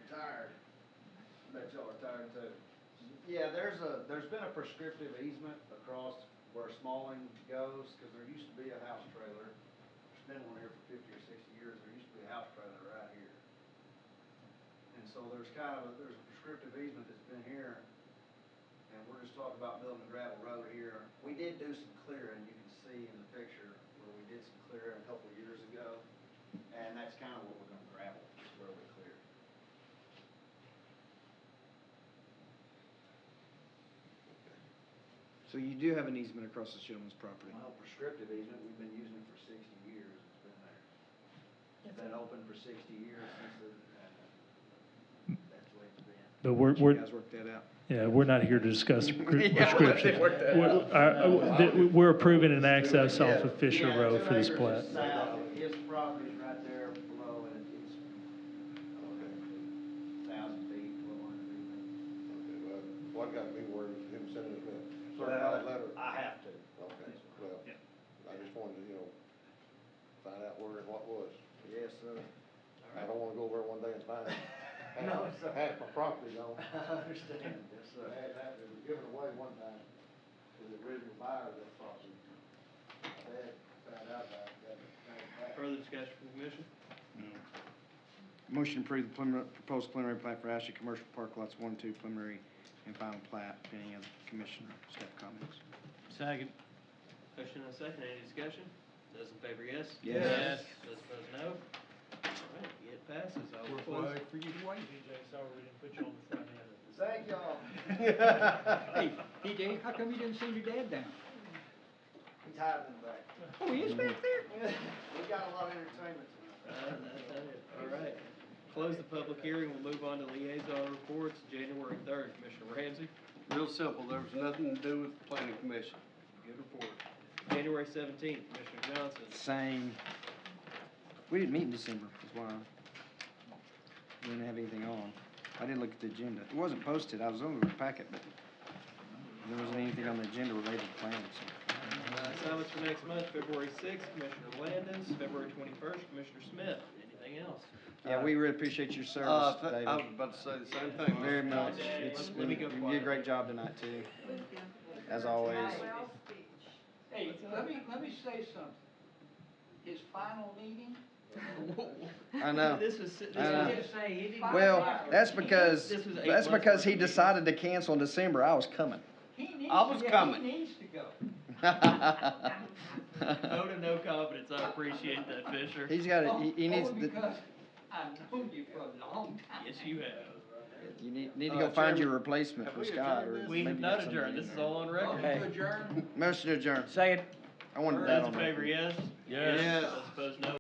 Tired. Bet y'all are tired too. Yeah, there's been a prescriptive easement across where Smalling goes, cause there used to be a house trailer. There's been one here for 50 or 60 years. There used to be a house trailer right here. And so there's a prescriptive easement that's been here. And we're just talking about building a gravel road here. We did do some clearing, you can see in the picture where we did some clearing a couple of years ago. And that's kind of what we're gonna gravel, is where we cleared. So you do have an easement across this gentleman's property? Well, prescriptive easement, we've been using it for 60 years, it's been there. It's been open for 60 years since that's the way it's been. But You guys work that out. Yeah, we're not here to discuss Yeah, prescription. work that out. We're approving an access off of Fisher Yeah, Road for this 2 plat. acres is south, his property's right there below, and it's 1,000 feet, 1,200 feet. okay, well, what got me worried was him sending us a Well, certified letter. I have to. Okay, well, I just wanted to, find out where and what was. Yes, sir. I don't wanna go over there one day and find No, sir. half my property gone. I understand, yes, sir. I had that, it was given away one time to the original buyer of that property. My dad found out about it, got it back. Further discussion from the commission? Motion to approve the proposed preliminary plat for Ashley Commercial Park Lots 1 and 2 preliminary and final plat, pending other commissioner staff comments. Second. Motion and a second, any discussion? Those in favor, yes? Yes. Those opposed, no. All right, it passes. I will close. For you to wait. DJ, sorry we didn't put you on the front end of this. Thank y'all. Hey, TJ, how come you didn't send your dad down? He's hiding in the back. Oh, he is back there? We got a lot of entertainment tonight. All right. Close the public hearing. We'll move on to liaison reports. January 3rd, Commissioner Ramsey. Real simple, there was nothing to do with the planning commission. Good report. January 17th, Commissioner Johnson. Same. We didn't meet in December, is why we didn't have anything on. I didn't look at the agenda. It wasn't posted. I was on the packet, but there wasn't anything on the agenda related to planning, so. Assignments for next month, February 6th, Commissioner Landis. February 21st, Commissioner Smith. Anything else? Yeah, we really appreciate your service, David. I was about to say the same thing. Very much. Let It's me been, go you quiet. did a great job tonight, too. As always. Hey, let me say something. His final meeting? I know. This was, I know. Just say he didn't. Well, that's because, This was 8 that's months because he worth of decided to cancel in December. I was coming. He needs I was to, coming. He needs to go. vote of no confidence. I appreciate that, Fisher. He's got it, he needs, Only the- because I've known you for a long time. Yes, you have. you need to go find your replacement have for we Scott, adjourned or this? We have maybe not get somebody adjourned. in This is there. all on record. Motion to adjourn. Motion to adjourn. Second. I wanted that Those on in there. favor, yes? Yes. Those opposed, no.